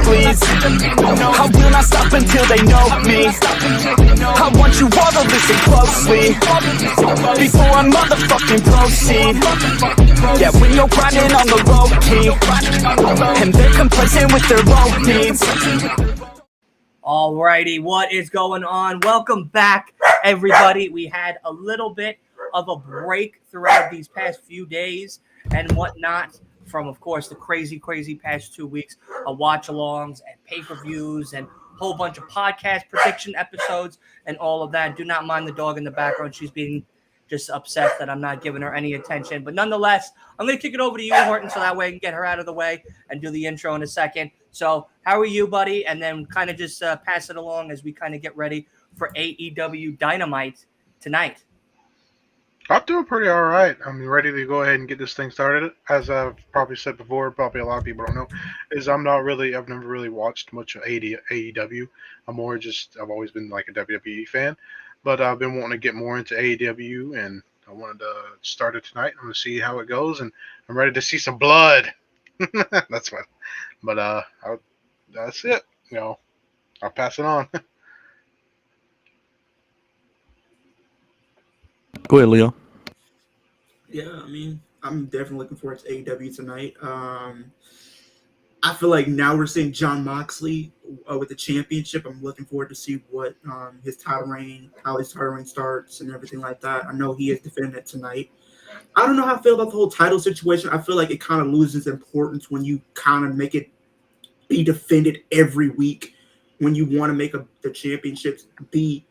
nosebleeds. I will not stop until they know me. I want you all to listen closely before I motherfucking proceed. Yeah, when you're grinding on the low key and they're complacent with their low needs. Alrighty, what is going on? Welcome back, everybody. We had a little bit of a break throughout these past few days and whatnot from, of course, the crazy past 2 weeks of watch-alongs and pay-per-views and a whole bunch of podcast prediction episodes and all of that. Do not mind the dog in the background. She's being just upset that I'm not giving her any attention. But nonetheless, I'm going to kick it over to you, Horton, so that way I can get her out of the way and do the intro in a second. So how are you, buddy? And then kind of just pass it along as we kind of get ready for AEW Dynamite tonight. I'm doing pretty all right. I'm ready to go ahead and get this thing started. As I've probably said before, probably a lot of people don't know, is I've never really watched much of AEW. I've always been like a WWE fan, but I've been wanting to get more into AEW, and I wanted to start it tonight. I'm going to see how it goes, and I'm ready to see some blood. That's what. But that's it. I'll pass it on. Go ahead, Leo. Yeah, I mean, I'm definitely looking forward to AEW tonight. I feel like now we're seeing Jon Moxley with the championship. I'm looking forward to see what how his title reign starts and everything like that. I know he is defending it tonight. I don't know how I feel about the whole title situation. I feel like it kind of loses importance when you kind of make it be defended every week, when you want to make the championships be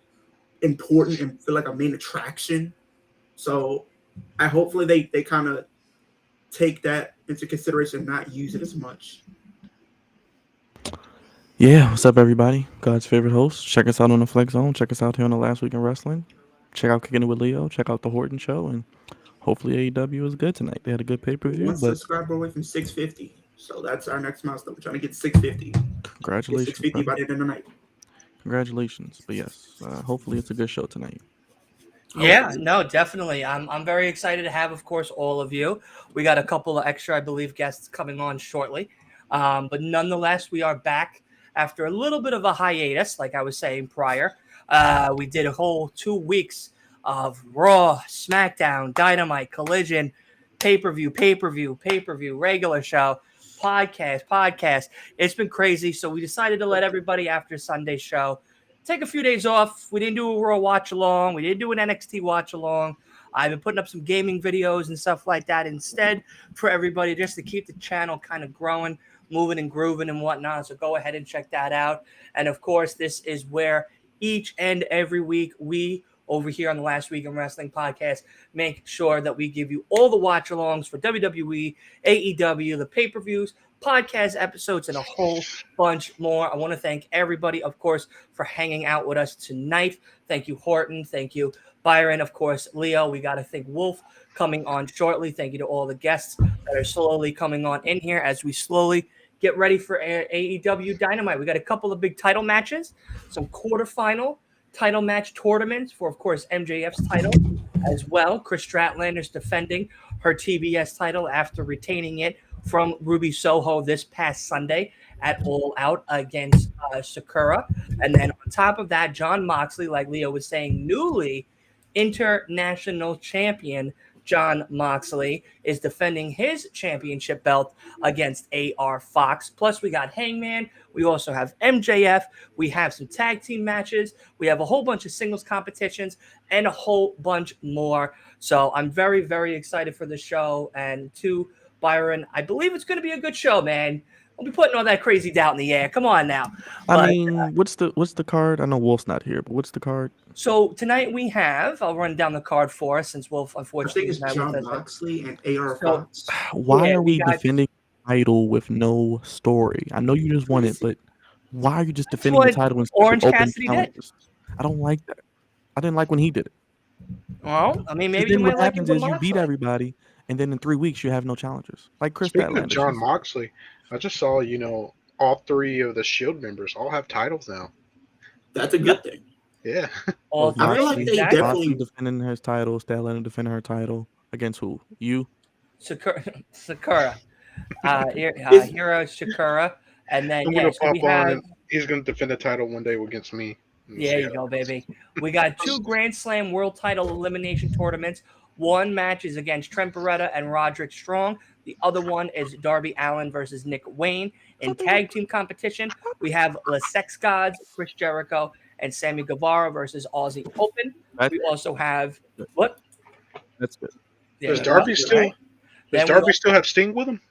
important and feel like a main attraction. So hopefully they kind of take that into consideration and not use it as much. Yeah, what's up, everybody? God's favorite host. Check us out on the Flex Zone. Check us out here on the Last Week in Wrestling. Check out Kicking It with Leo. Check out the Horton Show, and hopefully AEW is good tonight. They had a good pay-per-view. One subscriber away from 650. So that's our next milestone. We're trying to get 650. Congratulations. 650 by the end of the night. Congratulations. But yes, hopefully it's a good show tonight. Yeah, no, definitely. I'm very excited to have, of course, all of you. We got a couple of extra, I believe, guests coming on shortly. But nonetheless, we are back after a little bit of a hiatus, like I was saying prior. We did a whole 2 weeks of Raw, SmackDown, Dynamite, Collision, pay-per-view, regular show, podcast. It's been crazy, so we decided to let everybody after Sunday's show take a few days off. We didn't do a Raw watch-along. We didn't do an NXT watch-along. I've been putting up some gaming videos and stuff like that instead for everybody, just to keep the channel kind of growing, moving and grooving and whatnot. So go ahead and check that out. And, of course, this is where each and every week we over here on the Last Week in Wrestling podcast make sure that we give you all the watch-alongs for WWE, AEW, the pay-per-views, podcast episodes, and a whole bunch more. I want to thank everybody, of course, for hanging out with us tonight. Thank you, Horton. Thank you, Byron. Of course, Leo. We got to thank Wolf coming on shortly. Thank you to all the guests that are slowly coming on in here as we slowly get ready for AEW Dynamite. We got a couple of big title matches, some quarterfinal title match tournaments for, of course, MJF's title as well. KRIS Stratlander's defending her TBS title after retaining it from Ruby Soho this past Sunday at All Out against Sakura. And then on top of that, Jon Moxley, like Leo was saying, newly international champion Jon Moxley is defending his championship belt against AR Fox. Plus, we got Hangman. We also have MJF. We have some tag team matches. We have a whole bunch of singles competitions and a whole bunch more. So I'm very, very excited for the show. And to Byron, I believe it's going to be a good show, man. Don't be putting all that crazy doubt in the air. Come on now. I mean, what's the card? I know Wolf's not here, but what's the card? So tonight we have, I'll run down the card for us since Wolf unfortunately I think it's Jon Moxley and AR Fox. Why are we defending the title with no story? I know you just won it, but why are you just defending the title instead Orange of open Cassidy challenges? I don't like that. I didn't like when he did it. Well, I mean, maybe then you what might happens like is you beat everybody, and then in 3 weeks you have no challengers. Like KRIS Speaking of Stratlander. Jon Moxley, I just saw, all 3 of the Shield members all have titles now. That's a good thing. Yeah. I feel like they definitely defending his title, Statlander defending her title against who? You? Sakura. Hero Sakura. And then I'm yeah, gonna so we pop on, have and he's gonna defend the title one day against me. there you go, baby. We got 2 Grand Slam World Title elimination tournaments. One match is against Trent Beretta and Roderick Strong. The other one is Darby Allin versus Nick Wayne. In tag team competition, we have Le Sex Gods, Chris Jericho, and Sammy Guevara versus Aussie Open. That's We also have good. what? That's good. There Does you Darby go, still? right? Does Then we Darby still have Sting with him?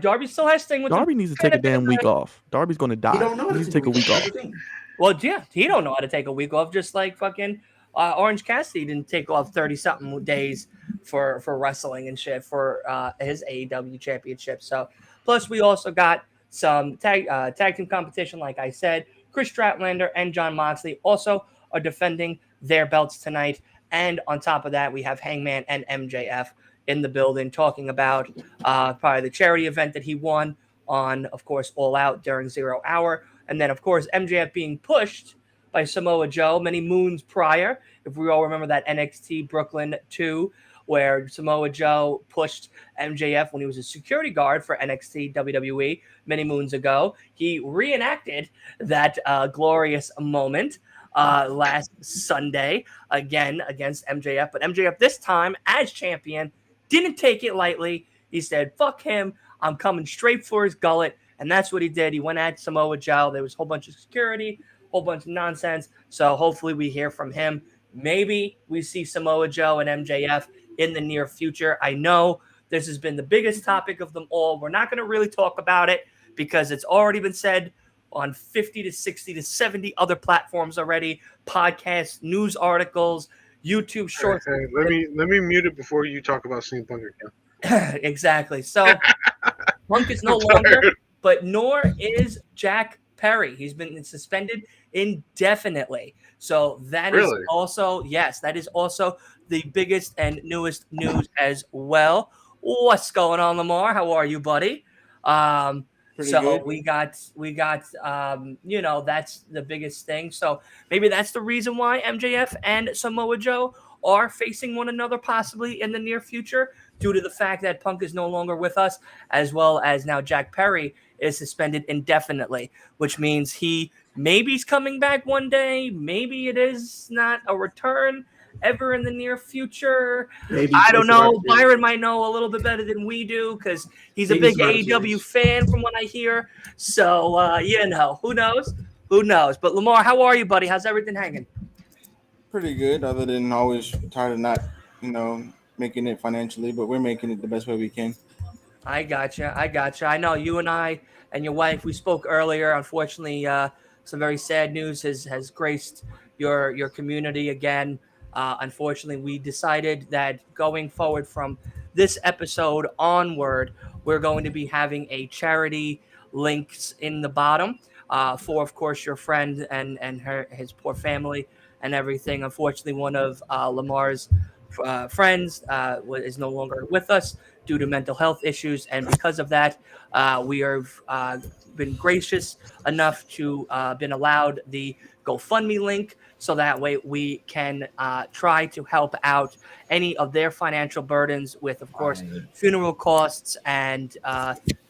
Darby still has Sting with him. Darby needs to take a damn week off. Darby's gonna die. He don't know He how needs to take a week That's off. the thing. Well, yeah, he don't know how to take a week off, just like fucking Orange Cassidy didn't take off 30-something days for wrestling and shit for his AEW championship. So, plus we also got some tag team competition, like I said. Chris Stratlander and Jon Moxley also are defending their belts tonight. And on top of that, we have Hangman and MJF in the building talking about probably the charity event that he won on, of course, All Out during 0 Hour. And then, of course, MJF being pushed by Samoa Joe many moons prior. If we all remember that NXT Brooklyn 2, where Samoa Joe pushed MJF when he was a security guard for NXT WWE many moons ago. He reenacted that glorious moment last Sunday, again, against MJF. But MJF this time, as champion, didn't take it lightly. He said, fuck him. I'm coming straight for his gullet. And that's what he did. He went at Samoa Joe. There was a whole bunch of security, a whole bunch of nonsense. So hopefully we hear from him. Maybe we see Samoa Joe and MJF in the near future. I know this has been the biggest topic of them all. We're not going to really talk about it because it's already been said on 50 to 60 to 70 other platforms already, podcasts, news articles, YouTube shorts. Hey, let me mute it before you talk about CM Punk again. Exactly. So Punk is no longer, but nor is Jack Perry. He's been suspended indefinitely. So that is Really? also, yes, that is also the biggest and newest news as well. What's going on, Lamar? How are you, buddy? Pretty So good. we got that's the biggest thing. So maybe that's the reason why MJF and Samoa Joe are facing one another possibly in the near future, due to the fact that Punk is no longer with us, as well as now Jack Perry is suspended indefinitely, which means he's coming back one day. Maybe it is not a return ever in the near future. Maybe I don't know. resurrected. Byron might know a little bit better than we do because he's a Maybe big he's AEW fan from what I hear. So, who knows? Who knows? But Lamar, how are you, buddy? How's everything hanging? Pretty good, other than always tired of not, making it financially, but we're making it the best way we can. I gotcha. I know you and I and your wife, we spoke earlier. Unfortunately, some very sad news has graced your community again. Unfortunately, we decided that going forward from this episode onward, we're going to be having a charity links in the bottom for, of course, your friend and his poor family and everything. Unfortunately, one of Lamar's friends is no longer with us due to mental health issues, and because of that, we have been gracious enough to been allowed the GoFundMe link, so that way we can try to help out any of their financial burdens with, of course, funeral costs and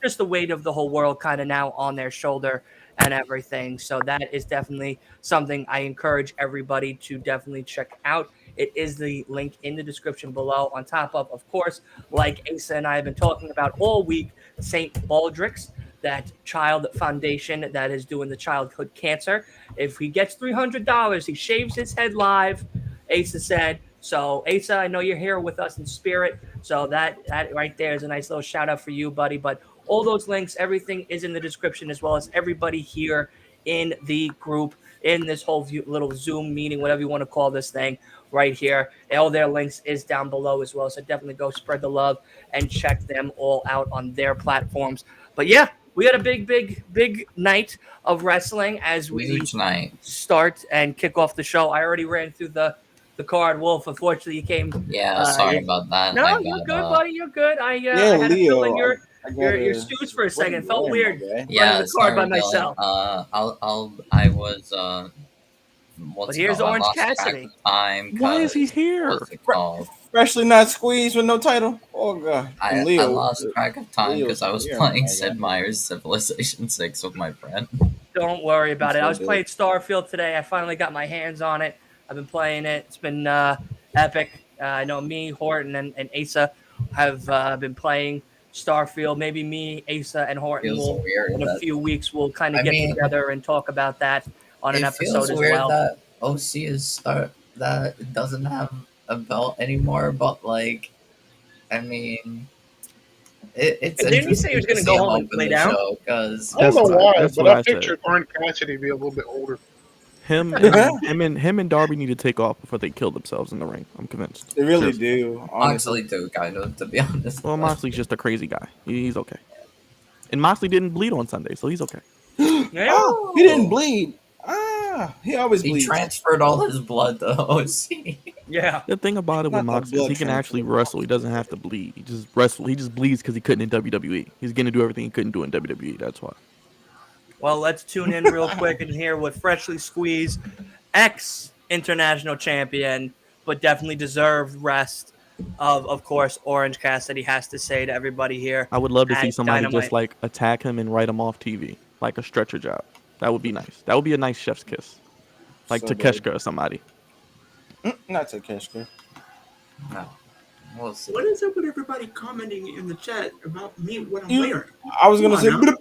just the weight of the whole world kind of now on their shoulder and everything. So that is definitely something I encourage everybody to definitely check out. It is the link in the description below. On top of course, like Asa and I have been talking about all week, St. Baldrick's, that child foundation that is doing the childhood cancer. If he gets $300, he shaves his head live, Asa said. So, Asa, I know you're here with us in spirit. So that right there is a nice little shout out for you, buddy. But all those links, everything is in the description, as well as everybody here in the group, in this whole little Zoom meeting, whatever you want to call this thing right here. All their links is down below as well. So definitely go spread the love and check them all out on their platforms. But yeah, we had a big night of wrestling as we Huge night. start and kick off the show. I already ran through the card. Wolf, unfortunately, you came. Yeah, sorry about that. No, I you're got, good, buddy. You're good. I Yeah, had to fill Leo, in your your shoes for a second. Felt weird Yeah, running the card by sorry, myself. I was But here's Orange Cassidy. Time. Why is he here? What's it called? Especially not squeezed with no title. Oh god. And I Leo. lost track of time Leo- because I was yeah, playing my Sid God. Meier's Civilization 6 with my friend. Don't worry about it. I was So playing Starfield today. I finally got my hands on it. I've been playing it. It's been epic. I know me, Horton, and Asa have been playing Starfield. Maybe me, Asa, and Horton Feels will, weird in a that few weeks, we'll kind of I get mean, together and talk about that on an it episode feels as weird well. that OC that it doesn't have a belt anymore, but like, I mean, it's Didn't he say he interesting was to going to see go him home and open lay the down? show because I don't know why, That's but what I I pictured said. Orange Cassidy be a little bit older. Him and Darby need to take off before they kill themselves in the ring. I'm convinced. They really Seriously. do. Honestly. Moxley too, kind of, to be honest. Well, Moxley's just a crazy guy. He's okay. And Moxley didn't bleed on Sunday, so he's okay. Yeah. Oh, he didn't bleed. He always He bleeds. transferred all his blood to OC. Yeah. The thing about it with Not the Moxley is blood he can actually transfer. wrestle. He doesn't have to bleed. He just wrestle. He just bleeds because he couldn't in WWE. He's going to do everything he couldn't do in WWE. That's why. Well, let's tune in real quick and hear what Freshly Squeezed, ex-international champion, but definitely deserved rest of course, Orange Cassidy has to say to everybody here. I would love to see at somebody Dynamite. just like attack him and write him off TV, like a stretcher job. That would be nice. That would be a nice chef's kiss, like So Takeshita or somebody. Not Takeshita. No, we'll see. What is up with everybody commenting in the chat about me what I'm You- wearing? I was gonna Come say on now.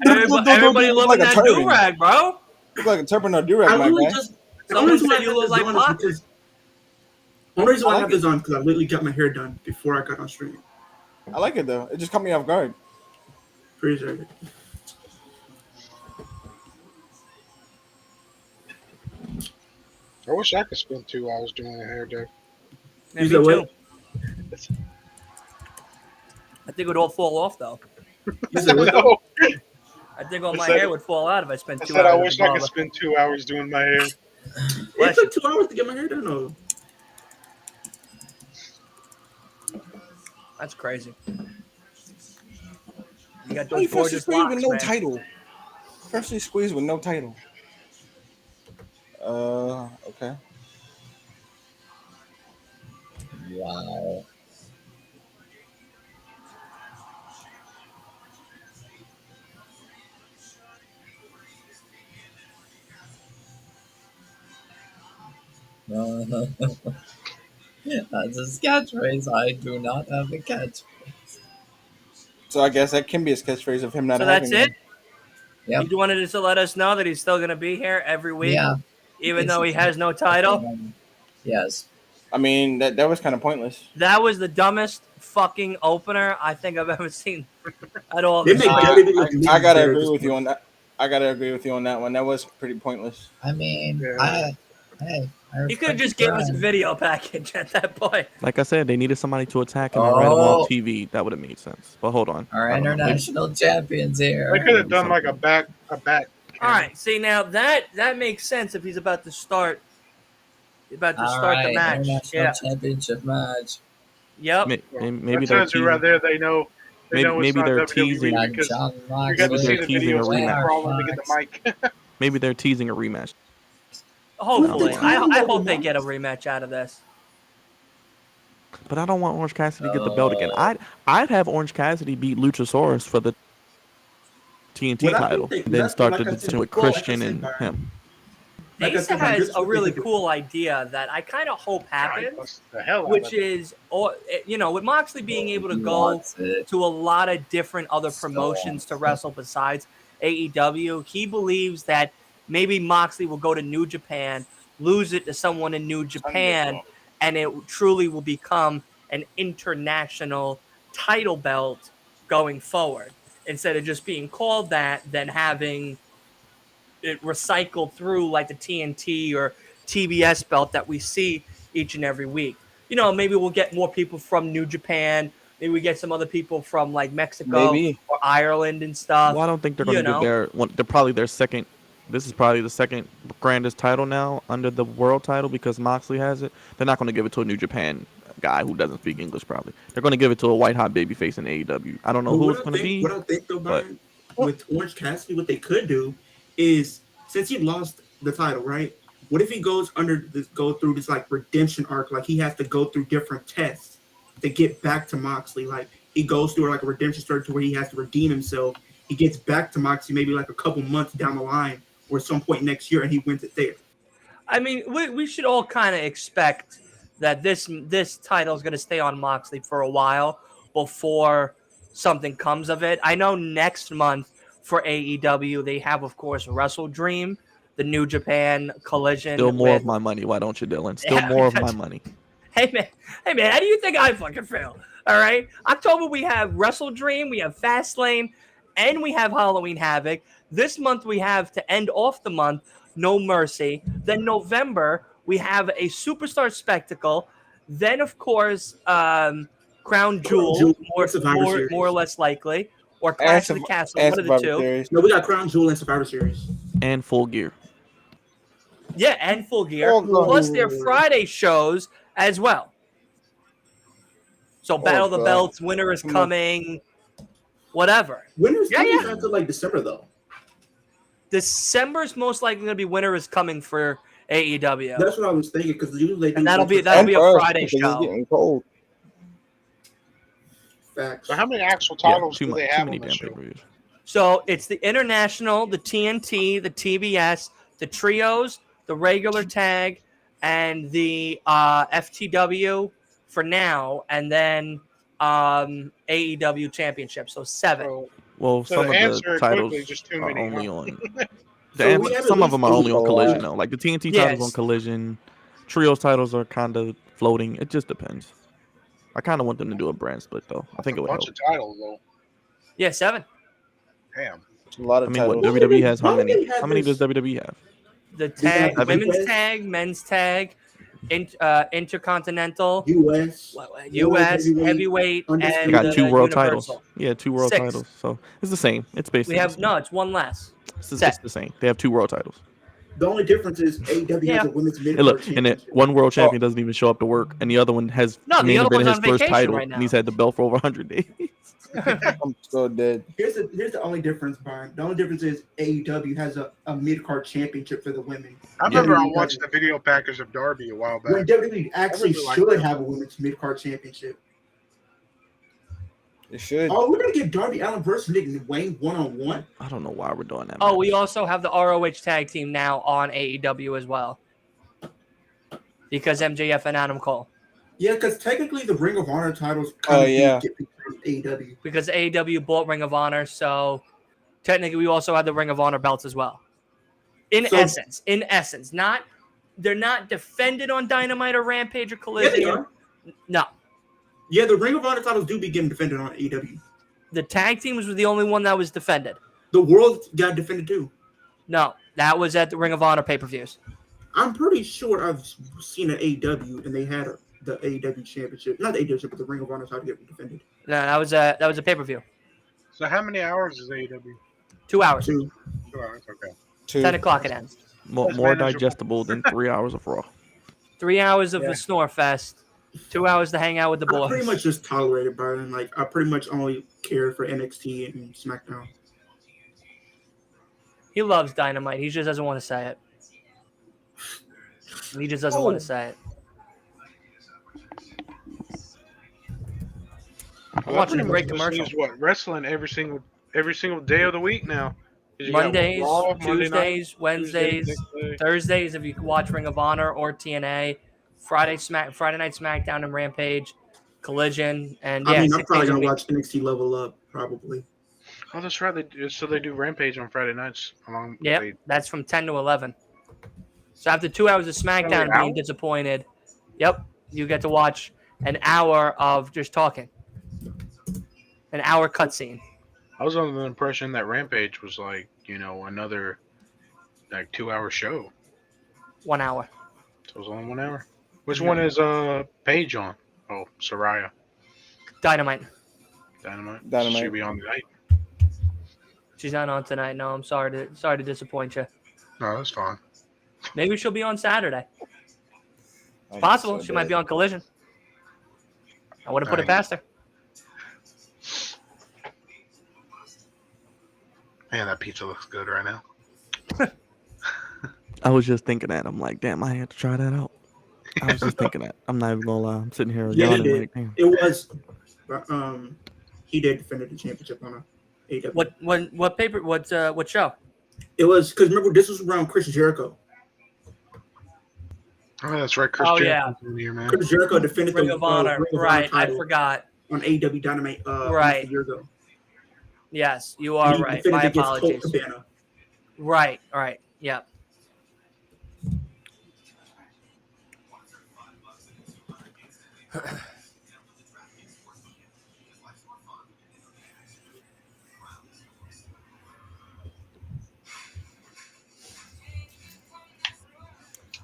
Everybody look loving like a that turban. do-rag, bro. Look like a turban or durag, I my literally guy. just the Someone only reason said I you have look this like on is Pac. because the only reason why I I have like this on because I literally got my hair done before I got on stream. I like it though. It just caught me off guard. Appreciate it. I wish I could spend 2 hours doing a hair day. Yeah, You me said too. what? I think it would all fall off though. You said what? Though? No, I think all I my said- hair would fall out if I spent I 2 said hours. I at wish the I could barber. spend 2 hours doing my hair. It took 2 hours to get my hair done though. That's crazy. You got How you those freshly gorgeous squeezed locks, with no man. title? Freshly squeezed with no title. Okay. Wow. That's his catchphrase. I do not have a catchphrase. So I guess that can be his catchphrase of him not So having that's it. one. Yep. You wanted to let us know that he's still going to be here every week, Yeah. even though he has no title. Yes. I mean, that was kind of pointless. That was the dumbest fucking opener I think I've ever seen at all. They this make year. WWE look I gotta better at agree this with you point. on that. I gotta agree with you on that one. That was pretty pointless. I mean, Yeah. He could have just gave us a video package at that point. Like I said, they needed somebody to attack him and write him Oh. off TV. That would have made sense. But hold on. Our I don't know. international champions here. They could have done like a back. All right, see now that makes sense if he's about to start. About to All start right, the match. international Yeah. championship match. Yep. Maybe that they're tells you right teasing. there. They know. They know it's maybe not they're WWE teasing. Got because John you Moxley. got to see they're the teasing videos a when rematch. they're crawling to get the mic. Maybe they're teasing a rematch. Hopefully, What I the- hope they get a rematch out of this. But I don't want Orange Cassidy to get the belt again. I'd have Orange Cassidy beat Luchasaurus for the TNT What I title, think and then that's start like the I said decision with before, like I Christian said, and Byron. him. Like I Asa said, has just a really because- cool idea that I kind of hope happens, The hell out which of it. is, with Moxley being able to He go wants it. to a lot of different other Still promotions to wants it. wrestle besides AEW. He believes that maybe Moxley will go to New Japan, lose it to someone in New Japan, and it truly will become an international title belt going forward. Instead of just being called that, then having it recycled through like the TNT or TBS belt that we see each and every week. Maybe we'll get more people from New Japan. Maybe we get some other people from like Mexico Maybe. or Ireland and stuff. Well, I don't think they're going to give they're probably their second. This is probably the second grandest title now under the world title because Moxley has it. They're not going to give it to a New Japan guy who doesn't speak English. Probably they're going to give it to a white hot babyface in AEW. I don't know who it's going to be. What I think though, but- Byron, with Orange Cassidy, what they could do is since he lost the title, right? What if he goes through this like redemption arc, like he has to go through different tests to get back to Moxley. Like he goes through like a redemption story to where he has to redeem himself. He gets back to Moxley maybe like a couple months down the line or some point next year, and he wins it there. I mean, we should all kind of expect that this title is going to stay on Moxley for a while before something comes of it. I know next month for AEW they have, of course, Wrestle Dream, the New Japan Collision. Still more of my money. Why don't you, Dylan? Still more of my money. Hey man, how do you think I fucking feel? All right, October we have Wrestle Dream, we have Fastlane, and we have Halloween Havoc. This month we have, to end off the month, No Mercy. Then November we have a Superstar Spectacle. Then of course Crown Jewel, more or less likely, or Clash of the Castle, one of the two. Series. No, we got Crown Jewel and Survivor Series. And Full Gear. Yeah, and Full Gear. Plus their Friday shows as well. So Battle of the Belts, Winter is Coming, whatever. Winter is coming after like December though. December's most likely going to be Winter is Coming for AEW. That's what I was thinking, because usually and that'll be a Friday show. It's getting cold. Facts. So how many actual titles do they have on the show? So it's the International, the TNT, the TBS, the Trios, the regular tag, and the FTW for now, and then AEW Championship. So 7. Well, So some the of the titles just too are many, only huh? on. So some of them are only on Collision lot. though. Like the TNT titles on Collision, Trios titles are kind of floating. It just depends. I kind of want them to do a brand split though. I think it would help. Bunch of titles though. Yeah, 7. Damn. It's a lot of I mean, what titles. WWE has? How Why do many? they have How many this- does WWE have? The tag, have women's US? tag, men's tag, Intercontinental, US, US, heavyweight, and Undisputed. They got 2 world Universal. titles. Yeah, 2 world 6. titles. So it's the same. It's basically We have the same. it's one less. It's the same. They have 2 world titles. The only difference is AEW Yeah. has a women's mid And look, and that one world champion doesn't even show up to work, and the other one has No, the main other evented one's his on first vacation title, right now. and he's had the belt for over 100 days. I'm so dead. Here's the only difference, Brian. The only difference is AEW has a mid card championship for the women. I remember I WWE watched the video package of Darby a while When back. WWE actually really like should that. have a women's mid card championship. It should. Oh, we're gonna get Darby Allin versus Nick Wayne 1-on-1. I don't know why we're doing that. Oh, match. we also have the ROH tag team now on AEW as well. Because MJF and Adam Cole. Yeah, because technically the Ring of Honor titles Oh, yeah. get picked from AEW. Because AEW bought Ring of Honor, so technically we also have the Ring of Honor belts as well. In So- essence, they're not defended on Dynamite or Rampage or Yeah, Collision. they are. No. Yeah, the Ring of Honor titles do be getting defended on AEW. The tag teams was the only one that was defended. The World got defended too. No, that was at the Ring of Honor pay-per-views. I'm pretty sure I've seen an AEW and they had the AEW championship, not the AEW championship, but the Ring of Honor title get defended. No, that was a pay-per-view. So how many hours is AEW? 2 hours. 2. 2 hours, okay. 10 o'clock it ends. more manageable. digestible than 3 hours of Raw. 3 hours of Yeah. the snore fest. 2 hours to hang out with the I boys. pretty much just tolerated Brian. Like I pretty much only care for NXT and SmackDown. He loves Dynamite. He just doesn't want to say it. He just doesn't want to say it. I'm watching a great commercial. What, wrestling every single day of the week now? 'Cause you got Mondays, Raw, Monday night, Tuesdays, Wednesdays, Tuesday. Thursdays if you can watch Ring of Honor or TNA, Friday Night SmackDown and Rampage, Collision, and I yeah, mean, I'm 6 probably days a gonna week. watch NXT Level Up probably. Oh, that's right. They do Rampage on Friday nights. Along with Yep, that's from 10 to 11. So after 2 hours of SmackDown Only an being hour? disappointed, yep, you get to watch an hour of just talking. An hour cutscene. I was under the impression that Rampage was like, another 2-hour show. 1 hour. So it was only 1 hour. Which one is Paige on? Oh, Soraya. Dynamite. Dynamite. She'll be on tonight. She's not on tonight. No, I'm sorry to disappoint you. No, that's fine. Maybe she'll be on Saturday. Possible. She might be on Collision. I wouldn't put it past her. Man, that pizza looks good right now. I was just thinking that. I'm like, damn, I had to try that out. I was just thinking that. I'm not even gonna lie. I'm sitting here Yeah, he yawning. did. Like, damn. It was. He did defend the championship on a AW. What paper? What show? It was because remember this was around Chris Jericho. Oh, that's right. Chris Oh, Jericho's in here, man. Chris Jericho defended Ring the of Honor. Ring of Honor Right. I title forgot. on AEW Dynamite Right. a year ago. Yes, you are He right. defended My against Colt apologies. Cabana. Right. Yeah.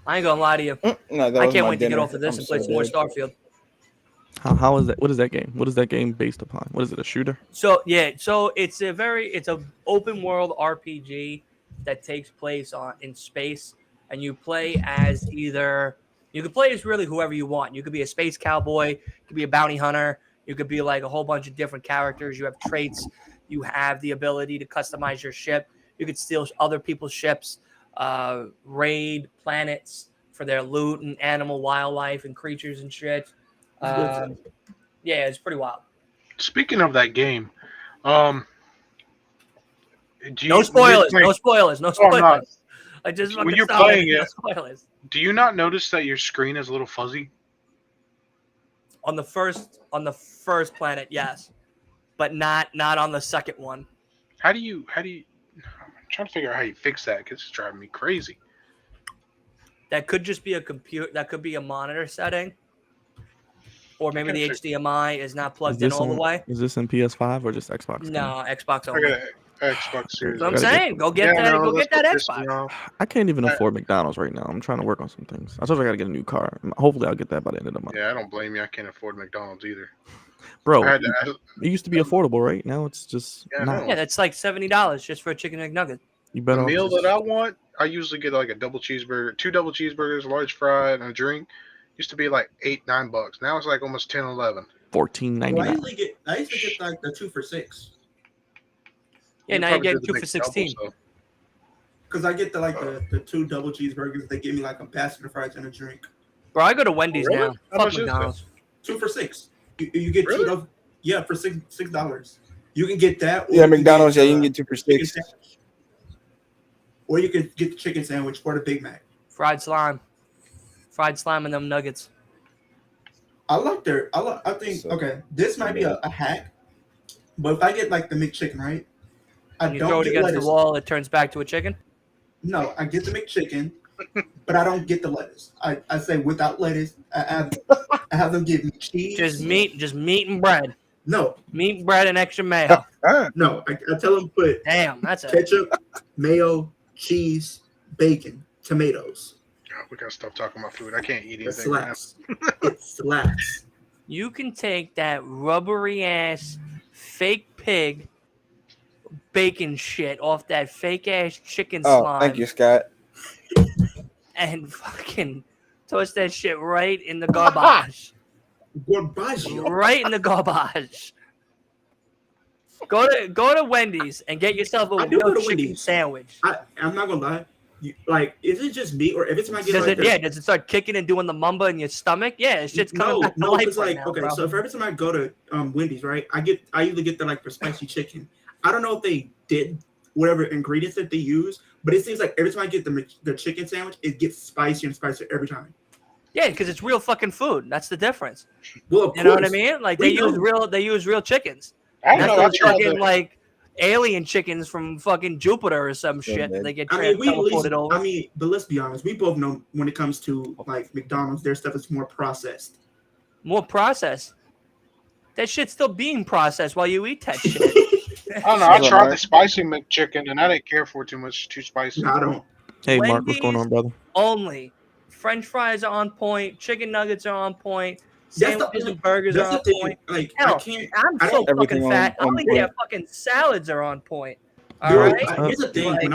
I ain't gonna lie to you. No, that I was can't my wait to get dinner. off of this I'm and play so some more dead. Starfield. How is that? What is that game? What is that game based upon? What is it? A shooter? So it's a open world RPG that takes place in space, and you play as you could play as really whoever you want. You could be a space cowboy, you could be a bounty hunter, you could be like a whole bunch of different characters. You have traits, you have the ability to customize your ship. You could steal other people's ships, raid planets for their loot and animal, wildlife, and creatures and shit. Yeah, it's pretty wild. Speaking of that game, do you, No spoilers. when No you're spoilers. No Oh, I'm not. spoilers. I just When fucking you're stopped playing it. No it- spoilers. do you not notice that your screen is a little fuzzy? On the first planet, yes, but not on the second one. How do you? I'm trying to figure out how you fix that because it's driving me crazy. That could just be a computer. That could be a monitor setting, or maybe the Okay. HDMI is not Is plugged in this all the way. Is this in PS5 or just Xbox? No, Xbox I only. got an Xbox Series. So I'm Gotta get- saying, go get that. Go let's get that go piss me Xbox. off. I can't even afford McDonald's right now. I'm trying to work on some things. I told you I gotta get a new car. Hopefully, I'll get that by the end of the month. Yeah, I don't blame you. I can't afford McDonald's either. Bro, I had it to, used to be affordable, right? Now it's just Yeah, I not. know. Yeah, that's like $70 just for a chicken McNugget. You the better off meal just- that I want, I usually get like a double cheeseburger, 2 double cheeseburgers, a large fry, and a drink. Used to be like $8-9. Now it's like almost 10-11. $14.99. Well, I used to get like the 2 for $6 Yeah, You now you're probably getting do 2 the for McDouble, 16. so- because I get the 2 double cheeseburgers. They give me like a passenger fries and a drink. Bro, I go to Wendy's Really? now. How Fuck much is that? McDonald's. 2 for $6. You get Really? 2 of for $6. You can get that. Or Yeah, you can McDonald's. get, Yeah, you can get 2 for chicken $6. sandwich. Or you could get the chicken sandwich or the Big Mac. Fried slime and them nuggets. I think So- okay. This might be a hack, but if I get like the McChicken, right? I When you throw don't it get against lettuce. the wall, it turns back to a chicken. No, I get the McChicken, but I don't get the lettuce. I say without lettuce. I have them give me cheese. Just meat and bread. No, Meat, bread, and extra mayo. no. I tell them put Damn, that's it. ketchup, mayo, cheese, bacon, tomatoes. God, we gotta stop talking about food. I can't eat It anything right now. slaps. It slaps. You can take that rubbery ass fake pig bacon shit off that fake ass chicken Oh, slime thank you, Scott. and fucking toast that shit right in the garbage. Gorbaggio. Right in the garbage. Go to Wendy's and get yourself a I do go real to chicken Wendy's. sandwich. I'm not gonna lie. Is it just me or every time I get like Does it start kicking and doing the mumba in your stomach? Yeah, it's just coming back to No, life it's right like now, okay. bro. So for every time I go to Wendy's, right, I usually get the spicy chicken. I don't know if they did whatever ingredients that they use, but it seems like every time I get the chicken sandwich, it gets spicier and spicier every time. Yeah, because it's real fucking food. That's the difference. Well, of You know what I course. mean? Like We know. they use real chickens. I don't That's know. I not tried fucking the, like alien chickens from fucking Jupiter or some shit. man. They get I mean, teleported over. but let's be honest. We both know when it comes to like McDonald's, their stuff is more processed. More processed. That shit's still being processed while you eat that shit. I don't know. I tried the spicy McChicken and I didn't care for it too much. Too spicy. No, I don't. Hey, Mark, what's going on, brother? Only French fries are on point. Chicken nuggets are on point. That's the Sandwiches only- and burgers are That's on the thing. point. Like Hell, I can't. I'm I so don't- Everything fucking fat. I on only point. get fucking salads are on point. All Dude, right. here's the thing. Like- When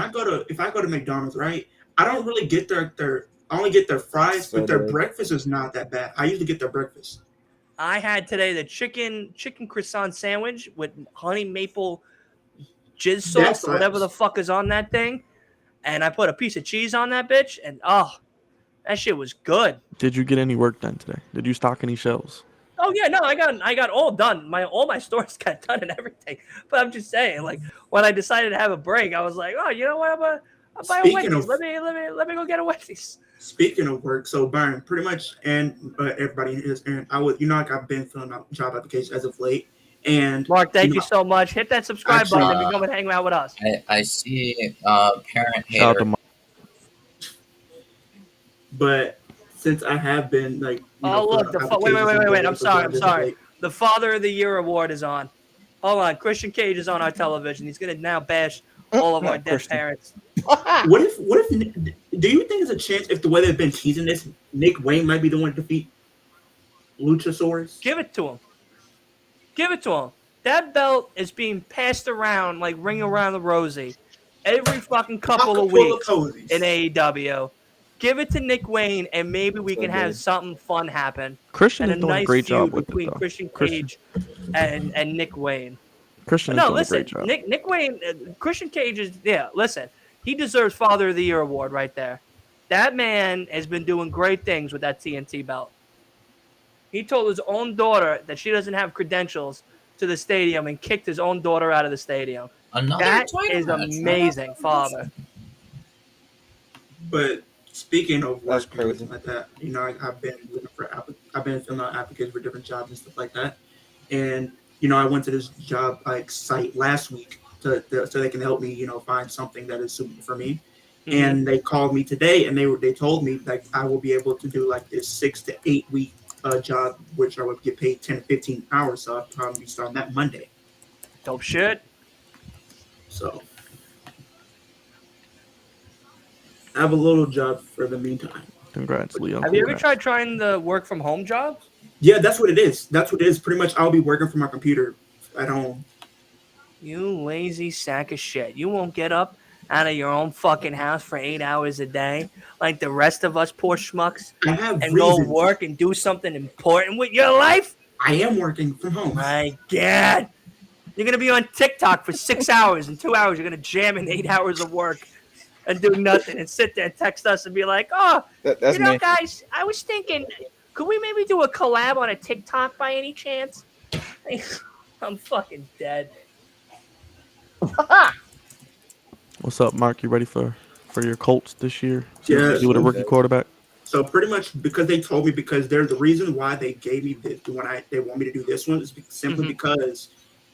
if I go to McDonald's, right, I don't really get their I only get their fries, So but their good. breakfast is not that bad. I usually get their breakfast. I had today the chicken croissant sandwich with honey maple jizz sauce That's or whatever the nice. fuck is on that thing, and I put a piece of cheese on that bitch, and oh, That shit was good. Did you get any work done today? Did you stock any shelves? Oh yeah, no, I got all done. All my stores got done and everything. But I'm just saying, like when I decided to have a break, I was like, oh, you know what? I'll buy a Speaking Wendy's. of- Let me go get a Wendy's. Speaking of work, so Byron, pretty much, and everybody is, and I would, like I've been filling out job applications as of late, and Mark, thank know, you so much. Hit that subscribe Actually, button and come and hang out with us. I see parent Shout out to hater. Mark. But since I have been like, Oh look, wait! I'm sorry. The Father of the Year award is on. Hold on, Christian Cage is on our television. He's gonna now bash all of our dead Christian. parents. What if? Do you think there's a chance if the way they've been teasing this, Nick Wayne might be the one to defeat Luchasaurus? Give it to him. Give it to him. That belt is being passed around like Ring Around the Rosie every fucking couple of weeks in AEW. Give it to Nick Wayne, and maybe we can have something fun happen. Christian And is a doing nice a great feud job with it, between though. Christian Cage and Nick Wayne. Christian But is no, doing listen, a great job. Nick Wayne, Christian Cage is listen, he deserves Father of the Year award right there. That man has been doing great things with that TNT belt. He told his own daughter that she doesn't have credentials to the stadium and kicked his own daughter out of the stadium. Another That title is match. amazing, Father. But speaking of That's work and crazy. stuff like that, I've been looking for I've been filling out applications for different jobs and stuff like that, and I went to this job site last week so they can help me find something that is suitable for me. Mm-hmm. And they called me today, and they told me that I will be able to do like this 6 to 8 week job, which I would get paid 10 to 15 hours. So I'll probably be starting that Monday. Dope shit. So I have a little job for the meantime. Congrats, Leo. Have you ever tried trying the work from home job? Yeah, that's what it is. That's what it is. Pretty much, I'll be working from my computer at home. You lazy sack of shit. You won't get up out of your own fucking house for 8 hours a day like the rest of us poor schmucks I have and reasons. go work and do something important with your life? I am working from home. My God. You're going to be on TikTok for 6 hours. In 2 hours, you're going to jam in 8 hours of work and do nothing and sit there and text us and be like, oh, That's me. guys, I was thinking, could we maybe do a collab on a TikTok by any chance? I'm fucking dead. What's up, Mark? You ready for your Colts this year? Yeah. You with a rookie quarterback? So pretty much because they told me, because they're the reason why they gave me this when they want me to do this one is simply because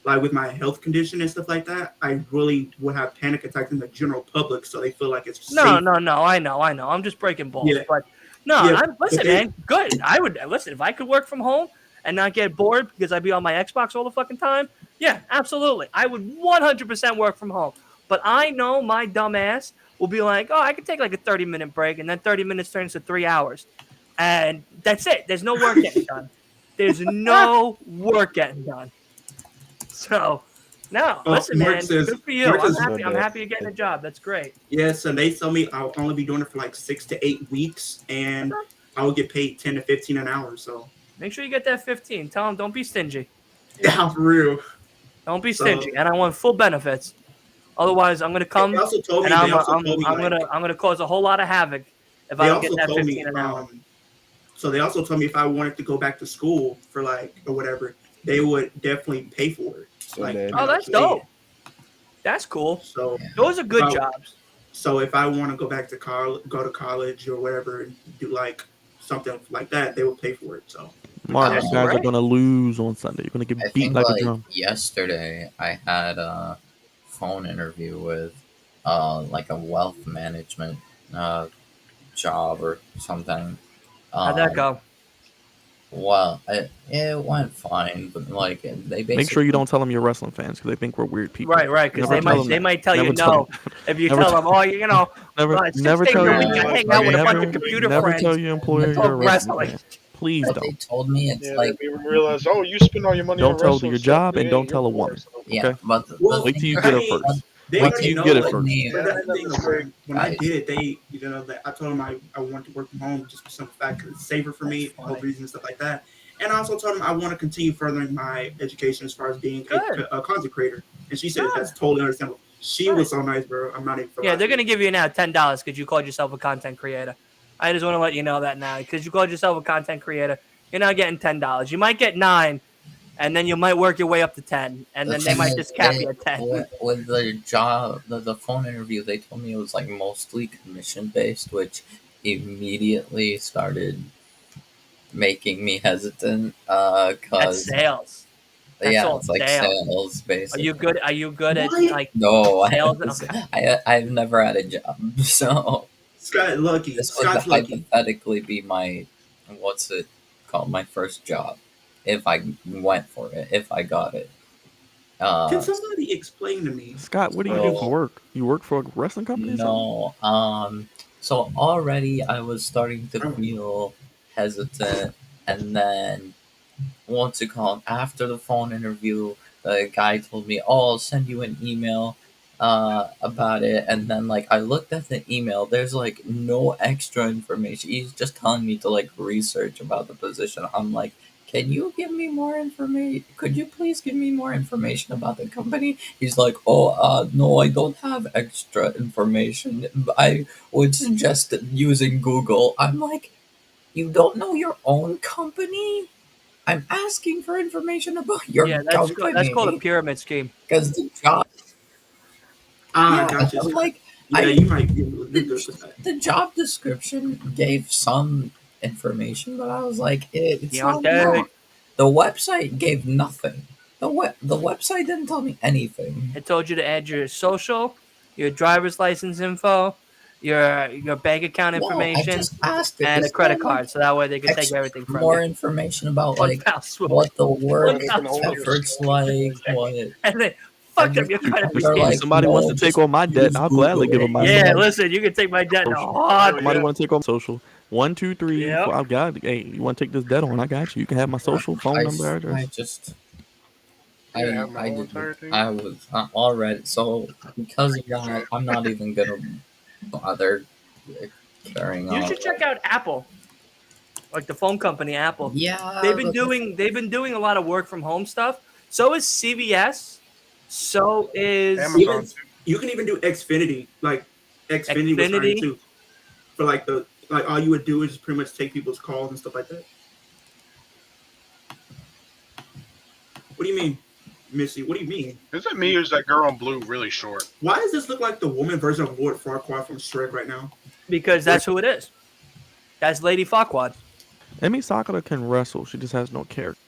like with my health condition and stuff like that, I really would have panic attacks in the general public. So they feel like it's No, safe. no. I know. I'm just breaking balls. Yeah. But no, Yeah, listen, but man. Good. I would listen if I could work from home and not get bored because I'd be on my Xbox all the fucking time. Yeah, absolutely. I would 100% work from home. But I know my dumb ass will be like, oh, I could take like a 30-minute break, and then 30 minutes turns to 3 hours. And that's it. There's no work getting done. There's no work getting done. So, no, listen, Mark man. says- Good for you. Mark I'm says- happy you're getting a job. That's great. Yeah, so they told me I'll only be doing it for like 6 to 8 weeks, and I will get paid 10 to 15 an hour. So Make sure you get that 15. Tell them don't be stingy. yeah, for real. Don't be stingy. And I want full benefits. Otherwise, I'm gonna come They also told me. and They also told me. I'm gonna cause a whole lot of havoc if I They don't get also that told 15 me. an hour. So they also told me if I wanted to go back to school for like or whatever, they would definitely pay for it. So Like, they- Oh, that's dope. That's cool. So Those are good Well, jobs. so if I want to go back to go to college or whatever, and do like something like that, they will pay for it. So Mark, That's you guys are great. gonna lose on Sunday. You're gonna get I beat think like a like drum. yesterday I had a phone interview with like a wealth management job or something. How'd that go? Well, it went fine, but like they basically Make sure you don't tell them you're wrestling fans because they think we're weird people. Right, because Never tell them they that. might tell you Never tell no them. if you Never tell them, oh, Never, well, it's never 6 days tell a your week I hang out with a bunch of never, computer never friends. tell your employer and you're talk a wrestling wrestling. fan. Please what don't. they told me. It's Yeah, like they realize, oh, you spend all your money Don't on tell wrestling your stuff, job dude, and don't you're tell a poor, woman. so- yeah, Okay. but Well, Wait till you I get it mean, first. they Wait already till you know, get it like, first. But that's the thing, Yeah. when I did it, they, that I told them I wanted to work from home just for some fact because it's safer for me, health reasons and stuff like that. And I also told them I want to continue furthering my education as far as being a content creator. And she said that's totally understandable. She was so nice, bro. I'm not even. Yeah, they're gonna give you now $10 because you called yourself a content creator. I just want to let you know that now because you called yourself a content creator. You're not getting $10. You might get 9, and then you might work your way up to 10, and The then they thing might is, just cap you at 10. with the job, the phone interview, they told me it was like mostly commission based, which immediately started making me hesitant. That's Cause sales. That's yeah, all it's like sales basically. Are you good at What? like No, sales? Okay. I've never had a job, so Scott lucky. this would Scott's lucky. hypothetically be my what's it called, my first job, if I went for it, if I got it. Can somebody explain to me? Scott, what do you do for work? You work for a wrestling company? Or something? No, so already I was starting to feel hesitant, and then what's it called? After the phone interview, the guy told me, "Oh, I'll send you an email about it." And then like I looked at the email, there's like no extra information. He's just telling me to like research about the position. I'm like, can you give me more information? Could you please give me more information about the company? He's like, oh, no, I don't have extra information. I would suggest using Google. I'm like, you don't know your own company? I'm asking for information about your Yeah, company. that's called a pyramid scheme. Because the job, Gotcha. I'm like, Yeah, you might be able to do good for that. the job description gave some information, but I was like, it's not Deontay. enough. The website gave nothing. The website didn't tell me anything. It told you to add your social, your driver's license info, your bank account No, I information, just asked it. and a Is credit there, like, card, so that way they can take everything from more you. information about One like foul swoop. what the work One foul swoop. efforts like, what And then fuck up your credit They're score. like, If somebody no, wants to take just on my debt, use I'll gladly Google. give them my Yeah, social. listen, you can take my debt in a Social. heartbeat. Somebody want to take on social. 1, 2, 3, Yep. 4. I've got it. Hey, you want to take this debt on? I got you. You can have my social, phone number, address. I was already, so because of that, I'm not even gonna bother carrying on. You should check out Apple, like the phone company Apple. Yeah, They've been doing a lot of work from home stuff. So is CVS. So is Amazon. You can even do Xfinity. Like Xfinity was starting too. For like all you would do is pretty much take people's calls and stuff like that. What do you mean, Missy? What do you mean? Is it me or is that girl in blue really short? Why does this look like the woman version of Lord Farquaad from Shrek right now? Because that's who it is. That's Lady Farquaad. Emi Sakura can wrestle. She just has no character.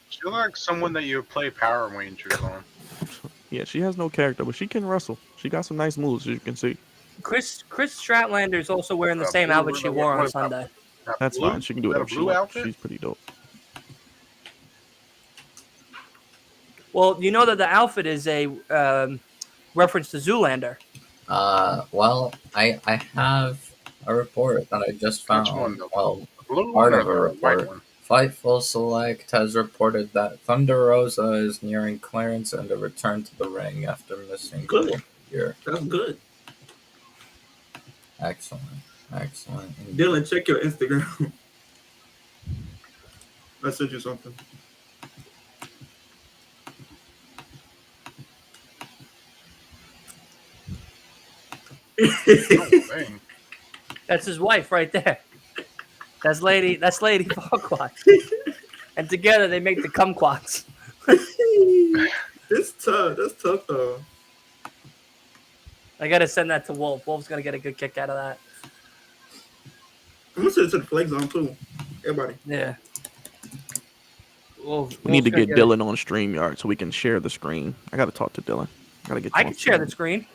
She looks like someone that you play Power Rangers on. Yeah, she has no character, but she can wrestle. She got some nice moves, as you can see. KRIS Stratlander is also wearing the same outfit she wore on Sunday. That's fine. She can do whatever she wants. She's pretty dope. Well, you know that the outfit is a reference to Zoolander. Well, I have a report that I just found. Well, part of a report. Fightful Select has reported that Thunder Rosa is nearing clearance and a return to the ring after missing Good. a year. That's good. Excellent. Dylan, check your Instagram. I sent you something. That's his wife right there. That's Lady Farquaad. And together they make the kumquats. It's tough. That's tough though. I gotta send that to Wolf. Wolf's gonna get a good kick out of that. I'm gonna send it to the Flake Zone too. Everybody. Yeah. We need to get Dylan on StreamYard so we can share the screen. I gotta talk to Dylan. I can share the screen.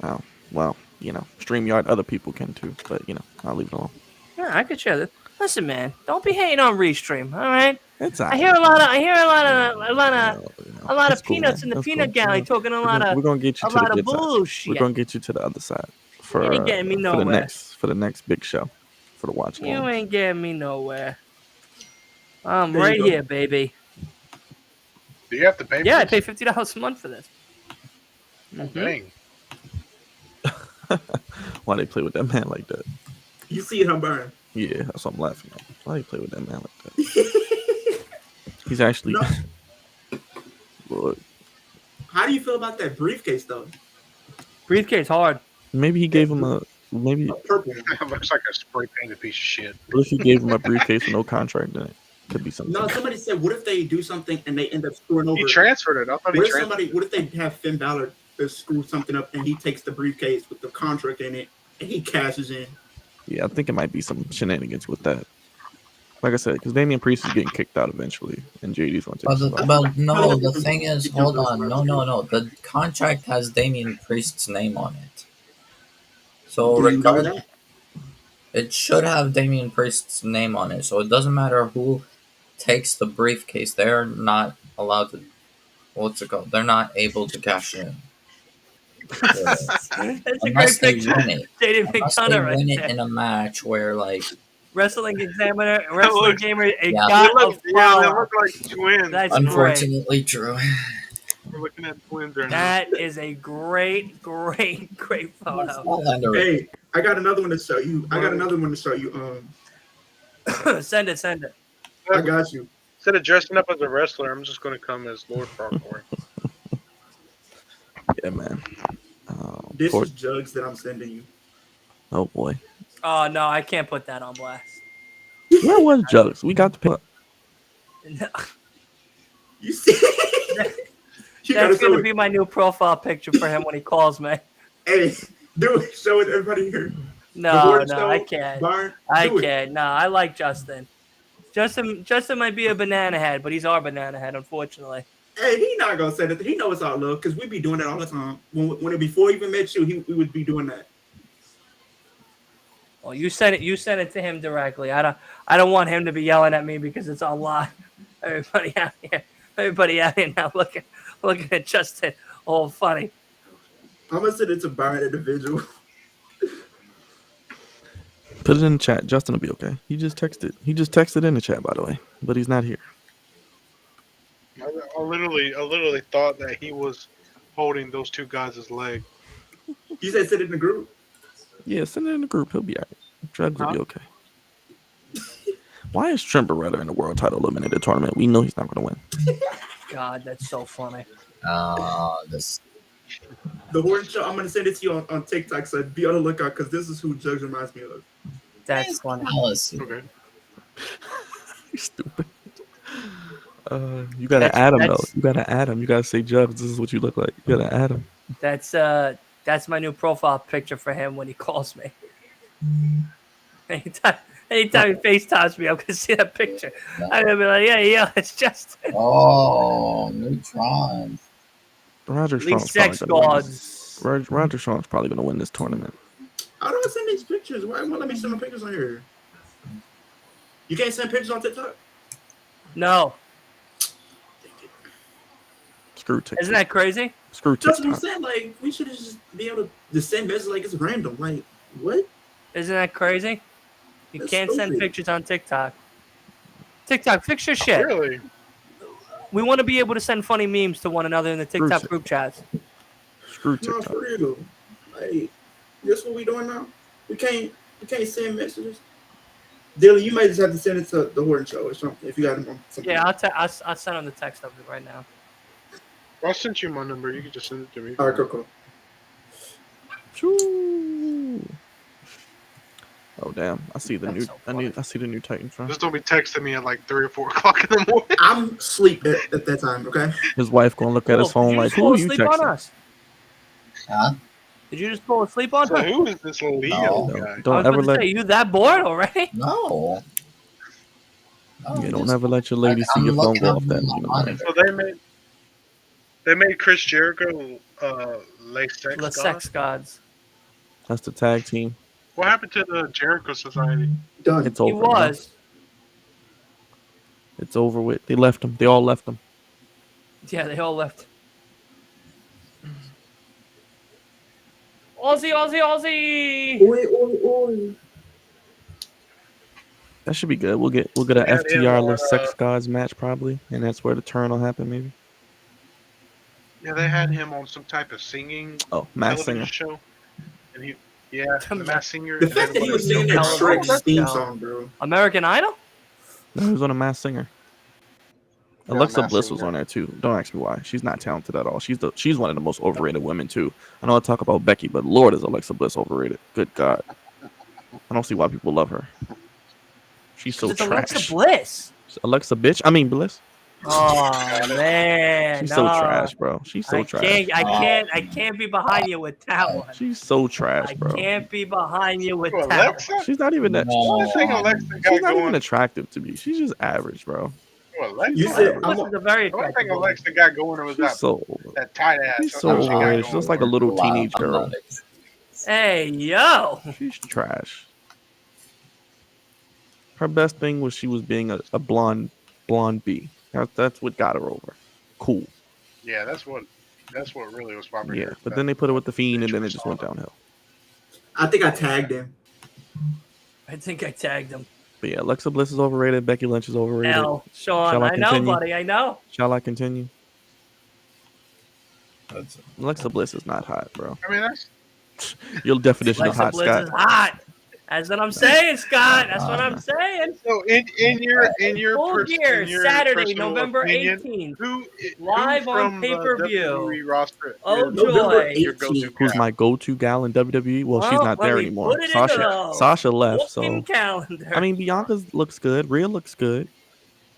Oh, well, StreamYard, other people can too, but I'll leave it alone. Yeah, I could share this. Listen, man, don't be hating on Restream, all right? It's all I right. hear a lot of cool, peanuts man. in the That's peanut cool. gallery talking a lot We're gonna get you of to the good bullshit. side. We're gonna get you to the other side for You ain't getting me for nowhere. the next big show for the watch along. You ain't getting me nowhere. I'm There you right go. here, baby. Do you have to pay? Yeah, I for pay this? $50 a month for this. Mhm. Dang. Why they play with that man like that? You see it, I'm burning. Yeah, that's what I'm laughing at. Why they play with that man like that? He's actually. No. Look, How do you feel about that briefcase though? Briefcase hard. maybe he gave him a. Maybe A purple one. That looks like a spray painted piece of shit. what if he gave him a briefcase with no contract in it? Could be something. No, somebody said, what if they do something and they end up screwing He over? transferred it. I thought he transferred it. What if they have Finn Balor screw something up and he takes the briefcase with the contract in it and he cashes in? Yeah, I think it might be some shenanigans with that. Like I said, because Damian Priest is getting kicked out eventually, and JD's going to take his spot. But no, the thing is, hold on, no. The contract has Damian Priest's name on it. So Do you know that? it should have Damian Priest's name on it. So it doesn't matter who takes the briefcase. They're not allowed to. What's it called? They're not able to cash in. That's a Unless great they picture. win it. JD Unless they McDonough right win it there. in a match where, like, Wrestling Examiner, Wrestling Gamer, a Yeah. god They of look, they power. look like twins. That's great. unfortunately true. We're looking at twins right now. That is a great photo. Statlander. Hey, I got another one to show you. Send it. I got you. Instead of dressing up as a wrestler, I'm just going to come as Lord Farquhar. Yeah, man. This is jugs that I'm sending you. Oh boy, Oh no, I can't put that on blast. where was Jugs? We got the pick. No, You see? You gotta that's show gonna it. be my new profile picture for him when he calls me. Hey, do it. Show it, everybody here. No, Before the show, I can't. Byron, I do it. can't. No, I like Justin. Justin might be a banana head, but he's our banana head, unfortunately. Hey, he not gonna say that. He knows it's all love because we be doing that all the time. Before he even met you, we would be doing that. Well, you sent it to him directly. I don't want him to be yelling at me because it's all live. Everybody out here now looking at Justin all funny. I'm gonna send it to Byron individual. Put it in the chat. Justin will be okay. He just texted in the chat, by the way, but he's not here. I literally thought that he was holding those two guys' leg. You said send it in the group. Yeah, send it in the group. He'll be all right. Jugs will be okay. Why is Trent Beretta in the world title eliminated tournament? We know he's not going to win. God, that's so funny. This. The Horn Show. I'm gonna send it to you on TikTok. So be on the lookout because this is who Jugs reminds me of. That's funny. Policy. Okay. He's stupid. You gotta add him though. You gotta add him. You gotta say Jugs. This is what you look like. You gotta add him. That's my new profile picture for him when he calls me. Anytime he FaceTimes me, I'm gonna see that picture. I'm gonna be like, yeah, it's Justin. Oh, Neutron. Roger League Strong's sex probably gonna win gods. this. Roger Strong's probably gonna win this tournament. How do I send these pictures? Why won't let me send my pictures on here? You can't send pictures on TikTok? No, Screw TikTok. isn't that crazy? Screw That's what I'm TikTok. saying. Like, we should just be able to send messages like it's random. Like, what? Isn't that crazy? You That's can't send stupid. pictures on TikTok. TikTok, fix your shit. Really? We want to be able to send funny memes to one another in the TikTok Screw group chats. Screw No, TikTok. for real. Like, this what we doing now? We can't send messages. Dylan, you might just have to send it to the Horton Show or something if you got him on something. Yeah, I'll send him the text of it right now. I sent you my number. You can just send it to me. All right, cool. Choo. Oh damn! I see the That's new. so funny. I see the new Titantron. Just don't be texting me at like 3 or 4 o'clock in the morning. I'm asleep at that time, okay? His wife gonna look at his Did phone you like, just "Who fall are you asleep on texting?" us? Huh? Did you just fall asleep on So her? who is this Leo No. guy? I was Don't about ever to let say, you that bored already? No. don't ever let your lady see your phone go off that. You know, monitor. So they made Chris Jericho Sex The God? sex gods. that's the tag team. What happened to the Jericho Society? Done. It's He over. now. was. It's over with. They left him. They all left him. Yeah, they all left. Aussie! Oi. That should be good. We'll get a Yeah, FTR yeah, little sex gods match probably, and that's where the turn will happen maybe. Yeah, they had him on some type of singing Oh, Mass television Singer. show. And the Masked Singer. The and fact that he was singing that Television Shrek's theme show. song, bro. American Idol? No, he was on a Mass Singer. Alexa not Bliss seeing was that. on there too. Don't ask me why. She's not talented at all. She's one of the most overrated women too. I know I talk about Becky, but Lord, is Alexa Bliss overrated. Good God, I don't see why people love her. She's so It's Alexa trash. Bliss. Alexa bitch. I mean Bliss. Oh man, She's no. so trash, bro. She's so I trash. can't be behind you with that one. She's so trash, I bro. can't be behind you with Oh, that one. Alexa? She's not even that. The only thing Alexa She's got not even going. attractive to me. She's just average, bro. Oh, Alexa. You She's said average. I'm Bliss is a very The only attractive thing woman. Alexa got going was She's that so that tight ass. she's That's so all she got overrated. She going. looks like a little Wow, teenage I'm girl. not Hey yo, She's trash. Her best thing was she was being a blonde bee. That's what got her over. Cool. Yeah, that's what really was popping Yeah, here. but then they put her with the Fiend, and then it bitch just went persona. downhill. I think I tagged him. I think I tagged him. But yeah, Alexa Bliss is overrated. Becky Lynch is overrated. L, Sean, Shall I I know, continue? buddy, I know. Shall I continue? That's- Alexa Bliss is not hot, bro. I mean, that's Your definition Alexa of hot, Bliss Scott. is hot. That's what I'm saying, Scott. That's what I'm saying. so in your Full gear, in your Saturday, personal November opinion, 18th. who Live on from pay-per-view. The WWE roster Oh, is November joy. your go-to 18th. Who's guy? my go-to gal in WWE? Well, she's not let there me anymore. put it into Sasha the left, booking so calendar. I mean Bianca looks good. Rhea looks good.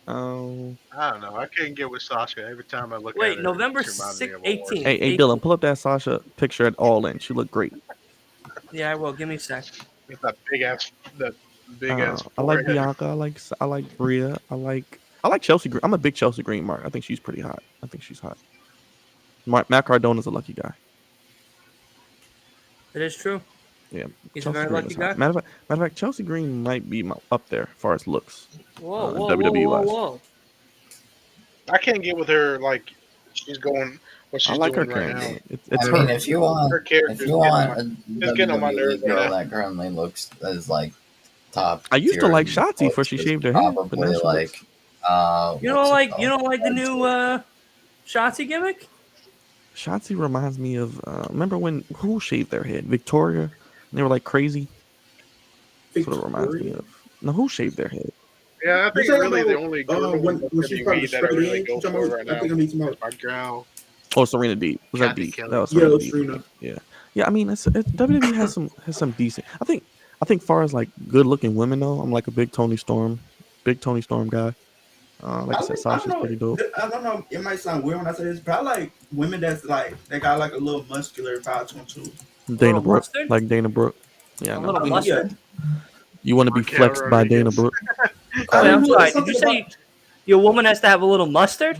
Oh, I don't know. I can't get with Sasha. Every time I look at Wait, her, November she reminds me of a 18th. hey, Dylan, pull up that Sasha picture at All In. She looked great. Yeah, I will. Give me a sec. With that big ass I like Bianca. I like Rhea. I like Chelsea Green. I'm a big Chelsea Green mark. I think she's pretty hot. I think she's hot. Matt Cardona's a lucky guy. It is true. Yeah, He's Chelsea a very Green lucky is guy. hot. Matter of fact, Chelsea Green might be up there as far as looks. Whoa, whoa, WWE whoa, whoa, wise. whoa. I can't get with her like she's going what she's I like her doing right currently. now. It's I her. mean, if you want, Her character if you want a it's getting on my nerves WWE right girl now. that currently looks as like top. I used to tier like in Shotzi before she looks, shaved her is head, but probably now she like looks. You what's don't it like the called? new Shotzi gimmick? Shotzi reminds me of remember when who shaved their head? Victoria. And they were like crazy. That's what it reminds me of. No, who shaved their head? Yeah, I You think talking really the about, only girl when she's part of the that I straight really edge? go You talking for about? right I now think I'm talking about. is my girl. Oh, Serena Deeb. Was that Kathy Deeb? Kelly. That was Yeah, Serena it was Deeb. Serena. Yeah. I mean, WWE has some decent. I think far as like good looking women though, I'm like a big Tony Storm guy. Like I said, I don't Sasha's know. pretty dope. I don't know. It might sound weird when I say this, but I like women that's like they got like a little muscular vibe to them too. Dana little Brooke, mustard? like Dana Brooke. Yeah, I A know. little I mean, mustard? You want to be Raquel flexed by Dana Rodriguez. Brooke? Oh, wait, I'm don't know, sorry. there's Did you something say your woman has to have a little mustard?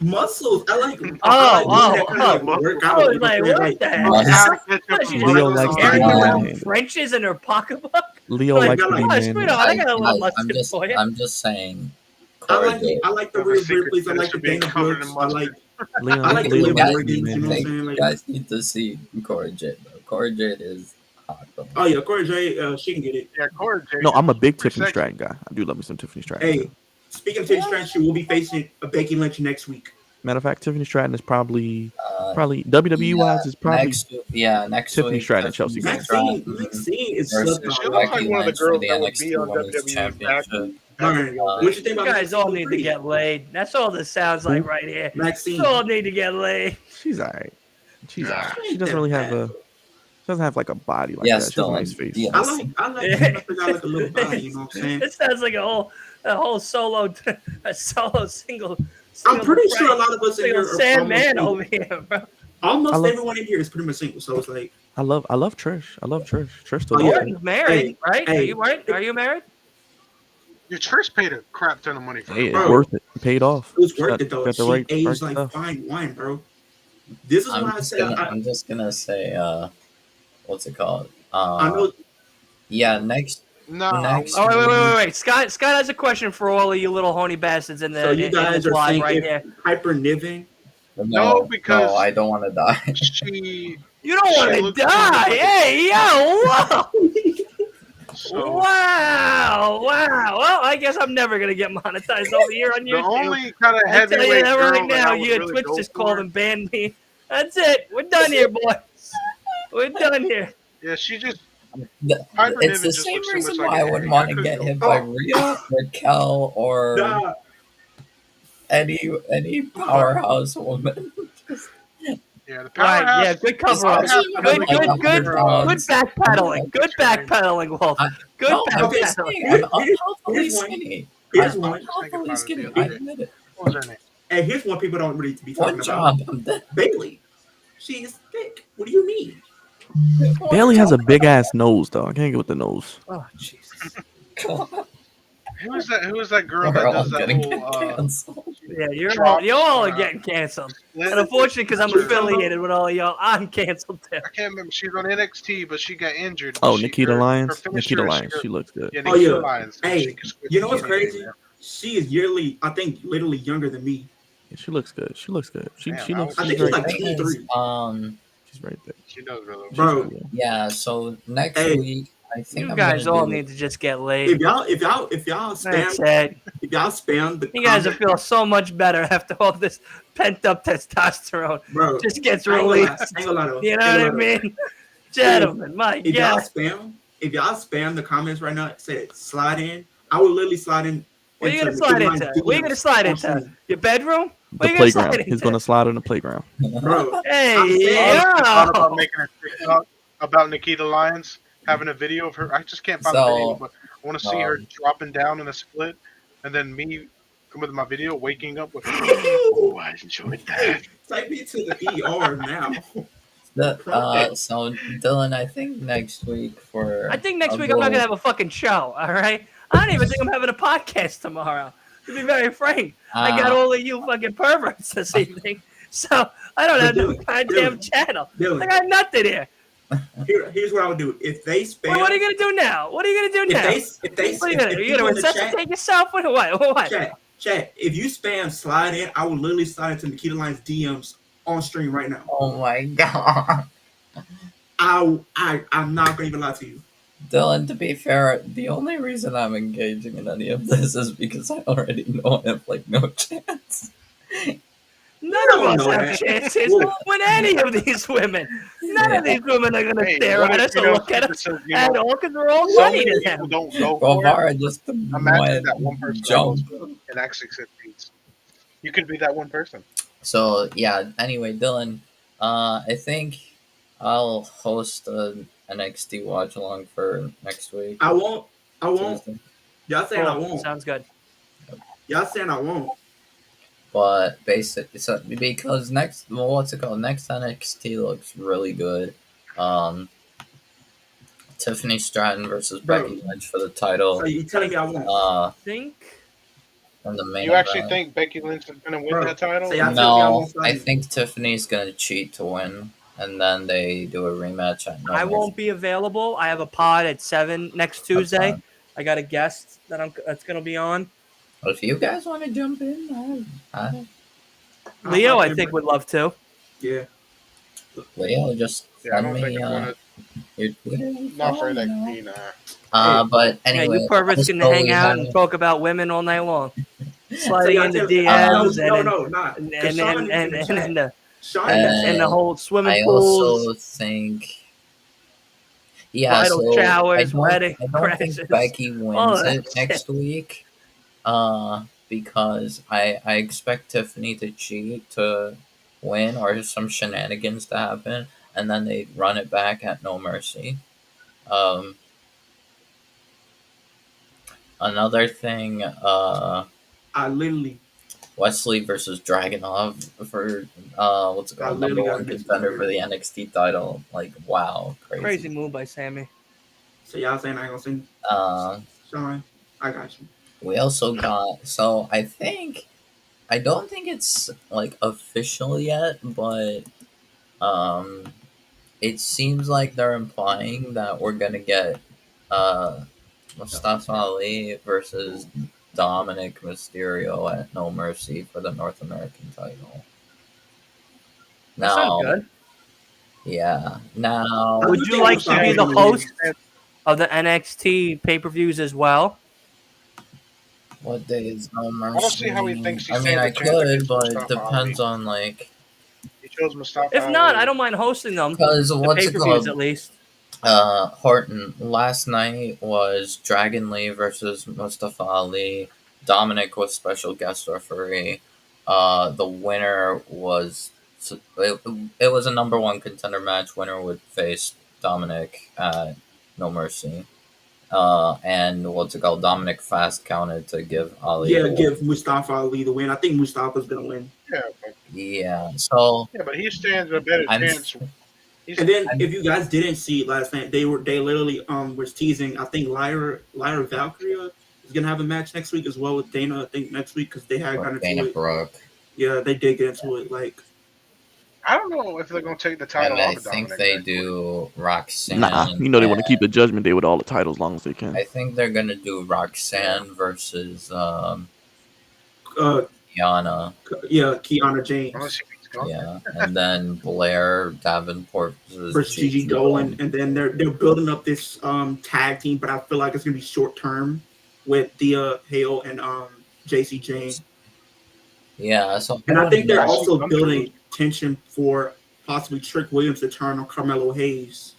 muscles. I like women Oh, that kind of like work out. I was You know like, what I'm saying? what the heck? Mustard. What, she just Leo likes to be carrying around manhandled. Frenches in her pocketbook? Leo Like, likes to be oh, oh, manhandled. sweetheart, I got a little mustard I'm for you. I'm just saying. I like the Have a Rhea secret Ripley's. I like the being Dana covered in Brooks. I like Leo I like the You Liv guys, Morgans. You know what I'm saying? you Like, guys need to see Cora Jade, bro. Cora Jade is hot, bro. oh yeah, Corey J. She can get it. Yeah, Corey J. No, I'm a big Pretty Tiffany sexy. Stratton guy. I do love me some Tiffany Stratton. Hey, Too. speaking of Tiffany Stratton, she will be facing a Becky Lynch next week. Matter of fact, Tiffany Stratton is probably WWE wise is probably next Tiffany week. Stratton and Chelsea Green. Maxine is versus slept She on. looks Becky like one of the Lynch for girls the that would be NXT on Women's WWE Championship. All right, what you think You about guys all Maxine need to Dupree? get laid. That's all this sounds like right here. Maxine. You all need to get laid. She's alright. She's alright. She ain't doesn't that really have bad. she doesn't have like a body like Yes, that. She has a Dylan. nice face. Yes. I like women that got like a little body. You know what I'm saying? It sounds like a whole solo, a solo single. I'm pretty sure a lot of us in here single are Sandman almost over here, bro. almost everyone in here is pretty much single. So it's like, I love Trish. I love Trish. Trish still Oh, yeah. working. You're married, Hey, right? hey. Are you married? Are you married? Your church paid a crap ton of money for Hey, her. it's Bro. worth it. It paid off. it was worth it though. Got the She right aged like stuff. fine wine, bro. This is why I said I'm just gonna say, what's it called? I know. Yeah, next. No, Next. Oh, wait. Scott has a question for all of you little horny bastards in the So you in guys this are live saying right if here. Hyper Niven. No, because- no, I don't want to die. she. You don't She want to looks die. like a- Hey, yo, whoa. So Wow. Well, I guess I'm never gonna get monetized over here on the YouTube. only kind of I tell you heavyweight that girl right that now. I would You really Twitch go just for- called and banned me. That's it. We're done here, boys. We're done here. Yeah, she just. The- Hyper it's Niven the just same looks too reason much like why a I wouldn't Harry. I want to couldn't get go hit for by it. Rhea, Raquel, or Nah, any powerhouse woman. Yeah, the Right, powerhouse. yeah, good cover up. I'd have to Good, really good, go good, for, good backpedaling. Good backpedaling, Wolf. Good No, I'm Okay, just backpedaling. saying, I'm Here's unhealthily one. skinny. Here's I'm I one. was just thinking unhealthily about it the skinny. other I day. admit it. What was her name? And here's one people don't really be talking One about. job. I'm dead. Bailey. She is thick. What do you mean? One Bailey has job. a big ass nose though. I can't get with the nose. Oh, Jesus. Who is that? Who is that girl We're that all does that gonna whole get canceled. Yeah, you're drops, all are getting canceled. split? And unfortunately, because I'm What's her- affiliated with all y'all, I'm canceled too. I can't remember. She's on NXT, but she got injured. Oh, She- Nikita her Lyons. finisher Nikita is Lyons. her- She looks good. Yeah, Oh, Nikita yeah. Lyons. Hey, She can switch you know what's anything, crazy? man. She is yearly, I think, literally younger than me. Yeah, she looks good. She looks good. She Damn, she I looks. was- I She's think she's very. like Thing is, 23. She's right there. She does really. Bro, yeah. So next Hey. week, I think You I'm guys gonna all do- need to just get if laid. y'all That's spam, it. if y'all spam the You guys will comment, feel so much better after all this pent up testosterone bro, just gets I ain't gonna lie- released. I ain't gonna lie though. You know Ain't what I gonna lie though. mean? Gentlemen, my If y'all God. spam the comments right now, say slide in. I will literally slide in. What are you into going to slide Nikita into? Lyons' What are you going to DMs slide on into? stream. Your bedroom? What The are you going to slide playground. into? He's gonna slide in the playground. Bro, I'm Hey, saying- I thought about yo. making a TikTok about Nikita Lyons having a video of her. I just can't find the video, but I want to see her dropping down in a split, and then me with my video waking up with, "Oh, I enjoyed that." Take me to the ER now. So Dylan, I think next week for I think next week I'm not going to have a fucking show, all right? I don't even think I'm having a podcast tomorrow, to be very frank. I got all of you fucking perverts this evening, so I don't have no goddamn channel. I Dylan, got nothing here. here's what I would do. If they spam, What are you going to do now? What are you going to do now? if they What are you going to do? if You going people to in the chat, resuscitate yourself? What? chat, if you spam slide in, I will literally slide into Nikita Lyons' DMs on stream right now. Oh my god. I'm not gonna even lie to you. Dylan, to be fair, the only reason I'm engaging in any of this is because I already know I have like no chance. None of don't us know have that. chances Whoa. with any of these women. None of these women are going to Hey, stare what at if, us you or know, look at us so, you at know, all because we're all so money many to people them. don't go for it. Bavara just Imagine that one person that goes jump. for it and actually succeeds. You could be that one person. So yeah. Anyway, Dylan, I think I'll host an NXT watch along for next week. I won't. Tuesday. Y'all saying I Cool. won't. Sounds good. Y'all saying I won't. But basically, so because next, well, what's it called? Next NXT looks really good. Tiffany Stratton versus Bro. Becky Lynch for the title. So you telling me I won't? I think From the main You actually event. think Becky Lynch is going to win Bro, that title? so y'all- No, won't I fight. think Tiffany's gonna cheat to win, and then they do a rematch at No I Mercy. won't be available. I have a pod at 7 next Tuesday. fine. I got a guest that's going to be on. But if you guys want to jump in, Leo, I I'll think, would love to. Yeah. Leo, just Yeah, I send don't me think I'm going your Twitter. to. Not for info, you know. NXT, nah. But Yeah, anyway, you perverts can also hang we out have- and talk about women all night long. So Sliding y'all into tell- DMs not. and Sean, and the whole swimming I pools. also think, yeah, Bridal so showers, wedding I don't dresses, think Becky all wins that it shit. next week, because I expect Tiffany to cheat to win or some shenanigans to happen, and then they run it back at No Mercy. Another thing, I literally. Wesley versus Dragunov for what's it I called, literally number got one mixed contender up. for the NXT title. Like, wow, Crazy move by Sammy. So y'all saying I ain't gonna sing? Uh, Sean, I got you. we also got, so I don't think it's like official yet, but it seems like they're implying that we're gonna get Mustafa Ali versus Dominic Mysterio at No Mercy for the North American title. That sounds good. Yeah. Now, I Would do you think like to be the Mustafa Ali- host of the NXT pay-per-views as well? what day is No Mercy? I don't see how he thinks he I mean, stands I a chance could, against but it Mustafa depends Ali. on like, He chose Mustafa If not, Ali. I don't mind hosting them. because The what's it pay-per-views called? at least. Horton, last night was Dragon Lee versus Mustafa Ali. Dominic was special guest referee. The winner was it was a number one contender match. Winner would face Dominic at No Mercy. And what's it called? Dominic fast counted to give Ali. Yeah, give Mustafa Ali the win. I think Mustafa's gonna win. Yeah, So but he stands a better I'm chance. And then, if you guys didn't see it last night, they literally was teasing. I think Lyra Valkyria is gonna have a match next week as well with Dana. I think next week because they had got into Dana it. Brooke. Yeah, they did get into it. Like, I don't know if they're gonna take the title And I off of think Dominic. they do Roxanne. Nah, you know they want to keep the Judgment Day with all the titles as long as they can. I think they're gonna do Roxanne versus Kiana. Kiana James. Unless he beats Gunn. Yeah, and then Blair Davenport versus Gigi Dolan, and then they're building up this tag team, but I feel like it's gonna be short term with Thea Hale and JC Jane. Yeah, so and I think they're also building tension for possibly Trick Williams to turn on Carmelo Hayes.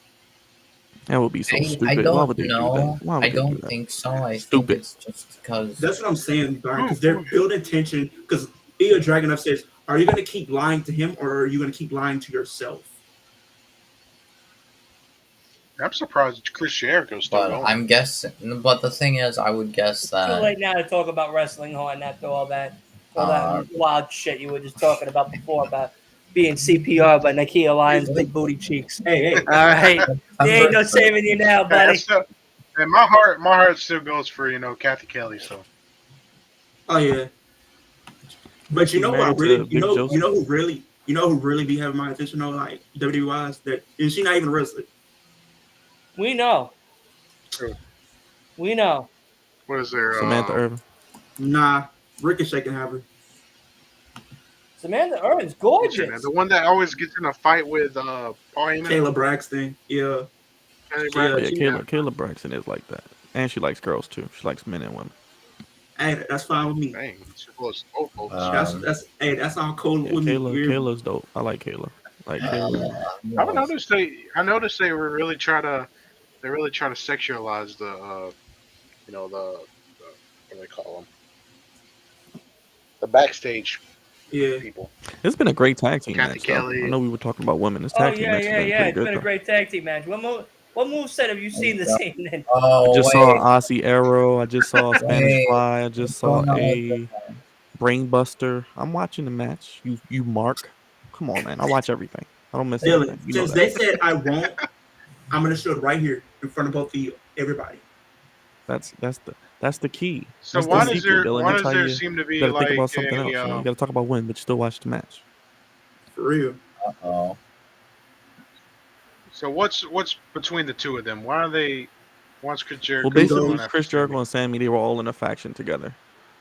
That would be so stupid. I Why don't would they do know. that? Why would I they do don't that? think so. I Stupid. think it's just because That's what I'm saying, Brian, because they're building tension. Because Ilya Dragunov says, "Are you going to keep lying to him, or are you going to keep lying to yourself?" I'm surprised Chris Jericho's still But going. I'm guessing. But the thing is, I would guess Too that late now to talk about wrestling hard after all that wild shit you were just talking about before about being CPR by Nakia Lyons' big booty cheeks. Hey, All right, there ain't no saving you now, buddy. And my heart still goes for Kathy Kelly. So. Oh yeah. But you know what? Really, you know who really be having my attention though, like WWE-wise, that and she not even a wrestler. We know. True. We know. What is there? Samantha Irvin. Nah, Ricochet can have her. Samantha Irvin's gorgeous. The one that always gets in a fight with Paul Heyman. Kayla Braxton. Yeah. Kayla Braxton is like that, and she likes girls too. She likes men and women. Hey, that's fine with me. Dang, she was awful. That's all cool with me. Kayla's dope. I like Kayla. I noticed they were really try to sexualize the what do they call them? The backstage people. It's been a great tag team Kathy match. Kelly. I know we were talking about women. This tag team match has been It's good, been a great tag team match. What moveset have you seen this evening? I just saw Aussie Arrow. I just saw Spanish Fly. I just saw a Brainbuster. I'm watching the match. You Mark. Come on, man. I watch everything. I don't miss anything. Since they said I won't, I'm gonna show it right here in front of both of you, everybody. That's the key. So why does there seem to be you gotta like think about something else? You gotta talk about win, but you still watch the match. For real. Uh-oh. So what's between the two of them? Why are they? Once Chris Jericho. Well, basically, Chris Jericho and Sammy, they were all in a faction together.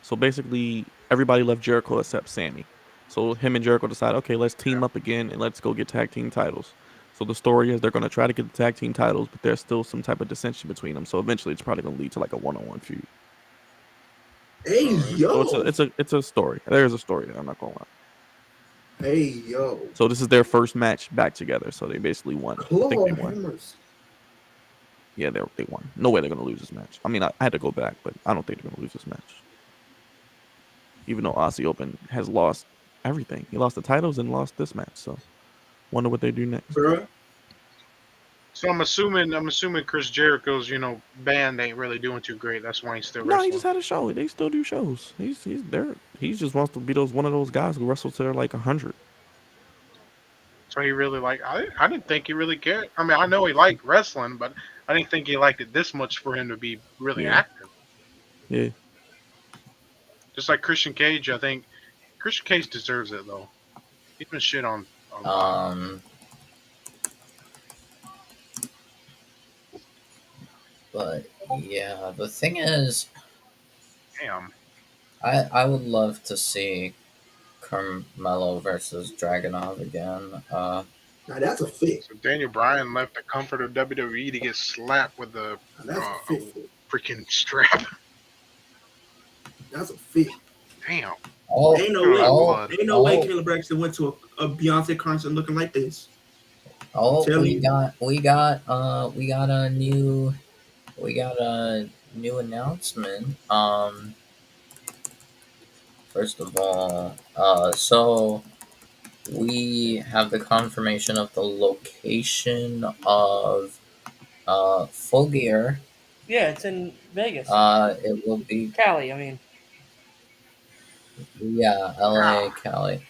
So basically, everybody left Jericho except Sammy. So him and Jericho decided, okay, let's team up again and let's go get tag team titles. So the story is they're going to try to get the tag team titles, but there's still some type of dissension between them. So eventually, it's probably going to lead to like a one-on-one feud. Hey yo! So it's a story. There's a story there. I'm not going to lie. Hey yo! So this is their first match back together. So they basically won. I think they won. Yeah, they won. No way they're going to lose this match. I mean, I had to go back, but I don't think they're going to lose this match. Even though Aussie Open has lost everything. He lost the titles and lost this match. So wonder what they do next. Bro. So I'm assuming Chris Jericho's band ain't really doing too great. That's why he's still wrestling. No, he just had a show. They still do shows. He's there. He just wants to be one of those guys who wrestle till they're like 100. So he really I didn't think he really cared. I mean, I know he liked wrestling, but I didn't think he liked it this much for him to be really active. Yeah. Just like Christian Cage, I think Christian Cage deserves it though. He's been shit on. But yeah, the thing is, Damn. I would love to see Carmelo versus Dragunov again. Now that's a fit. So Daniel Bryan left the comfort of WWE to get slapped with a freaking strap. That's a fit. Damn. Ain't no way Kayla Braxton went to a Beyonce concert looking like this. We got a new announcement. For first of all, so we have the confirmation of the location of Full Gear. Yeah, it's in Vegas. It will be Cali, I mean. LA, Cali.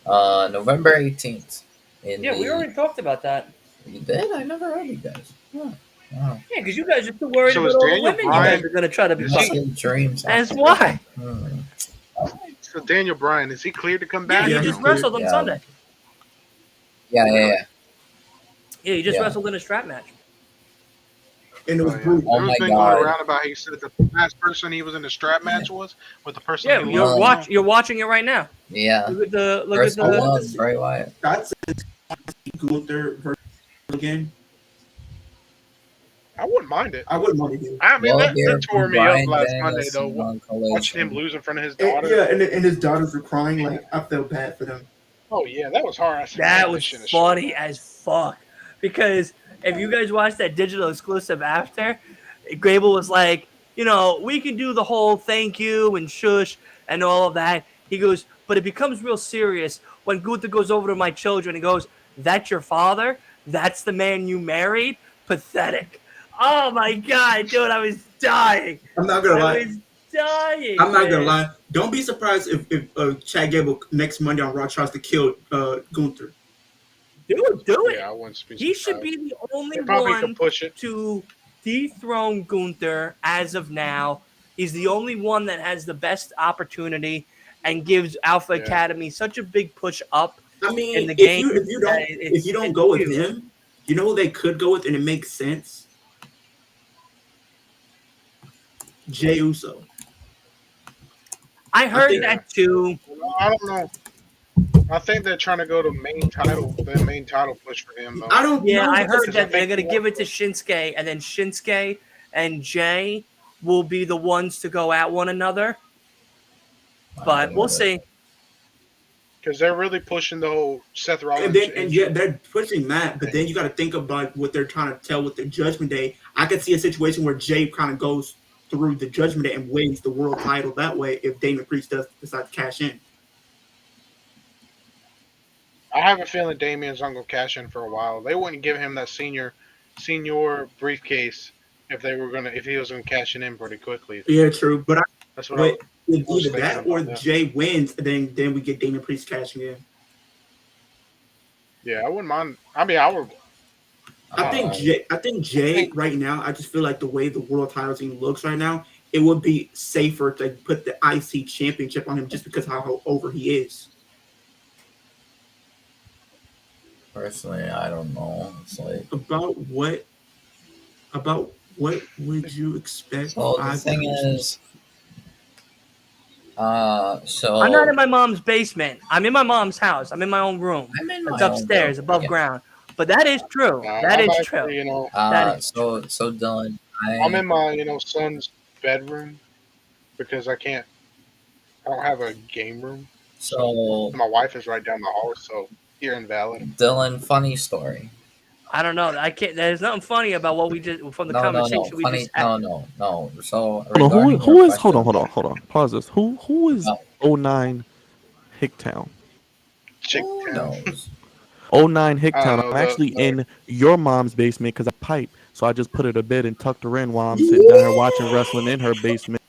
November 18th. Yeah, we already talked about that. You did? I never heard you guys. Huh. Wow. Yeah, because you guys are too worried So about is all the Daniel women you Bryan- guys are going to try to be is he- fucking. Sweet dreams. That's after why. this. So Daniel Bryan, is he cleared to come Yeah, back? he Yeah, or just no? wrestled on Yeah. Sunday. Yeah. Yeah, he just Yeah. wrestled in a strap match. And it was Oh, yeah. brutal. Oh There was my been God. going around about how he said the last person he was in the strap match was with the person Yeah, he you're lost. you're watching it right now. Yeah. Look at the First look at one, the. Bray Wyatt. That's Gunther versus again. I wouldn't mind it. I wouldn't want to do. I mean, Well, that here, tore me up Bryan last Monday, Danielson though. on Watching him Collision. lose in front of his And, daughter. yeah, and his daughters were crying. Like I felt bad for them. Oh, yeah, that was hard. I said, That man, was this shit is funny shit. as fuck. Because if you guys watched that digital exclusive after, Grable was like, you know, we can do the whole thank you and shush and all of that. He goes, but it becomes real serious when Gunther goes over to my children and goes, that's your father? That's the man you married? Pathetic. Oh my God, dude, I was dying. I'm not gonna I lie. was dying. I'm not gonna man. lie. Don't be surprised if Chad Gable next Monday on Raw tries to kill Gunther. Dude, do it. Yeah, I wouldn't be He should surprised. be the only They probably one could push it. to dethrone Gunther as of now. He's the only one that has the best opportunity and gives Alpha Yeah. Academy such a big push up. I mean, In the if game, you don't it's go with huge. him, you know who they could go with, and it makes sense. Jey Uso. I heard think- that too. I don't know. I think they're trying to go to the main title push for him, though. I don't. Yeah, know I because heard that they're going to give it to Shinsuke, and then Shinsuke and Jay will be the ones to go at one another. But we'll see. Because they're really pushing the whole Seth Rollins. they're pushing that, but then you got to think about what they're trying to tell with the Judgment Day. I could see a situation where Jay kind of goes through the Judgment Day and wins the world title that way if Damon Priest does decide to cash in. I have a feeling Damien's not going to cash in for a while. They wouldn't give him that senior briefcase if he was going to cash it in pretty quickly. Yeah, true. But That's what if was either that thinking or about that. Jay wins, then we get Damon Priest cashing in. Yeah, I wouldn't mind. I mean, I would. I think Jay right now. I just feel like the way the world title scene looks right now, it would be safer to put the IC championship on him just because how over he is. Personally, I don't know. It's like, About what would you expect? so the I thing would- is, so I'm not in my mom's basement. I'm in my mom's house. I'm in my own room. I'm in It's my own upstairs, room. above Yeah. ground. But that is true. That I'm is actually, true. You know, that is so Dylan, I'm in my son's bedroom because I don't have a game room. so My wife is right down the hall, so you're invalid. Dylan, funny story. I don't know. I can't. There's nothing funny about what we just from the No, conversation we funny. just had. No. So Hold on, regarding who your is? Hold question- on. Pause this. Who is Oh. 09 Hicktown? Who knows? 09 I Hicktown. don't know, I'm actually the- in your mom's basement because I pipe. So I just put her to bed and tucked her in while I'm sitting down here watching wrestling in her basement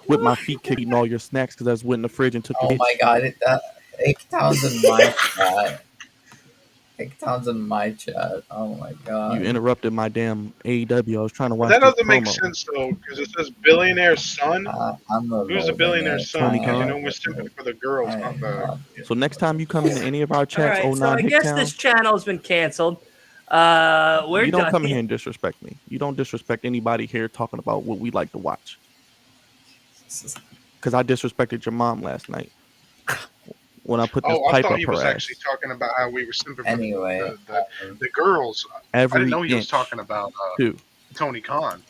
with my feet kicking all your snacks because I just went in the fridge and took Oh your my god, Hicktown's in my chat. Hicktown's in my chat. Oh my god. You interrupted my damn AEW. I was trying to watch That this doesn't make promo. sense though, because it says billionaire son. I'm a Who's the billionaire son? Tony Because Khan? we're simping for the girls, not the. So next time you come into any of our All chats, right. 09 So I guess Hicktown, this channel's been canceled. We're you don't done. come in here and disrespect me. You don't disrespect anybody here talking about what we like to watch. Because I disrespected your mom last night when I put this Oh, I pipe thought up he her was ass. actually talking about how we were simping for Anyway, the girls. I Every didn't know he was inch, talking about too. Tony Khan.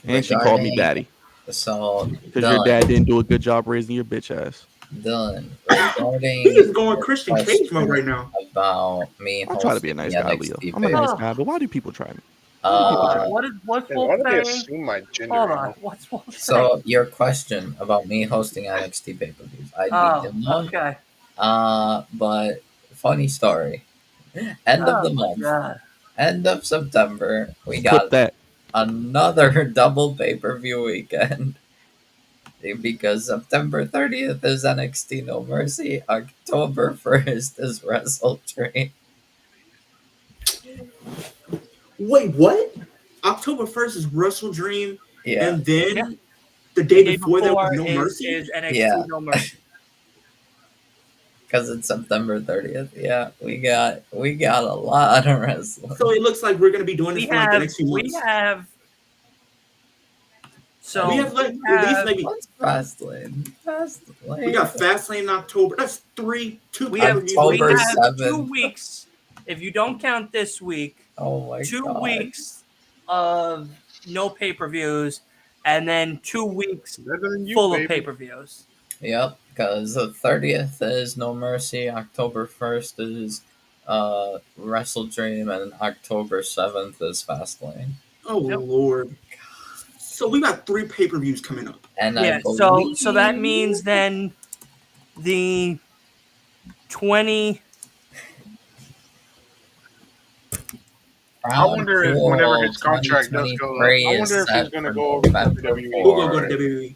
And she called me regarding- daddy So because your dad didn't do a good job raising your bitch ass. Dylan, He regarding is going Christian Cage mode right now. about me I try to be a nice guy, Leo. I'm a nice guy, but why do people try me? What's And Wolf why do they saying? assume my gender Hold now? on. What's Wolf saying? So your question about me hosting NXT pay-per-views, I'd be down. Okay. But funny story. End of the month, God. end of September, we Clip got that. another double pay-per-view weekend. Because September 30th is NXT No Mercy, October 1st is Wrestle Train. Wait, what? October 1st is Wrestle Dream, Yeah, and then Yeah. the The day day before that was before No Mercy? is NXT Yeah. No Mercy. because it's September 30th. Yeah, we got a lot of wrestling. So it looks like we're going to be doing this We for like the have next few months. So We have like we at least have- maybe What's Fastlane? we got Fastlane in October. That's two we have pay-per-views. October 2 7th. weeks. If you don't count this week, Oh my 2 god. weeks of no pay-per-views, and then 2 weeks Better than you, full of baby. pay-per-views. Yep, because the 30th is No Mercy, October 1st is Wrestle Dream, and October 7th is Fastlane. Oh Yep. Lord. So we got 3 pay-per-views coming up. And Yeah, I so believe that means then the 20 I wonder if whenever his contract does go up, 2023 I is wonder if set he's going to for go over to November WWE. We'll go to 4th. WWE.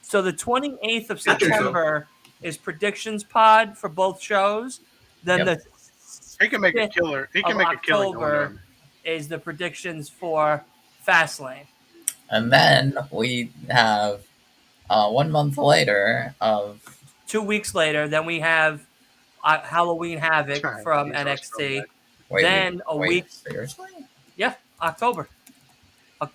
So the 28th of I think so. September is predictions pod for both shows. Then Yep. He can make a 5th killer. He of can make a killing going October on. is the predictions for Fastlane. And then we have 1 month later of 2 weeks later, then we have Halloween Havoc from He's a NXT. scumbag. Then a week, seriously? yeah, October I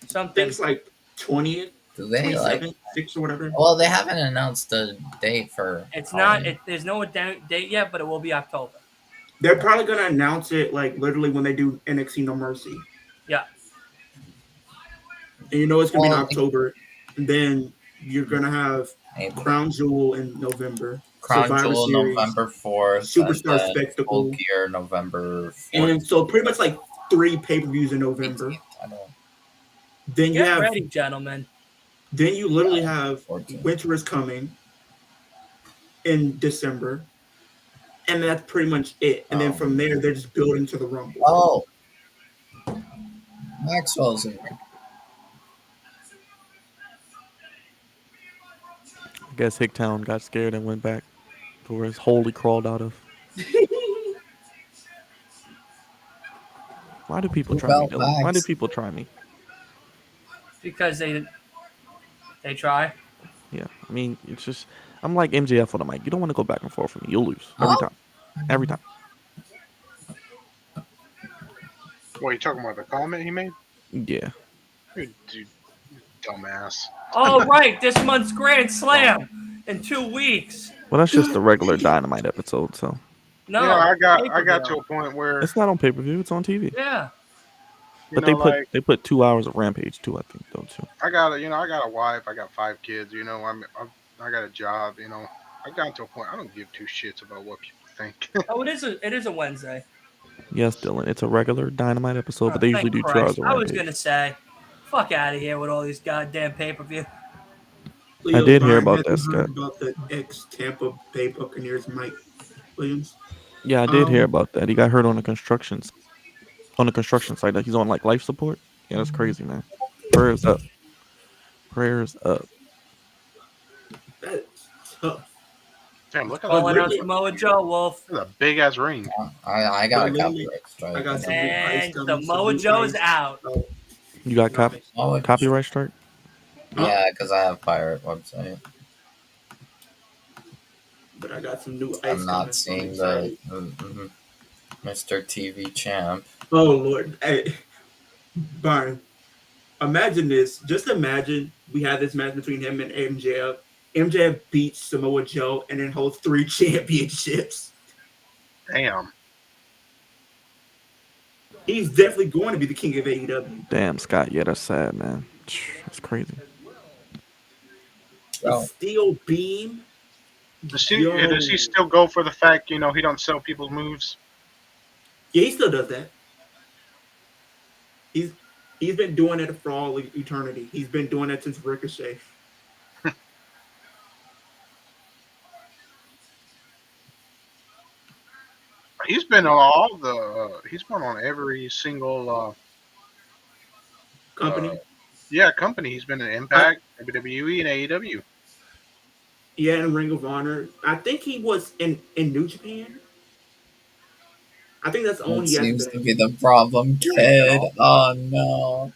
something. think it's like 20th, Do they 27th, 6th or whatever. Well, they haven't announced a date for. It's Halloween. not. There's no date yet, but it will be October. They're probably gonna announce it like literally when they do NXT No Mercy. Yeah. And you know it's gonna be in Well, October. And then you're gonna have April. Crown Jewel in November. Crown Survivor Jewel Series, November 4th. Superstar and then Spectacle. Full Gear November 4th. And so pretty much like 3 pay-per-views in November. 18th, I don't know. Then you Get have ready, gentlemen. then you literally have 14th. Winter is Coming in December. And that's pretty much it. And then from there they're just building to the Rumble. Oh, Maxwell's in. I guess Hicktown got scared and went back to where his hole he crawled out of. Why do people try me, Well, Dylan? Why do Max. people try me? Because they try. Yeah, I mean, it's just I'm like MJF on the mic. You don't want to go back and forth with me. You'll lose every time. Every time. What, are you talking about the comment he made? Yeah. Dude, dumbass. Oh, right. This month's Grand Slam in 2 weeks. Well, that's just the regular Dynamite episode, so No. Yeah, I got pay-per-view. to a point where it's not on pay-per-view. It's on TV. Yeah. But like, they put 2 hours of Rampage too, I think, though too. I got a wife. I got 5 kids. I got a job. I got to a point I don't give 2 shits about what people think. Oh, it is a Wednesday. Yes, Dylan. It's a regular Dynamite episode, but Oh, they usually do thank 2 hours Christ. of I was Rampage. gonna say, fuck out of here with all these goddamn pay-per-view. I did hear Brian, about have that, you Scott. heard about the ex-Tampa Bay Buccaneers Mike Williams? Yeah, I did hear about that. He got hurt on the construction site. Like he's on like life support. Yeah, that's crazy, man. Prayers up. Prayers up. That's tough. Damn, look at Calling that out ring. Samoa Joe, Wolf. That's a big ass ring. I got a But copyright literally, strike. I got some new And ice coming, Samoa some new Joe's ice. out. Oh, You got nice. copyright strike? Yeah, because I have pirate website. But I got some new ice I'm coming. not so I'm seeing excited. the Mr. TV champ. Oh Lord, hey, Byron, imagine this. Just imagine we have this match between him and MJF. MJF beats Samoa Joe and then holds 3 championships. Damn. He's definitely going to be the king of AEW. Damn, Scott. Yeah, that's sad, man. That's crazy. The Bro. steel beam. Does Yo. he still go for the fact, he don't sell people's moves? Yeah, he still does that. He's been doing it for all eternity. He's been doing it since Ricochet. He's been on all the. He's been on every single. Company. Company. He's been in I, Impact, WWE, and AEW. yeah, and Ring of Honor. I think he was in New Japan. I think that's the That only he hasn't seems to been. be the problem, Yeah, he's been kid. all. Oh no.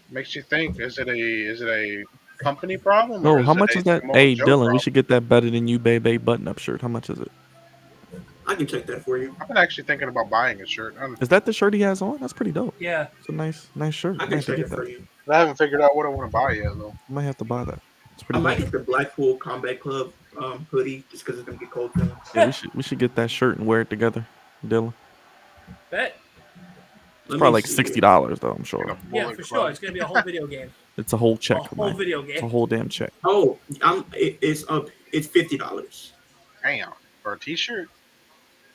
Makes you think: is it a company problem or Oh, how is it much a is that? Samoa Hey, Joe Dylan, we problem? should get that better than you, baby button-up shirt. How much is it? I can check that for you. I've been actually thinking about buying a shirt. Is that the shirt he has on? That's pretty dope. Yeah. It's a nice shirt. I I might can have to check get it that. for you. I haven't figured out what I want to buy yet, though. I might have to buy that. It's I pretty might dope. get the Blackpool Combat Club hoodie just because it's gonna get cold soon. Yeah, we should get that shirt and wear it together, Dylan. Bet. It's Let probably me like see. $60 though. I'm In sure. a Yeah, Bullet for Club. sure. It's gonna be a whole video game. It's a whole A check, whole man. video It's a game. whole damn check. Oh, it's up. It's $50 Damn, for a T-shirt.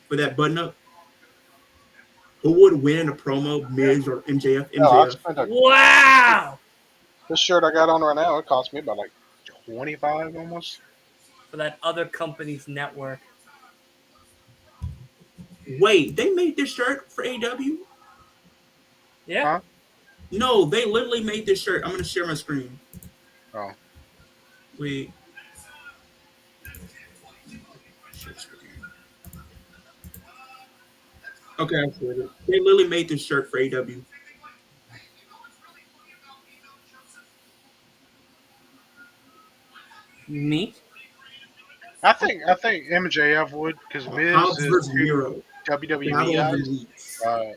for that button up. Who would win in a promo, Miz or MJF? No, I've MJF. spent Wow. this shirt I got on right now. It cost me about like 25 almost. For that other company's network. Wait, they made this shirt for AEW? Yeah. Huh? No, they literally made this shirt. I'm gonna share my screen. Oh, Wait. Okay, I see it. They literally made this shirt for AEW. Meat. I think MJF would because Miz Hobbs is versus two Miro. WWE Battle of the guys. Elites.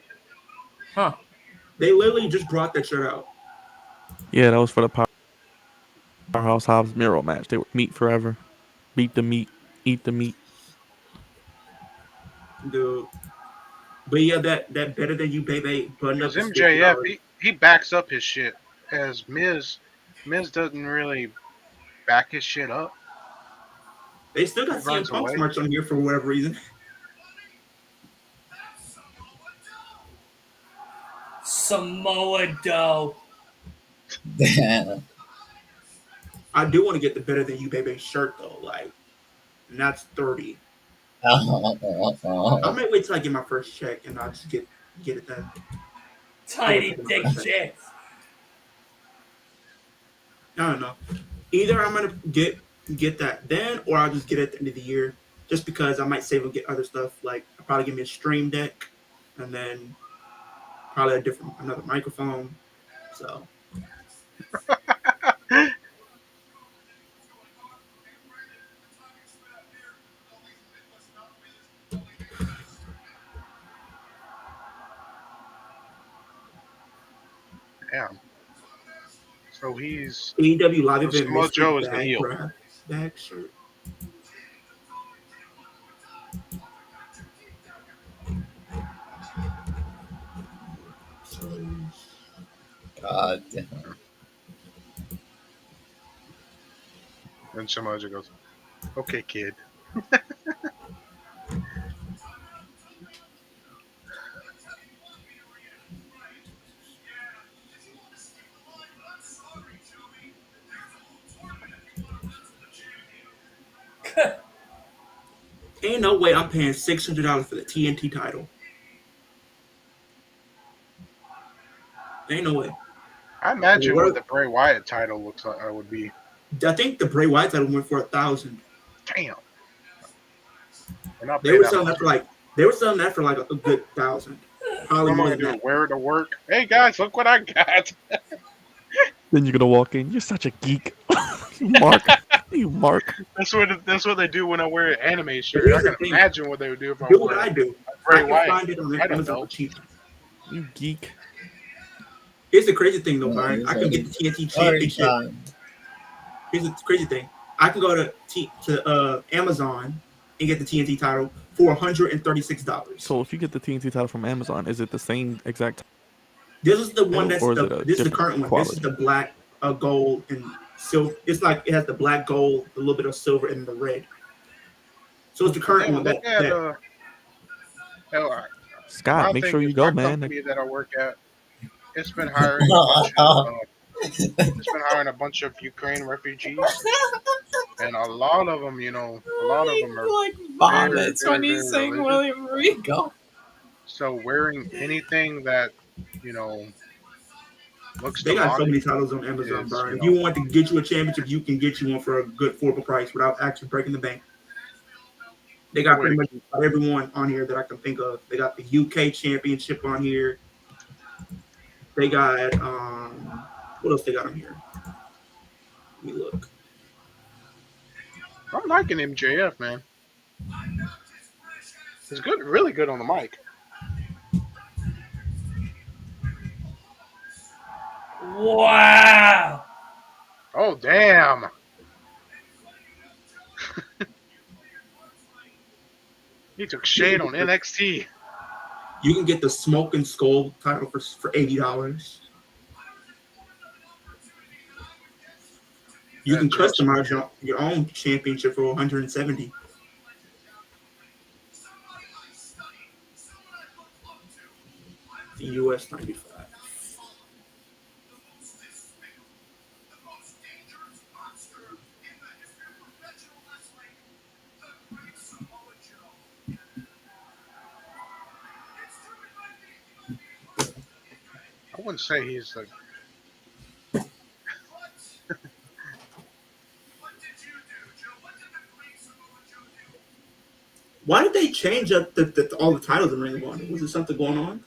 Huh. They literally just brought that shirt out. Yeah, that was for the Powerhouse Hobbs Miro match. They were meat forever. Beat the meat, eat the meat. Dude. But yeah, that better than you, baby. Button up Because is MJF, $50. he backs up his shit. As Miz doesn't really back his shit up. They still got He runs CM Punk's away. merch on here for whatever reason. Samoa Joe. Damn. I do want to get the better than you, baby shirt though. Like, and that's $30. I might wait till I get my first check and I'll just get it then. Tiny dick shit. I don't know. Either I'm gonna get that then, or I'll just get it at the end of the year. Just because I might save and get other stuff. Like I'll probably give me a stream deck, and then probably another microphone. So Damn. So he's AEW live event Samoa mystery Joe is the heel. bag shirt. God damn. And Samoa Joe goes, "Okay, kid." Ain't no way I'm paying $600 for the TNT title. Ain't no way. I imagine What- what the Bray Wyatt title looks like. Would be I think the Bray Wyatt title went for $1,000. damn. We're not They paying were that selling much. that for like a good $1,000. Probably What am more I than gonna do? that. Wear it to work? Hey guys, look what I got. Then you're gonna walk in. You're such a geek. Mark. You Mark. That's what they do when I wear an anime shirt. Here's I the can thing. imagine what they would do if I Do what wore I do. I Bray can Wyatt. find it on I don't Amazon know. for cheap. You geek. Here's the crazy thing though, Yeah, Byron. I can get the TNT Sorry, championship. time. Here's the crazy thing. I can go to Amazon and get the TNT title for $136. So if you get the TNT title from Amazon, is it the same exact This is the one title, or is it a this is the different current one. quality? This is the black, gold, and So it's like it has the black, gold, a little bit of silver, and the red. So it's the current Yeah, one look at that uh, Scott, my make thing sure is you my go, man. company that I work at. It's been hiring a bunch of Ukraine refugees, and a lot of them, a lot of them are like very, vomits when very, he's very saying religious. William Regal. So wearing anything that you know looks they got so demonic many titles on Amazon, is, Brian. If you want to get you a championship, you can get you one for a good affordable price without actually breaking the bank. They a got way to pretty much keep. everyone on here that I can think of. They got the UK championship on here. They got what else they got on here? Let me look. I'm liking MJF, man. He's good, really good on the mic. Wow. Oh damn! He took Shane on NXT. You can get the Smoke and Skull title for $80. You can That's just customize your own championship for 170. The US 95. I wouldn't say he's like. Why did they change up all the titles in Ring of Honor? Was there something going on?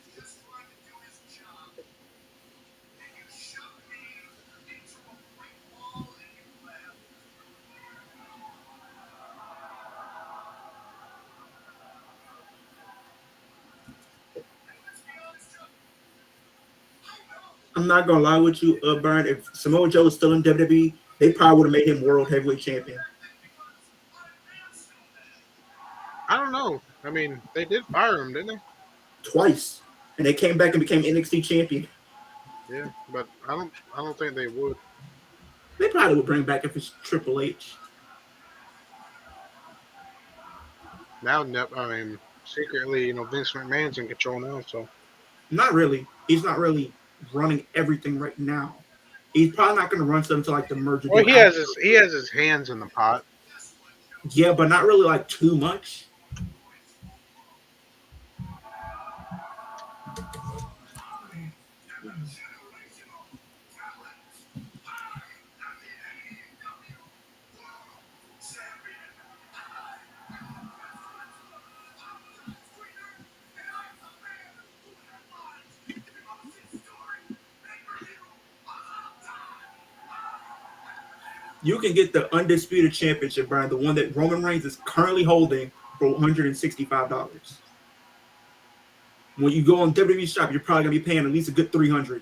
I'm not gonna lie with you, Brian. If Samoa Joe was still in WWE, they probably would have made him World Heavyweight Champion I don't know. I mean, they did fire him, didn't twice, and they came back and became NXT champion. they? Yeah, but I don't think they would. They probably would bring him back if it's Triple H. Now, I mean, secretly, Vince McMahon's in control now, so. Not really. He's not really running everything right now. He's probably not going to run stuff until like the merger Well, deal. he has his hands in the pot. Yeah, but not really like too much. You can get the Undisputed Championship, Brian, the one that Roman Reigns is currently holding for $165. When you go on WWE shop, you're probably gonna be paying at least a good $300.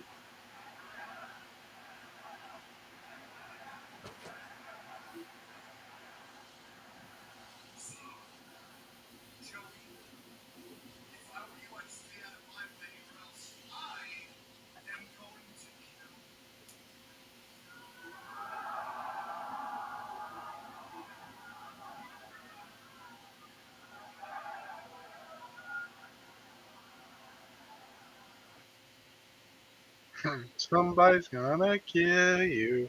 Somebody's gonna kill you.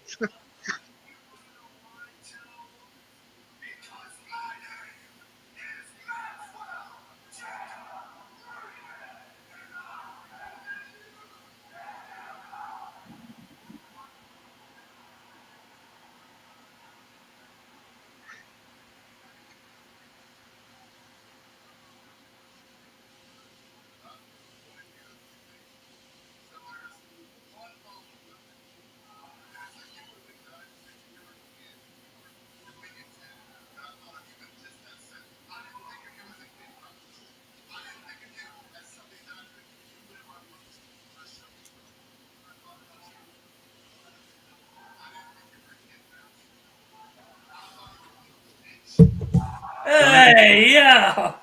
Hey, yeah.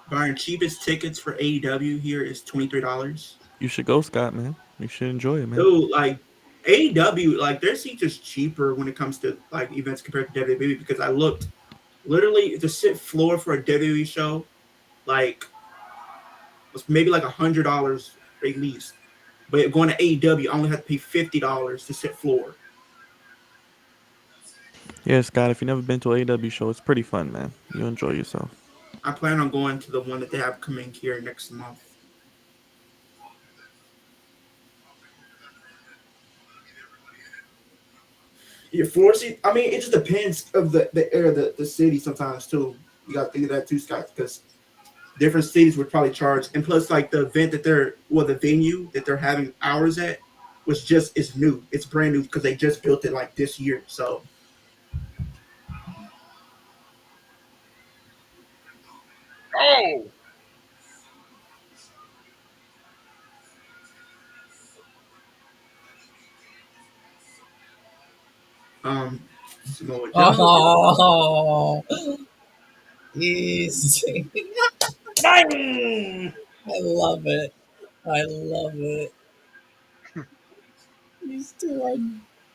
Brian, cheapest tickets for AEW here is $23. You should go, Scott, man. You should enjoy it, man. Dude, like AEW, like their seats is cheaper when it comes to like events compared to WWE because I looked literally to sit floor for a WWE show, like was maybe like $100 at least. But going to AEW, I only have to pay $50 to sit floor. Yeah, Scott, if you've never been to an AEW show, it's pretty fun, man. You enjoy yourself. I plan on going to the one that they have coming here next month. Yeah, floor seat. I mean, it just depends of the area, the city sometimes too. You got to think of that too, Scott, because different cities would probably charge, and plus, like the event that the venue that they're having hours at is new. It's brand new because they just built it like this year. So, Oh, Samoa Joe. Oh, easy. Bang! I love it. I love it. These two are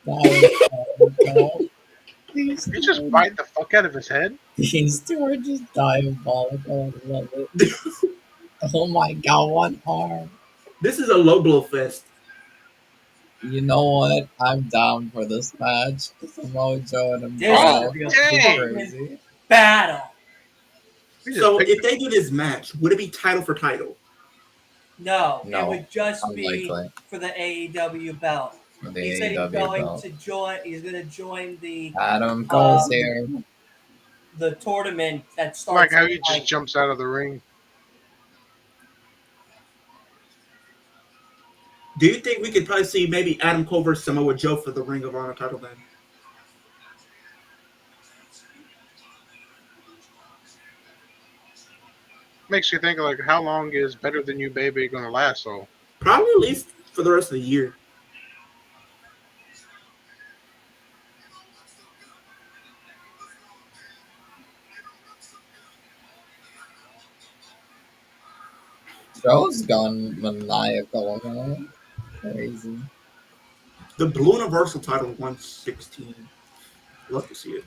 diabolical. These you two just bite the fuck out of his head. these two are just diabolical. I love it. Oh my god, one arm. This is a low blow fest. You know what? I'm down for this match. Samoa Joe and There's Oh, gonna himself. be a dang. fucking battle. He just So picked if they do this match, would it be title for title? No, it No, would just be unlikely. for the AEW belt. For the He said he's AEW going belt. to join. He's going to join the Adam Cole's Um, here. tournament that like starts how in, he just like, jumps out of the ring. Do you think we could probably see maybe Adam Cole versus Samoa Joe for the Ring of Honor title then? Makes you think like how long is Better Than You Baby gonna last? So Probably at least for the rest of the year. Joe's gone maniacal. Huh? Crazy. The Blue Universal title 116. Love to see it.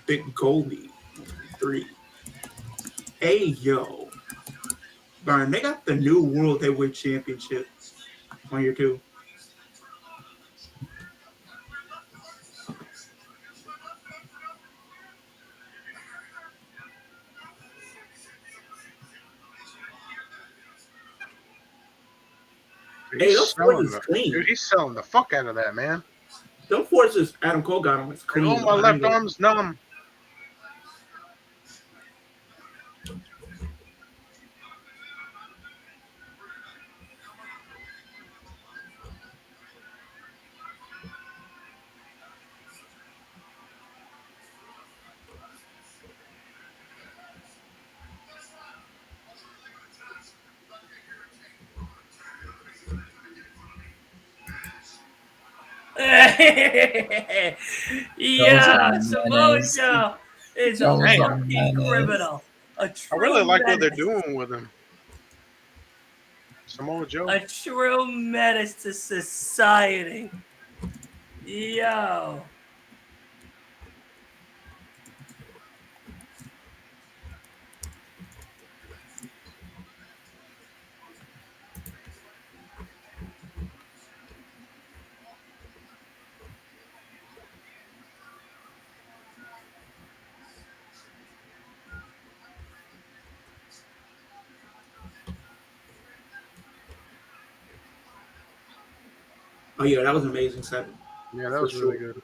Big Goldie 3. Hey yo. Burn, they got the new World Heavyweight Championship on here too. Hey, he's those selling forces the clean. dude. He's selling the fuck out of that, man. Those forces Adam Cole got on is Like, clean. oh, my left arm's numb. yeah, a Samoa menace. Joe is a Joe's a fucking menace. criminal. A I true really like what they're menace. doing with him. Samoa Joe. A true menace to society. Yo. Oh yeah, that was an amazing segment. Yeah, that For was really sure. good.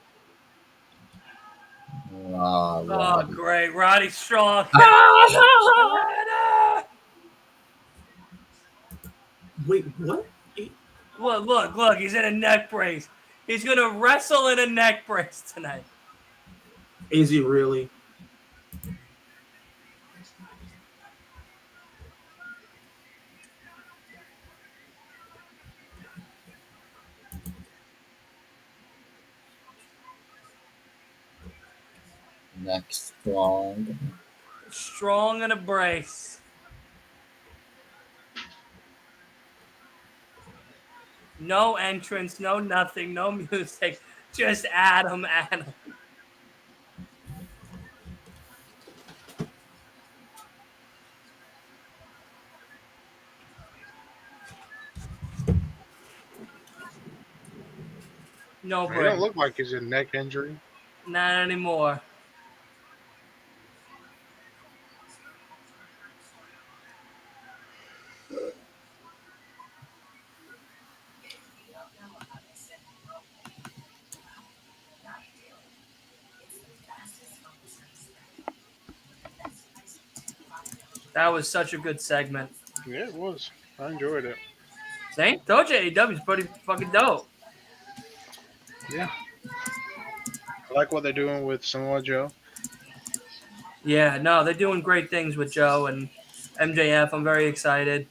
Oh, Oh, great. Roddy Strong. Wait, what? Look, he's in a neck brace. He's going to wrestle in a neck brace tonight. Is he really? next strong. Strong in a brace. No entrance, no nothing, no music, just Adam. No He don't break. look like he's in neck injury. Not anymore. That was such a good segment. Yeah, it was. I enjoyed it. See? Told you AEW is pretty fucking dope. Yeah. I like what they're doing with Samoa Joe. Yeah, no, they're doing great things with Joe and MJF. I'm very excited.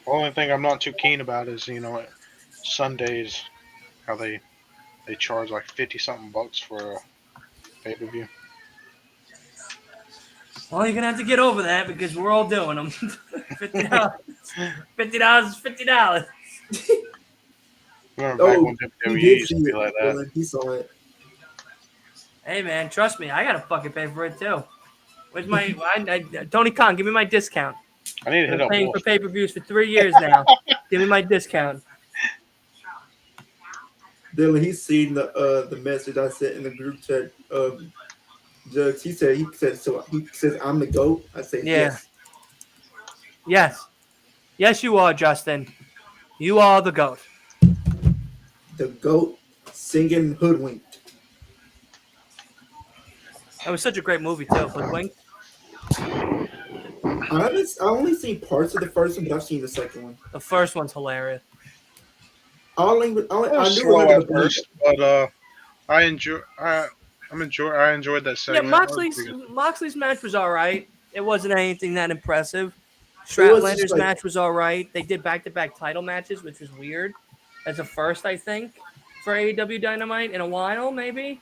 Only thing I'm not too keen about is, Sundays, how they charge like 50 something bucks for a pay-per-view. Well, you're gonna have to get over that because we're all doing them. $50. $50 is $50. Remember back when he WWE did used see to be it. like that. He saw it. Hey man, trust me, I gotta fucking pay for it too. Where's my Tony Khan? Give me my discount. I need to I've hit been up paying for Wolf. pay-per-views for 3 years now. Give me my discount. Dylan, he's seen the message I sent in the group chat. Jugs, he said so. He says I'm the GOAT. I say Yeah. yes. Yes, you are, Justin. You are the GOAT. The GOAT singing hoodwinked. That was such a great movie too. Hoodwinked. I only seen parts of the first one, but I've seen the second one. The first one's hilarious. I It do was slow remember at the first, but I enjoyed that Yeah, segment. That was pretty good. Moxley's match was all right. It wasn't anything that impressive. It was just Stratlander's like match was all right. They did back-to-back title matches, which was weird. As a first, I think, for AEW Dynamite in a while, maybe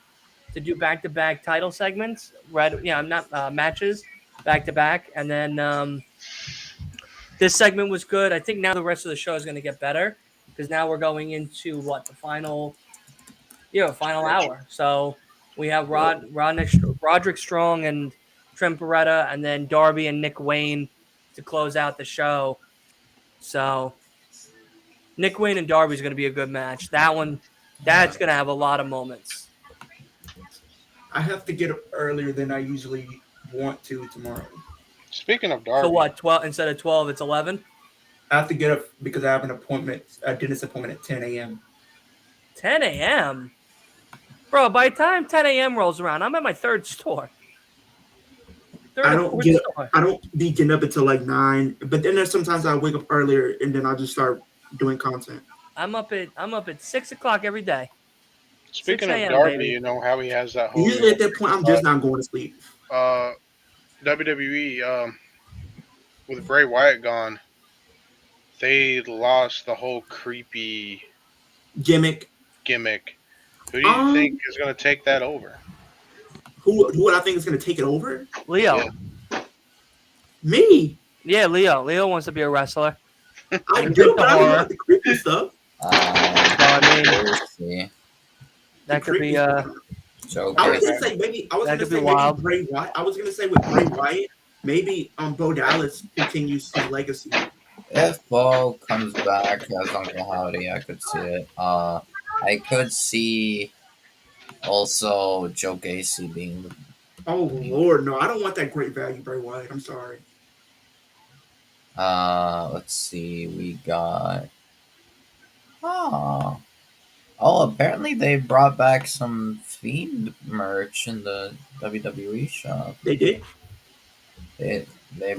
to do back-to-back title segments. Right? Yeah, not matches back-to-back, and then this segment was good. I think now the rest of the show is going to get better because now we're going into the final hour. So we have Roderick Strong and Trent Beretta, and then Darby and Nick Wayne to close out the show. So Nick Wayne and Darby is going to be a good match. That's going to have a lot of moments. I have to get up earlier than I usually want to tomorrow. Speaking of Darby, So what? 12 instead of 12, it's 11. I have to get up because I have a dentist appointment at 10 a.m. 10 a.m. Bro, by the time 10 a.m. rolls around, I'm at my third store. I don't be getting up until like 9, but then there's sometimes I wake up earlier and then I just start doing content. I'm up at 6 o'clock every day. speaking 6 of a.m., Darby, baby. you know how he has that whole Usually at that point, I'm just not going to sleep. WWE with Bray Wyatt gone, they lost the whole creepy Gimmick. Who do you think is going to take that over? Who would I think is going to take it over? Leo. Yeah. Me. Yeah, Leo. Leo wants to be a wrestler. I do, but I don't like the creepy stuff. See. That could be Joke. I was gonna say maybe wild. Bray Wyatt. I was gonna say with Bray Wyatt, maybe Bo Dallas continues his legacy. If Bo comes back as Uncle Howdy, I could see it. I could see also Joe Gacy being the. Oh Lord, no! I don't want that great value Bray Wyatt. I'm sorry. Let's see. We got. Oh, apparently they brought back some Fiend merch in the WWE shop. They did. They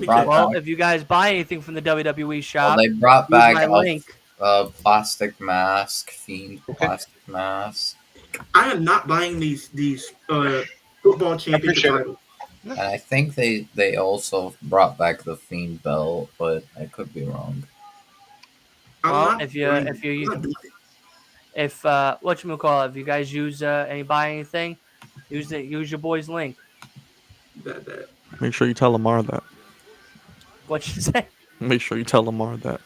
brought back. If you guys buy anything from the WWE shop, They brought use back my link. a plastic mask, Fiend plastic mask. I am not buying these football championship titles. And I think they also brought back the Fiend belt, but I could be wrong. Well, if you guys buy anything, use your boy's link. That. Make sure you tell Lamar that. What you say? Make sure you tell Lamar that.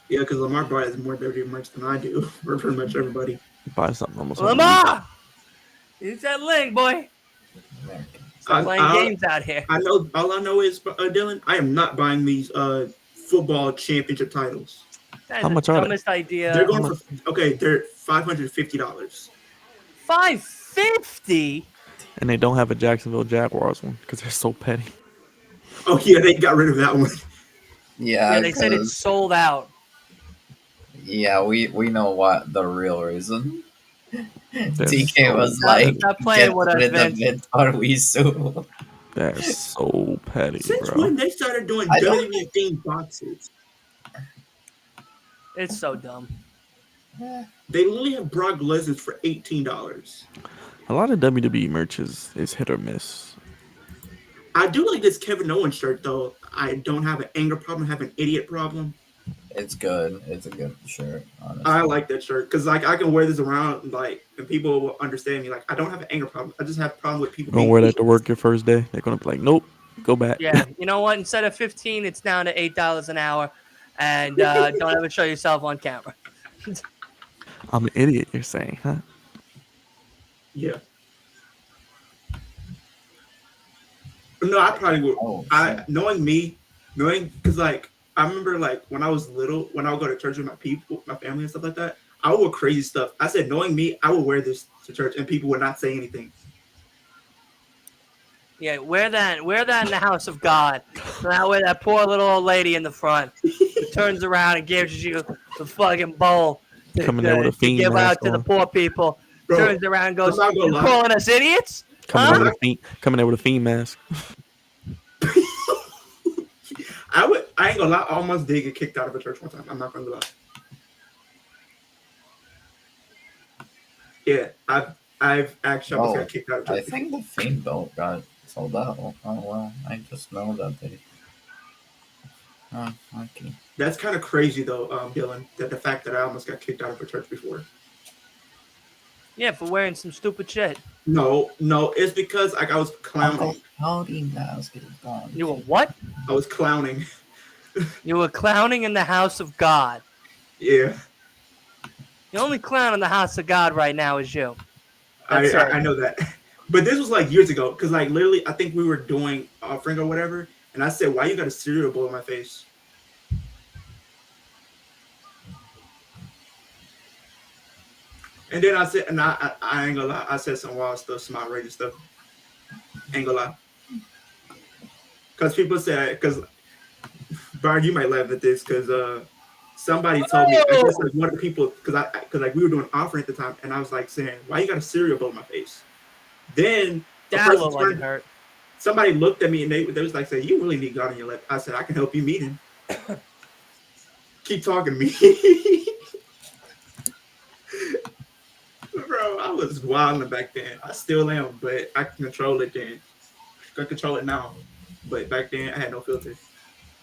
Yeah, because Lamar buys more WWE merch than I do, or pretty much everybody. Buy something almost every week. Lamar! Use that link, boy. Stop I, playing I, games out here. I know. All I know is, Dylan, I am not buying these football championship titles. That is How the much are they? dumbest idea. They're going for they're $550. $550? And they don't have a Jacksonville Jaguars one because they're so petty. Oh yeah, they got rid of that one. Yeah, Yeah, they said it's sold out. Yeah, we know what the real reason. They're TK so was petty. like, Stop playing get with us, rid of Vince. it or we sue. They're so petty, Since bro. when they started doing I don't- WWE themed boxes? It's so dumb. They literally have Brock Lesnar for $18. A lot of WWE merch is hit or miss. I do like this Kevin Owens shirt though. I don't have an anger problem, I have an idiot problem. It's good. It's a good shirt, honestly. I like that shirt because like I can wear this around like and people will understand me. Like I don't have an anger problem. I just have a problem with people. Don't wear that to work your first day. They're gonna be like, nope, go back. Yeah, you know what? Instead of 15, it's down to $8 an hour, and don't ever show yourself on camera. I'm an idiot. You're saying, huh? Yeah. No, I probably would. Oh, Knowing because like I remember like when I was little, when I would go to church with my people, my family and stuff like that, I would wear crazy stuff. I said, knowing me, I would wear this to church and people would not say anything. Yeah, wear that in the house of God. That way, that poor little old lady in the front who turns around and gives you the fucking bowl to, Coming there with a to fiend give mask out to the on. poor people. Bro, Turns around and goes, I'm not gonna "You lie. calling us idiots?" Coming Huh? there with a fiend mask. I ain't gonna lie, I almost did get kicked out of a church one time. I'm not gonna lie. Yeah, I've actually almost got kicked out of I church. think the Fiend belt got sold out. Oh well, I just know that they. Oh, okay. That's kind of crazy though, Dylan, that the fact that I almost got kicked out of a church before. Yeah, for wearing some stupid shit. No, it's because like I was clowning. Howdy mask is gone. You were what? I was clowning. You were clowning in the house of God. Yeah, The only clown in the house of God right now is you. That's it. I know that. But this was like years ago, because like literally, I think we were doing offering or whatever, and I said, "Why you got a cereal bowl in my face?" And then I said, and I ain't gonna lie, I said some wild stuff, some outrageous stuff. Ain't gonna lie. Because people said, because, Byron, you might laugh at this, because somebody told me, I guess like one of the people, because like we were doing offering at the time, and I was like saying, "Why you got a cereal bowl in my face?" Then a That person looked like it turned- hurt. somebody looked at me and they was like, "Say, you really need God in your life." I said, "I can help you meet him." Keep talking to me. Bro, I was wilding back then. I still am, but I can control it then. I can control it now. But back then, I had no filter.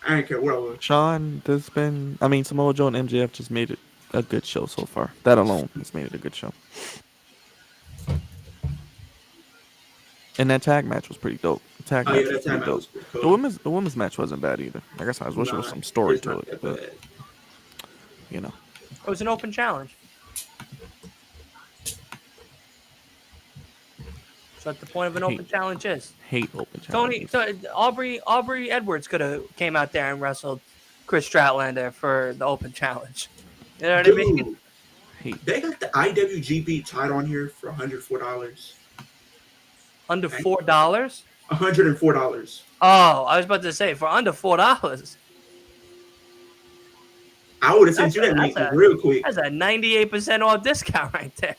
I didn't care what I was. Sean, Samoa Joe and MJF just made it a good show so far. That alone has made it a good show. And that tag match was pretty dope. Oh yeah, that time I was pretty cool. The women's match wasn't bad either. I guess I was wishing there was some story it's to not it, that but bad. you know. It was an open challenge. That's what the point of an open challenge is. Hate open challenges. Aubrey Edwards could have came out there and wrestled KRIS Stratlander for the open challenge. You know what I mean? Dude, they got the IWGP title on here for $104. Under $4? $104. Oh, I was about to say for under $4. I would have sent you that link real quick. That's a 98% off discount right there.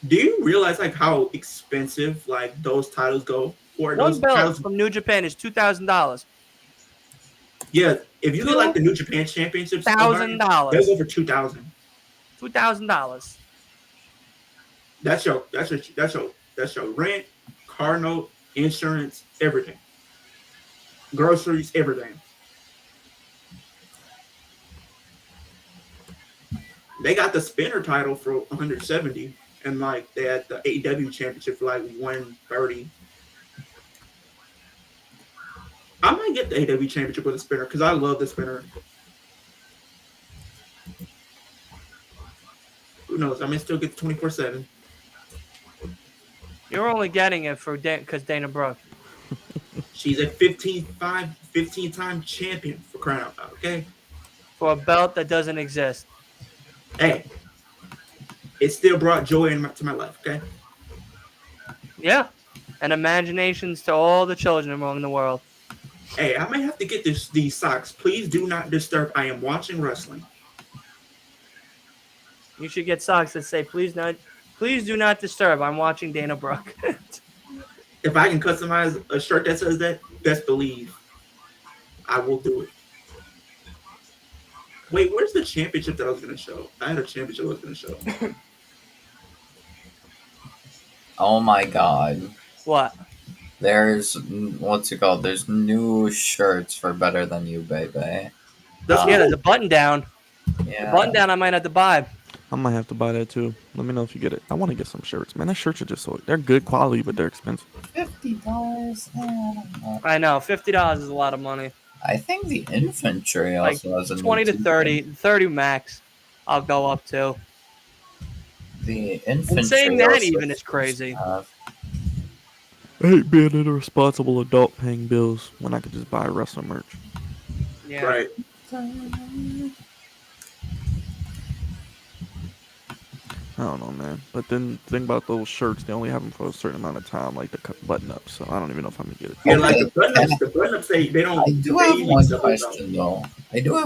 Do you realize like how expensive like those titles go for? One Those belt titles, from New Japan is $2,000. yeah. If you get like the New Japan Championships, they'll $1,000. go for $2,000. $2,000. That's your rent, car note, insurance, everything, groceries, everything. They got the spinner title for 170, and like they had the AEW championship for like 130. I might get the AW Championship with a spinner because I love the spinner. Who knows? I may still get 24/7. You're only getting it for because Dana Brooke. She's a 15-time champion for crying out loud. Okay. For a belt that doesn't exist. Hey, it still brought joy to my life. Okay. Yeah. And imaginations to all the children among the world. Hey, I might have to get these socks. Please do not disturb. I am watching wrestling. You should get socks that say, please do not disturb. I'm watching Dana Brooke. If I can customize a shirt that says that, best believe I will do it. Wait, where's the championship that I was going to show? I had a championship I was going to show. Oh my god. What? There's what's it called? There's new shirts for Better Than You, baby. There's a button down. Yeah. The button down I might have to buy. I might have to buy that too. Let me know if you get it. I want to get some shirts, man. That shirts are just they're good quality, but they're expensive. $50. I know, $50 is a lot of money. I think the infantry Like also has a 20 to new 30 max. I'll go up to. The infantry. And saying that also even is crazy. I hate being an irresponsible adult paying bills when I could just buy wrestling merch. Yeah. Right. I don't know, man. But then the thing about those shirts, they only have them for a certain amount of time, like the button up. So I don't even know if I'm gonna get it. Yeah, like the button-ups, they don't. I do have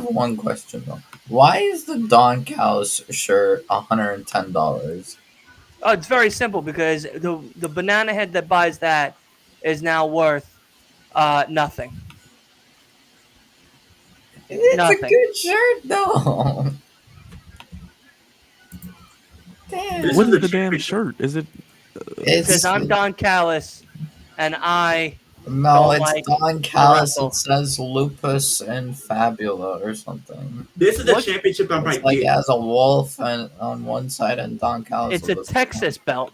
one question though. Why is the Don Callis shirt $110? Oh, it's very simple because the banana head that buys that is now worth nothing. It's Nothing. a good shirt though. Damn. What is the damn shirt? Is it? Because I'm Don Callis, and I. No, it's like Don Callis. wrestle. It says Lupus and Fabula or something. This is the championship I It's might like it get. has a wolf on one side and Don Callis. It's a Texas belt.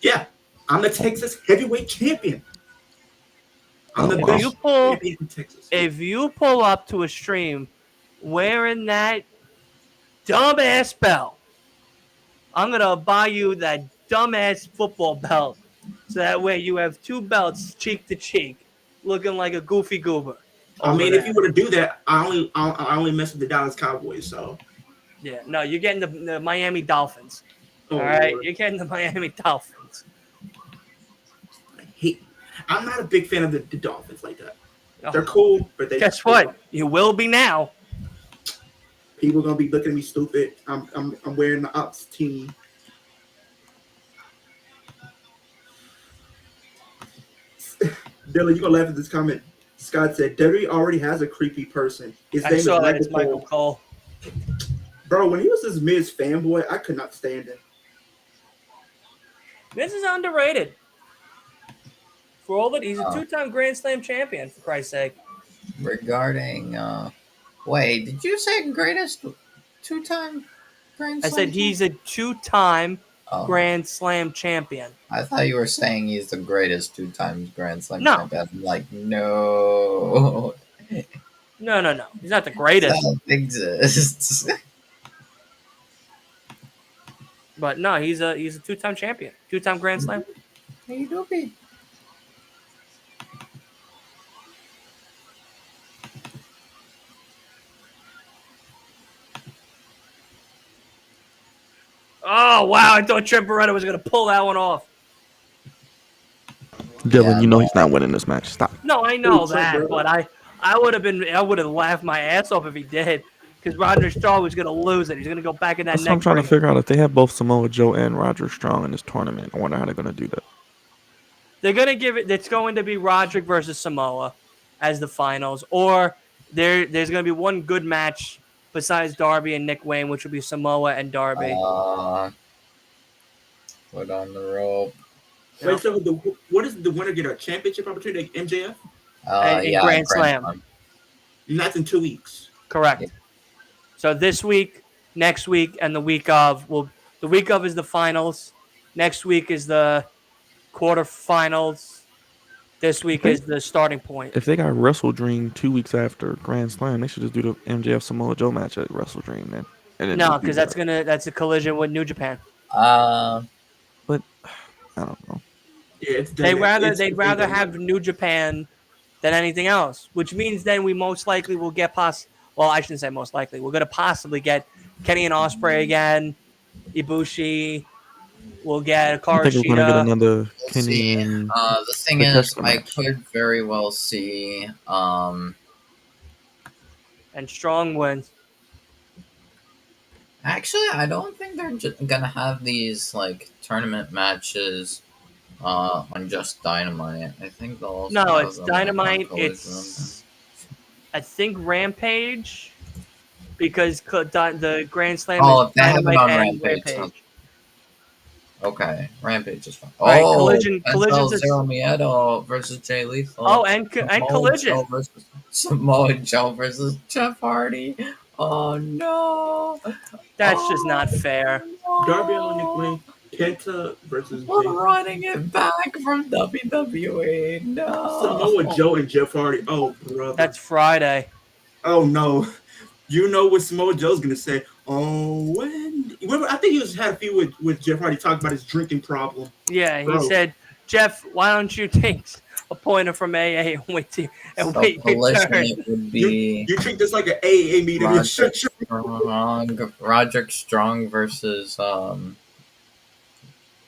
Yeah, I'm the Texas heavyweight champion. I'm the If best you pull, champion in Texas. if you pull up to a stream wearing that dumbass belt, I'm gonna buy you that dumbass football belt, so that way you have two belts cheek to cheek, looking like a goofy goober. I mean, if you were to do that, I only mess with the Dallas Cowboys. So Yeah, no, you're getting the Miami Dolphins. Oh, all right, Lord. you're getting the Miami Dolphins. I'm not a big fan of the Dolphins like that. Oh. They're cool, but they Guess what? You will be now. People are gonna be looking at me stupid. I'm wearing the Ops team. Dylan, you gonna laugh at this comment? Scott said, "WWE already has a creepy person. His I name is saw that. Michael It's Michael Cole." Cole. Bro, when he was this Miz fanboy, I could not stand him. This is underrated. For all that, he's a two-time Grand Slam champion. For Christ's sake. Regarding, wait, did you say greatest two-time Grand I Slam? said he's a two-time Oh. Grand Slam champion. I thought you were saying he's the greatest two-time Grand Slam No. champion. I'm like, no. No. He's not the greatest. That exists. But no, he's a two-time champion. Two-time Grand Slam. Hey, Dopey. Oh, wow. I thought Trent Beretta was going to pull that one off. Dylan, Yeah, you know he's not winning this match. Stop. No, I know Who's Trent that, Beretta? but I would have laughed my ass off if he did, because Roger Strong was going to lose it. He's going to go back in that That's what neck I'm trying to breaker. figure out. If they have both Samoa Joe and Roger Strong in this tournament, I wonder how they're going to do that. They're going to give it. It's going to be Roderick versus Samoa as the finals, or there's going to be one good match besides Darby and Nick Wayne, which will be Samoa and Darby. Put on the rope. Wait, so what is the winner get a championship opportunity? Like MJF? And Grand Slam. And that's in 2 weeks. Correct. Yeah. So this week, next week, and the week of. The week of is the finals. Next week is the quarterfinals. This week is the starting point. If they got Wrestle Dream 2 weeks after Grand Slam, they should just do the MJF Samoa Joe match at Wrestle Dream then. And then No, just do because that's a collision with New Japan. But I don't know. Yeah, it's They'd it's rather have New Japan than anything else, which means then we most likely will get well, I shouldn't say most likely. We're gonna possibly get Kenny and Ospreay again, Ibushi. We'll get I think we're gonna get Karashida. another We'll Kenny see. and The thing the is, Testa I match. could very well see. And Strong wins. Actually, I don't think they're gonna have these like tournament matches on just Dynamite. I think they'll also No, have it's them, like, on Dynamite. Collision. It's I think Rampage because the Grand Slam Oh, is they have it Dynamite on and Rampage. Okay, Rampage is fine. All right, Oh, Collision's Penta a- Zero Miedo versus Jay Lethal. Oh, and Samoa Collision. Joe versus Samoa Joe versus Jeff Hardy. Oh no, That's just not fair. Darby Allin, Nick Wayne, Kenta versus We're Jay. running it back from WWE. No, Samoa Joe and Jeff Hardy. Oh, brother. That's Friday. Oh no. You know what Samoa Joe's gonna say? Oh, when remember, I think he had a few with Jeff Hardy talking about his drinking problem. Yeah, he Bro. said, Jeff, why don't you take a pointer from AA and wait your Collision turn? it would be You treat this like an AA meeting. And shut Roderick Strong versus the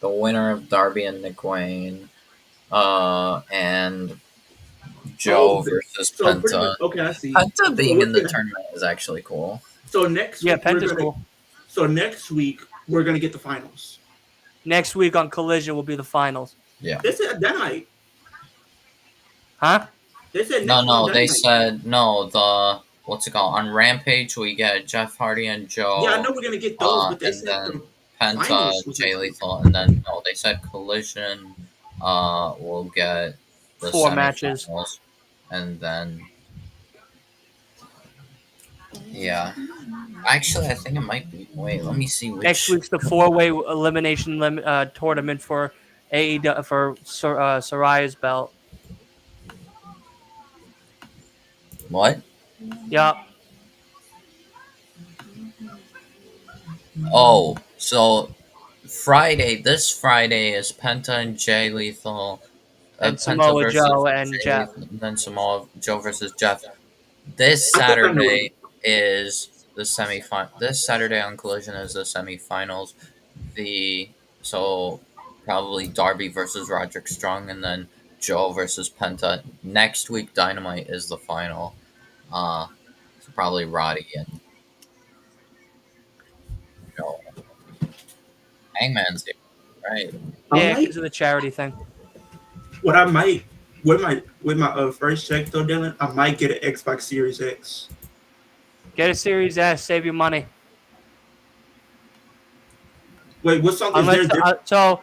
winner of Darby and Nick Wayne, and Joe versus Penta. Okay, I see. Penta being in the tournament is actually cool. So next Yeah, week, we're Penta's gonna, cool. So next week we're gonna get the finals. Next week on Collision will be the finals. Yeah. They said Dynamite. Huh? They said No, next week they Dynamite. said no. The what's it called on Rampage? We get Jeff Hardy and Joe. Yeah, I know we're gonna get those, but they and said then the Penta, finals. Jay Lethal, and then no, they said Collision. We'll get the 4 matches, semifinals, and then yeah. Actually, I think it might be. Wait, let me see. Which Next week's the 4-way elimination tournament for AEW for Soraya's belt. What? Yep. Oh, so Friday. This Friday is Penta and Jay Lethal. And Penta Samoa versus Joe and Jay Jeff. Lethal, and then Samoa Joe versus Jeff. This I think I know Saturday is the semifinal. This Saturday on Collision is the semifinals. So probably Darby versus Roderick Strong, and then Joe versus Penta. Next week, Dynamite is the final. So probably Roddy and Joe. Hangman's here, right? Yeah, because of the charity thing. What I might with my first check though, Dylan, I might get an Xbox Series X. Get a Series S, save your money. Wait, what song is there? So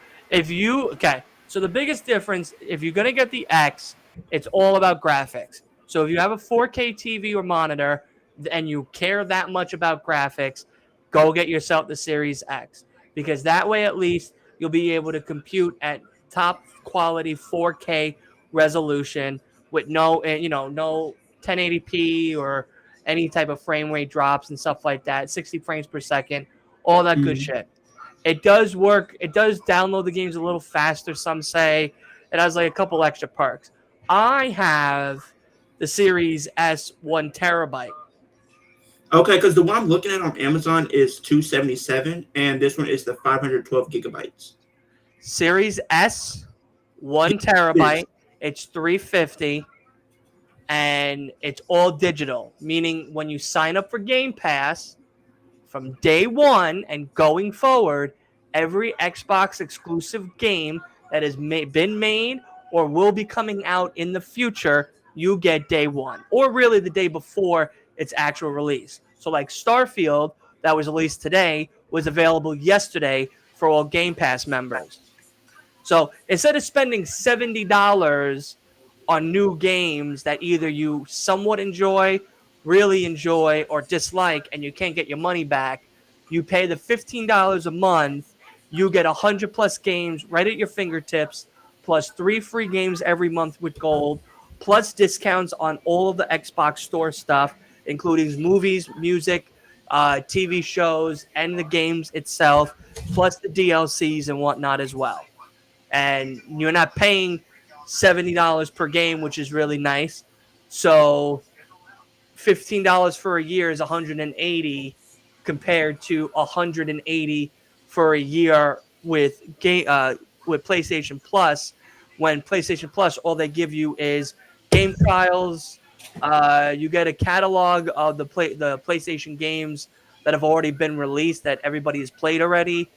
the biggest difference, if you're gonna get the X, it's all about graphics. So if you have a 4K TV or monitor and you care that much about graphics, go get yourself the Series X, because that way at least you'll be able to compute at top quality 4K resolution with no 1080p or any type of frame rate drops and stuff like that, 60 frames per second, all that good shit. It does work. It does download the games a little faster, some say. It has like a couple extra perks. I have the Series S 1 terabyte. Okay, because the one I'm looking at on Amazon is 277, and this one is the 512 gigabytes. Series S 1 terabyte. It's $350, and it's all digital, meaning when you sign up for Game Pass from day one and going forward, every Xbox exclusive game that has been made or will be coming out in the future, you get day one, or really the day before its actual release. So like Starfield, that was released today, was available yesterday for all Game Pass members. So instead of spending $70 on new games that either you somewhat enjoy, really enjoy, or dislike, and you can't get your money back, you pay the $15 a month, you get 100 plus games right at your fingertips, plus 3 free games every month with gold, plus discounts on all of the Xbox Store stuff, including movies, music, TV shows, and the games itself, plus the DLCs and whatnot as well. And you're not paying $70 per game, which is really nice. So $15 for a year is $180 compared to $180 for a year with PlayStation Plus. When PlayStation Plus, all they give you is game trials. You get a catalog of the PlayStation games that have already been released that everybody has played already,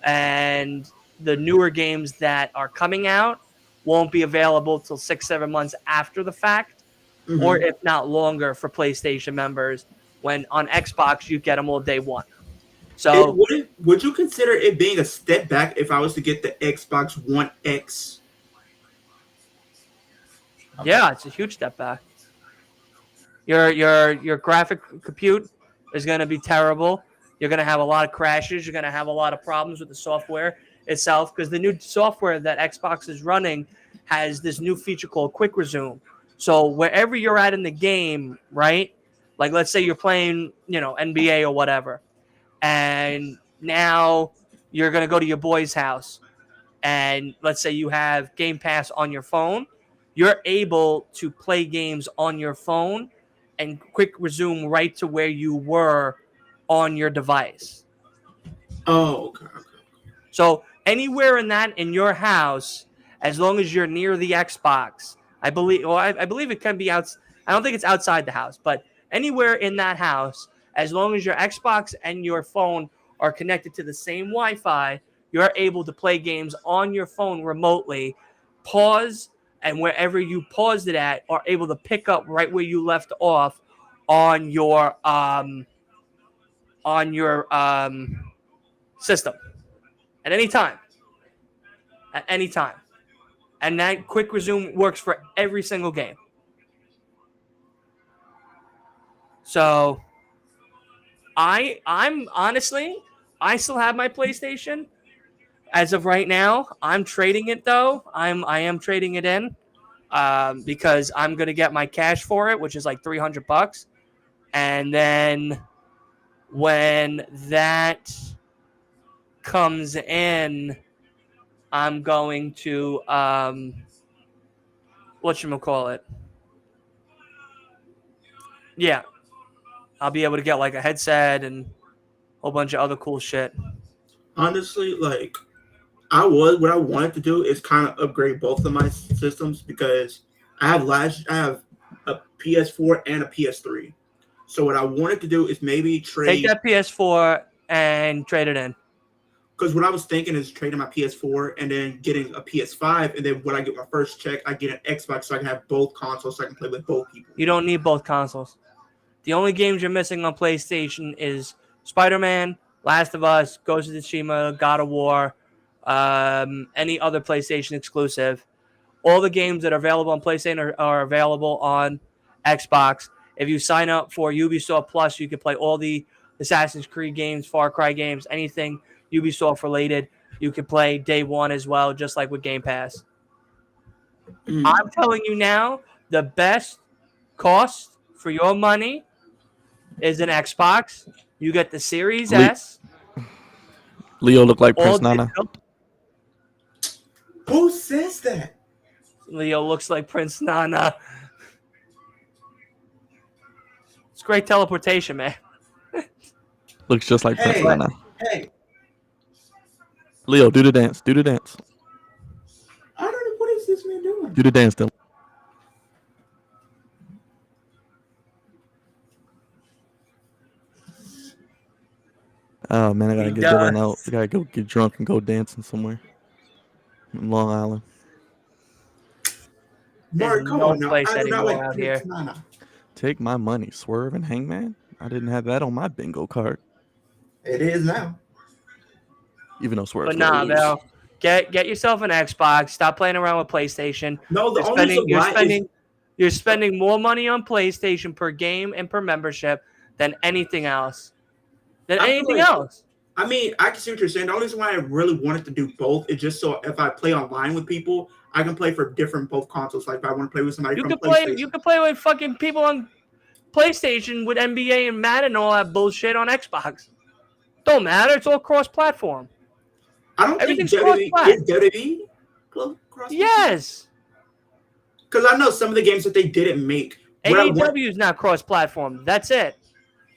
and the newer games that are coming out won't be available till 6-7 months after the fact, or if not longer for PlayStation members. When on Xbox you get them all day one. So would you consider it being a step back if I was to get the Xbox One X? Yeah, it's a huge step back. Your graphic compute is going to be terrible. You're going to have a lot of crashes. You're going to have a lot of problems with the software itself, because the new software that Xbox is running has this new feature called Quick Resume. So wherever you're at in the game, right? Like, let's say you're playing, NBA or whatever, and now you're going to go to your boy's house, and let's say you have Game Pass on your phone. You're able to play games on your phone and quick resume right to where you were on your device. Oh, okay. So anywhere in your house, as long as you're near the Xbox, I believe it can be out. I don't think it's outside the house, but anywhere in that house, as long as your Xbox and your phone are connected to the same Wi-Fi, you're able to play games on your phone remotely, pause, and wherever you paused it at, are able to pick up right where you left off on your system at any time. At any time. And that quick resume works for every single game. So I'm honestly, I still have my PlayStation as of right now. I'm trading it though. I am trading it in because I'm gonna get my cash for it, which is like $300, and then when that comes in, I'm going to whatchamacallit? Yeah. I'll be able to get like a headset and a whole bunch of other cool shit. Honestly, like what I wanted to do is kind of upgrade both of my systems, because I have a PS4 and a PS3. So what I wanted to do is maybe trade. Take that PS4 and trade it in. Because what I was thinking is trading my PS4 and then getting a PS5, and then when I get my first check, I get an Xbox so I can have both consoles so I can play with both people. You don't need both consoles. The only games you're missing on PlayStation is Spider-Man, Last of Us, Ghost of Tsushima, God of War, any other PlayStation exclusive. All the games that are available on PlayStation are available on Xbox. If you sign up for Ubisoft Plus, you can play all the Assassin's Creed games, Far Cry games, anything Ubisoft related. You can play day one as well, just like with Game Pass. I'm telling you now, the best cost for your money is an Xbox. You get the Series S. Leo look like Prince Nana. Who says that? Leo looks like Prince Nana. It's great teleportation, man. Looks just like Prince Nana. Hey. Leo, do the dance. Do the dance. I don't know. What is this man doing? Do the dance, Dylan. Oh man, I gotta get Dylan out. I gotta go get drunk and go dancing somewhere in Long Island. Mark, come on now. Place I do not like out here. Nana. Take my money, Swerve and Hangman. I didn't have that on my bingo card. It is now. Even though Swerve. But nah, Bell. Get yourself an Xbox. Stop playing around with PlayStation. No, you're spending more money on PlayStation per game and per membership than anything else. I mean, I can see what you're saying. The only reason why I really wanted to do both is just so if I play online with people, I can play for different both consoles. Like if I want to play with somebody You from could play. PlayStation. You could play with fucking people on PlayStation with NBA and Madden and all that bullshit on Xbox. Don't matter. It's all cross-platform. I don't Everything's think WWE cross-plat. is WWE cross. Yes. Because I know some of the games that they didn't make. AEW is not cross-platform. That's it.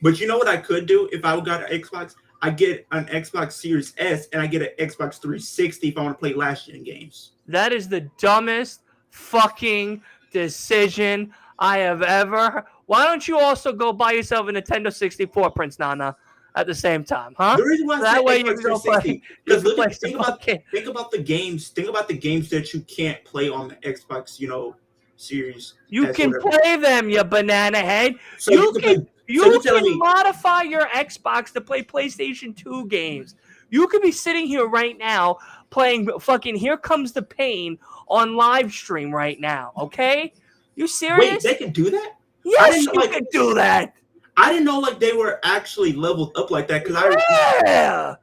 But you know what I could do if I got an Xbox? I get an Xbox Series S and I get an Xbox 360 if I want to play last-gen games. That is the dumbest fucking decision I have ever. Why don't you also go buy yourself a Nintendo 64, Prince Nana, at the same time, huh? The reason why I that said way Xbox you can go play. 360 because think about the games. Think about the games that you can't play on the Xbox, Series. You S, can whatever. play them, you banana head. So you can can. play- You so you're telling can me- modify your Xbox to play PlayStation 2 games. You could be sitting here right now playing fucking Here Comes the Pain on live stream right now, okay? You serious? Wait, they can do that? Yes, you can do that. I didn't know they were actually leveled up like that Yeah.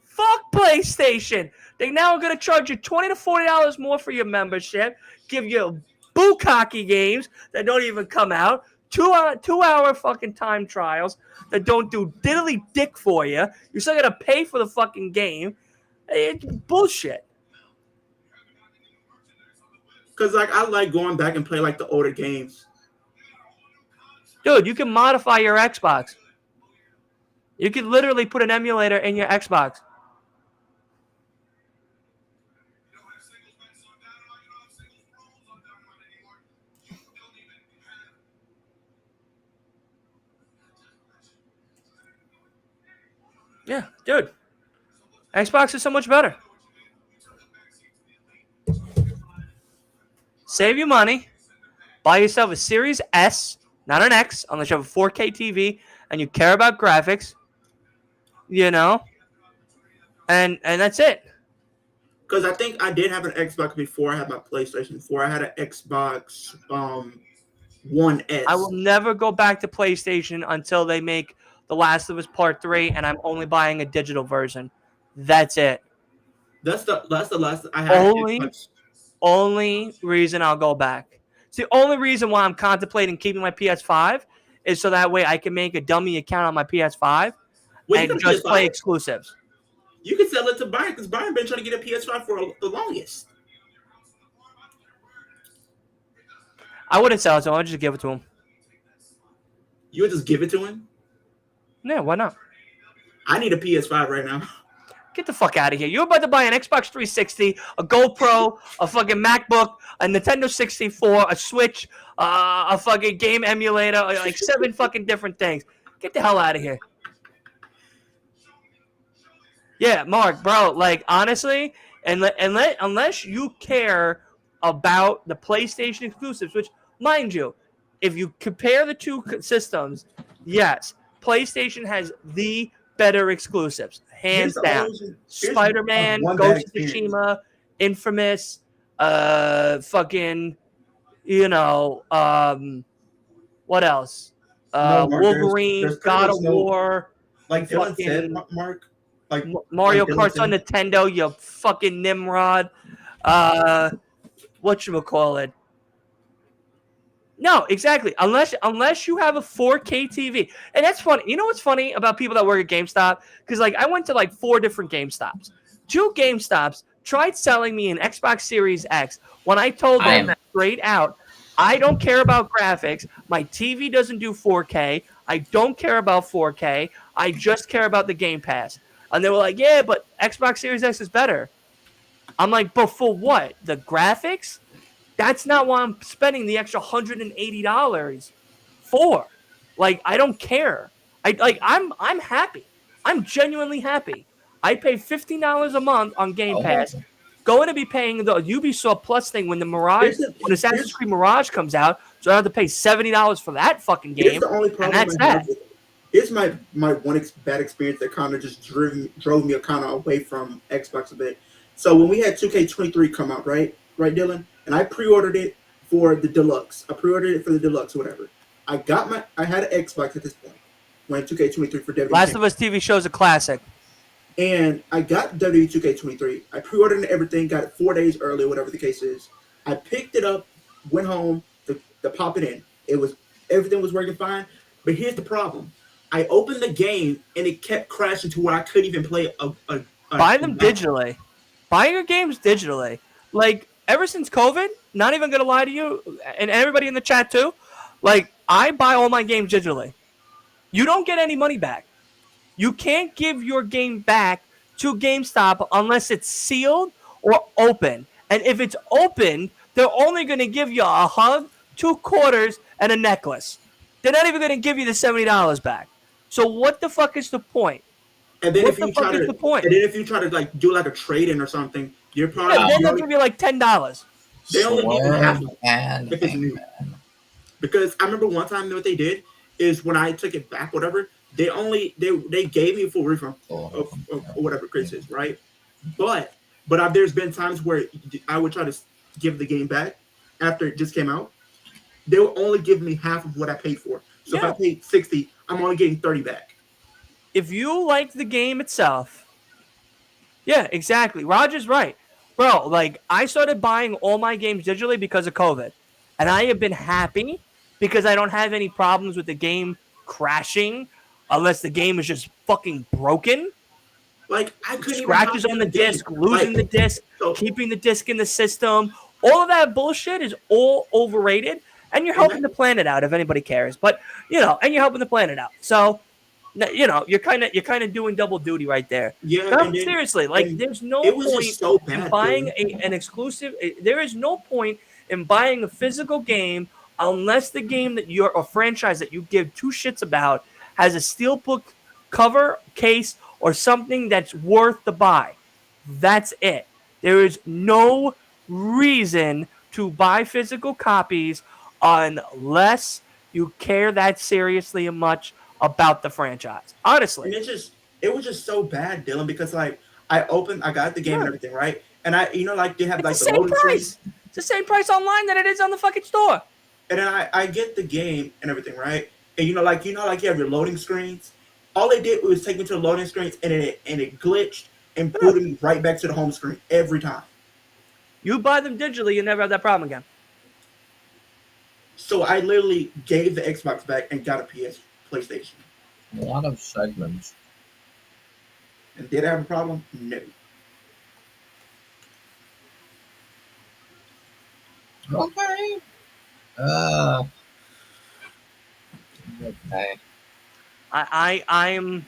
Fuck PlayStation. They now are going to charge you $20 to $40 more for your membership, give you bukkake games that don't even come out, two-hour fucking time trials that don't do diddly dick for you. You're still gonna pay for the fucking game. It's bullshit. Because I like going back and play the older games. Dude, you can modify your Xbox. You can literally put an emulator in your Xbox. Yeah, dude. Xbox is so much better. Save your money. Buy yourself a Series S, not an X, unless you have a 4K TV and you care about graphics. And that's it. Because I think I did have an Xbox before I had my PlayStation 4. I had an Xbox One S. I will never go back to PlayStation until they make The Last of Us Part 3, and I'm only buying a digital version. That's it. That's the last I had. Only reason I'll go back. It's the only reason why I'm contemplating keeping my PS5 is so that way I can make a dummy account on my PS5 and just play exclusives. You can sell it to Byron because Byron been trying to get a PS5 for the longest. I wouldn't sell it to him. I'd just give it to him. You would just give it to him? Yeah, why not? I need a PS5 right now. Get the fuck out of here. You're about to buy an Xbox 360, a GoPro, a fucking MacBook, a Nintendo 64, a Switch, a fucking game emulator, like 7 fucking different things. Get the hell out of here. Yeah, Mark, bro, honestly, unless you care about the PlayStation exclusives, which, mind you, if you compare the two systems, yes, PlayStation has the better exclusives, hands down. Spider-Man, Ghost of Tsushima, Infamous, fucking, what else? Wolverine, God of War. Like Dylan said, Mark. Mario Kart's on Nintendo, you fucking Nimrod. Whatchamacallit? No, exactly. Unless you have a 4K TV. And that's funny. You know what's funny about people that work at GameStop? Because I went to 4 different GameStops. 2 GameStops tried selling me an Xbox Series X when I told them straight out, I don't care about graphics. My TV doesn't do 4K. I don't care about 4K. I just care about the Game Pass. And they were like, yeah, but Xbox Series X is better. I'm like, but for what? The graphics? That's not what I'm spending the extra $180 for. I don't care. I'm happy. I'm genuinely happy. I pay $15 a month on Game Pass. Going to be paying the Ubisoft Plus thing when when Assassin's Creed Mirage comes out, so I have to pay $70 for that fucking game. Here's the only problem and that's that. Here's my one bad experience that kind of just drove me kind of away from Xbox a bit. So when we had 2K23 come out, right, Dylan? And I pre-ordered it for the deluxe. I pre-ordered it for the deluxe, whatever. I had an Xbox at this point when 2K23 for WWE. Last of Us TV show is a classic. And I got WWE 2K23. I pre-ordered everything, got it 4 days early, whatever the case is. I picked it up, went home to pop it in. It was everything was working fine. But here's the problem: I opened the game and it kept crashing to where I couldn't even play Buy a them match. digitally. Buy your games digitally. Like ever since COVID, not even gonna lie to you, and everybody in the chat too. Like I buy all my games digitally. You don't get any money back. You can't give your game back to GameStop unless it's sealed or open. And if it's open, they're only going to give you a hug, 2 quarters, and a necklace. They're not even going to give you the $70 back. So what the fuck is the point? And then What the fuck is the point? if you try to like do like a trade in or something, your Yeah, product then they'll give you like $10. they only give you half Swerve of it and if it's new. Hangman. Because I remember one time what they did is when I took it back, whatever, they gave me a full refund of whatever Chris is, right? But there's been times where I would try to give the game back after it just came out. They will only give me half of what I paid for. So if I paid 60, I'm only getting 30 back. If you like the game itself, yeah, exactly. Roger's right. Bro, like I started buying all my games digitally because of COVID. And I have been happy because I don't have any problems with the game crashing unless the game is just fucking broken. Like I couldn't even Scratches hop on in the game. disc, losing the disc, So keeping the disc in the system. All of that bullshit is all overrated. And you're helping the planet out if anybody cares. But, and you're helping the planet out. So, you're kind of doing double duty right there. yeah, No, and then seriously, like and there's no it was point just so in bad. buying Dude. an exclusive. There is no point in buying a physical game unless the game that you're a franchise that you give two shits about has a steelbook cover, case, or something that's worth the buy. That's it. There is no reason to buy physical copies unless you care that seriously and much about the franchise. Honestly. And it was just so bad, Dylan, because like I got the game and Yeah. everything, right? And I like they have It's like the the same loading screen. price. It's the same price online that it is on the fucking store. And then I get the game and everything, right? And like you have your loading screens. All they did was take me to the loading screens and it glitched and booted me right back to the home screen every time. You buy them digitally, you never have that problem again. So I literally gave the Xbox back and got a PlayStation. A lot of segments. And did I have a problem? No. Okay. Okay. I am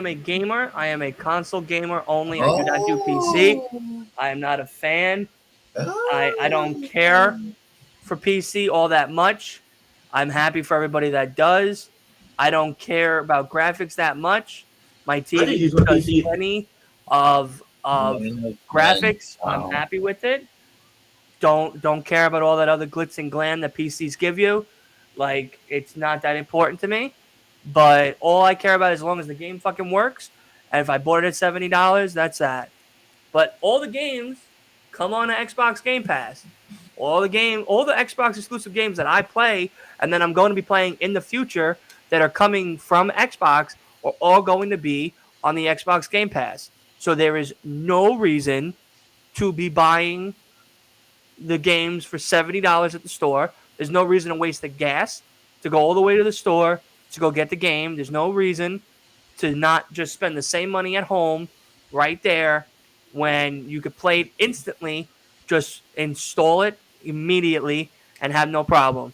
a gamer. I am a console gamer only. I do not do PC. I am not a fan. I don't care for PC all that much. I'm happy for everybody that does. I don't care about graphics that much. My TV use my does PC. plenty of graphics. I'm happy with it. Don't care about all that other glitz and glam that PCs give you. Like it's not that important to me. But all I care about is as long as the game fucking works. And if I bought it at $70, that's that. But all the games come on an Xbox Game Pass. All the Xbox exclusive games that I play and then I'm going to be playing in the future that are coming from Xbox are all going to be on the Xbox Game Pass. So there is no reason to be buying the games for $70 at the store. There's no reason to waste the gas to go all the way to the store to go get the game. There's no reason to not just spend the same money at home right there when you could play it instantly, just install it immediately and have no problem.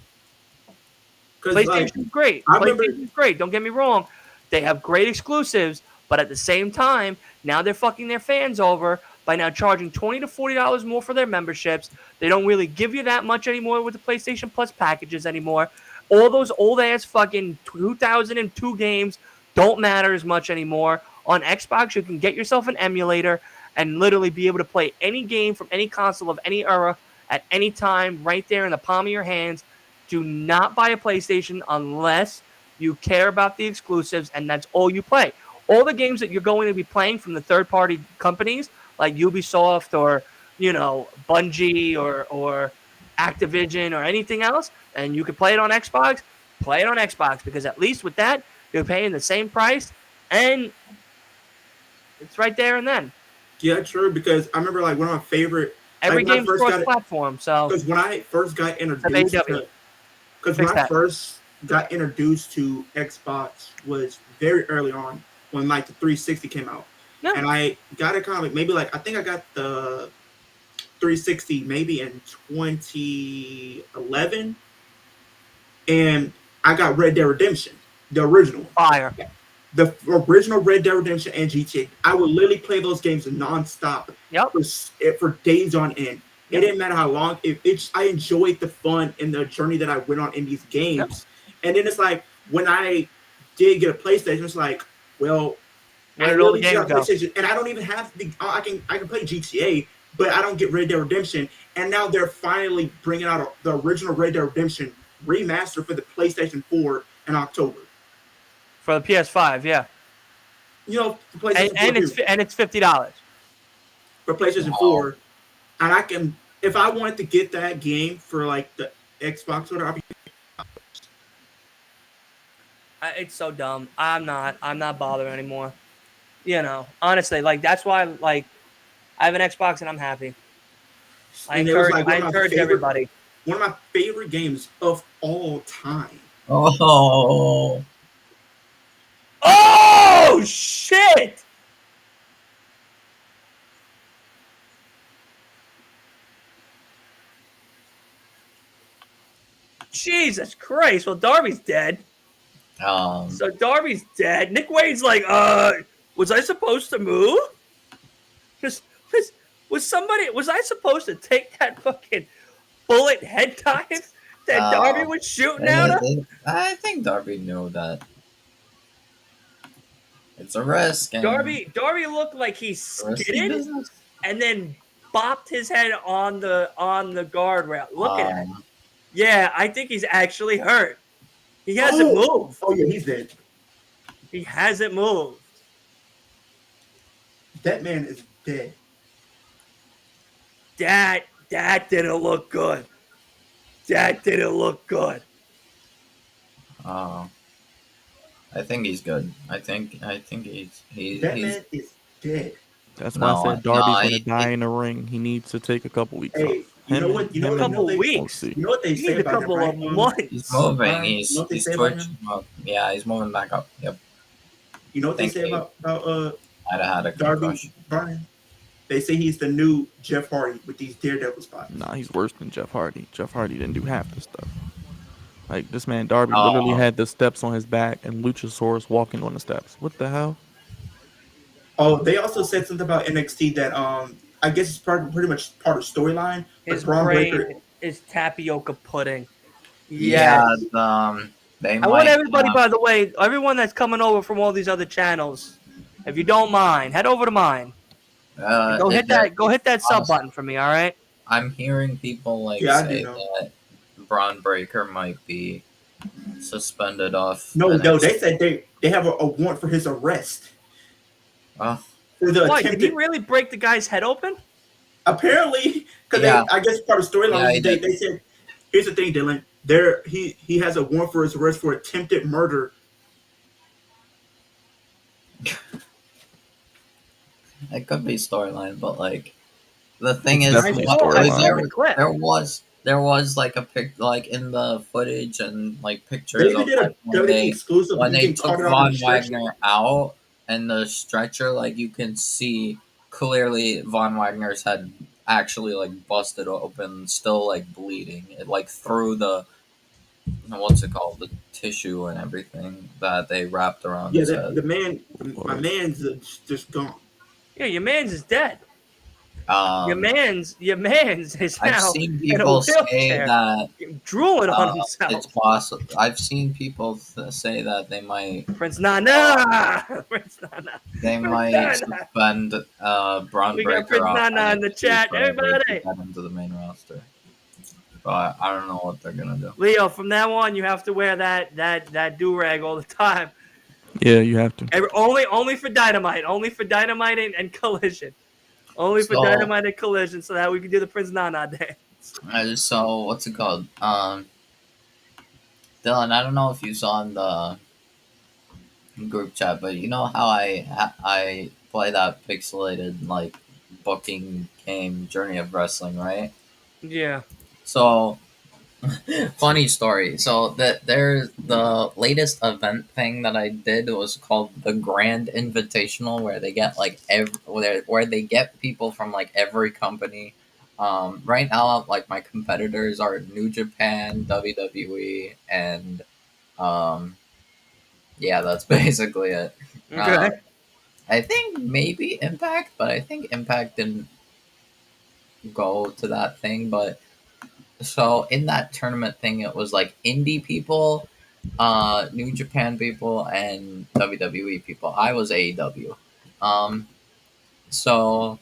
PlayStation's great. PlayStation's great. Don't get me wrong. They have great exclusives, but at the same time, now they're fucking their fans over by now charging $20 to $40 more for their memberships. They don't really give you that much anymore with the PlayStation Plus packages anymore. All those old-ass fucking 2002 games don't matter as much anymore. On Xbox, you can get yourself an emulator and literally be able to play any game from any console of any era at any time right there in the palm of your hands. Do not buy a PlayStation unless you care about the exclusives and that's all you play. All the games that you're going to be playing from the third-party companies like Ubisoft or, Bungie or Activision or anything else, and you can play it on Xbox, play it on Xbox because at least with that, you're paying the same price and It's right there and then. Yeah, true. Because I remember like one of my favorite. Every Like when I game's first got it, cross-platform, so because when I first got except introduced AEW. to, because when Fix I that. first got introduced to Xbox was very early on when like the 360 came out, Yeah. and I got it kind of like maybe like I think I got the 360 maybe in 2011, and I got Red Dead Redemption, the original one. Fire. The original Red Dead Redemption and GTA. I would literally play those games nonstop Yep. for days on end. It Yep. didn't matter how long. I enjoyed the fun and the journey that I went on in these games. And then it's like when I did get a PlayStation, it's like, well, Where I did all the literally just games got a go? PlayStation, and I don't even have the. I can play GTA, but I don't get Red Dead Redemption. And now they're finally bringing out the original Red Dead Redemption remaster for the PlayStation 4 in October. For the PS5, yeah. You know, for PlayStation 4 And it's $50. for PlayStation 4, and I can, if I wanted to get that game for like the Xbox or whatever, It's so dumb. I'm not bothered anymore. You know, honestly, like that's why like I have an Xbox and I'm happy. I and it was like encourage everybody. one of my favorite games of all time. Oh, Oh shit! Jesus Christ! Well, Darby's dead. So Darby's dead. Nick Wade's like, was I supposed to move? Was I supposed to take that fucking bullet head dive that Darby was shooting out of? I think Darby knew that. It's a risk. And Darby looked like he risky skidded business. and then bopped his head on the guardrail. Look at it. Yeah, I think he's actually hurt. He hasn't moved. Oh yeah, he's dead. He hasn't moved. That man is dead. That didn't look good. That didn't look good. I think he's good. I think he's Man is dead. That's why I said Darby's gonna die in the ring. He needs to take a couple weeks off. You know what? You know A couple weeks. We'll You know what they You say need a about couple him, of right? months. He's moving. You know what they He's say about twitching up. Yeah, he's moving back up. Yep. You know what they say about I'd have had a Darby concussion. Bryan? They say he's the new Jeff Hardy with these Daredevil spots. Nah, he's worse than Jeff Hardy. Jeff Hardy didn't do half the stuff. Like this man Darby literally had the steps on his back and Luchasaurus walking on the steps. What the hell? Oh, they also said something about NXT that I guess it's pretty much part of storyline. His Braun brain Breaker, is tapioca pudding. Yeah. Yes. They I want everybody, by the way, everyone that's coming over from all these other channels, if you don't mind, head over to mine. Go hit that sub button for me, all right? I'm hearing people say that Braun Breaker might be suspended off. No, they said they have a warrant for his arrest. Oh. Why? Did he really break the guy's head open? Apparently, because I guess part of storyline. They said, here's the thing, Dylan. He has a warrant for his arrest for attempted murder. It could be storyline, but the thing is, there was like a pic, like in the footage and pictures of when they took Von Wagner out and the stretcher, you can see clearly Von Wagner's head actually busted open, still bleeding. It through the what's it called, the tissue and everything that they wrapped around his head. My man's just gone. Yeah, your man's is dead. Your man's is now I've seen people say that drooling on himself. It's possible. I've seen people say that they might Prince Nana. Prince Nana. They might suspend Braun Breaker. We got Prince Nana in the chat. Everybody, get into the main roster. But I don't know what they're gonna do. Leo, from now on, you have to wear that do rag all the time. Yeah, you have to. Only for Dynamite. Only for Dynamite and Collision. Only for Dynamite and Collision, so that we can do the Prince Nana dance. So what's it called? Dylan, I don't know if you saw in the group chat, but you know how I play that pixelated like booking game Journey of Wrestling, right? Yeah. So funny story. So the latest event thing that I did was called the Grand Invitational, where they get like where they get people from like every company. Right now, like my competitors are New Japan, WWE, and um, yeah, that's basically it. Okay. I think maybe Impact, but I think Impact didn't go to that thing. But so in that tournament thing, it was like indie people, New Japan people, and WWE people. I was AEW. Um, so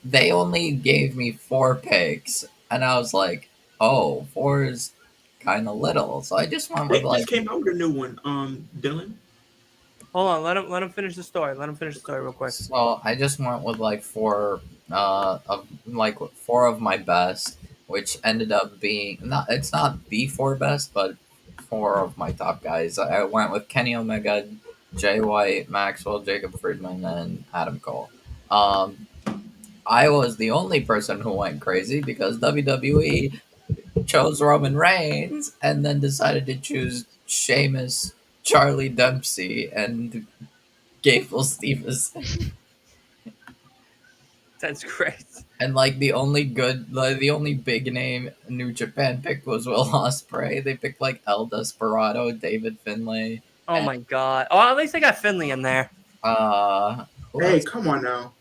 they only gave me 4 picks, and I was like, oh, four is kind of little. So I just went with They just like, came out with a new one. Dylan. Hold on. Let him finish the story. Let him finish the story real quick. so I just went with like four of my best, which ended up being not. It's not the four best, but four of my top guys. I went with Kenny Omega, Jay White, Maxwell, Jacob Friedman, and Adam Cole. Um, I was the only person who went crazy because WWE chose Roman Reigns and then decided to choose Sheamus, Charlie Dempsey, and Gable Stevenson. That's great. And like the only big name New Japan picked was Will Ospreay. They picked like El Desperado, David Finlay. Oh my god. Oh, at least they got Finley in there. Who Hey, else? come on now.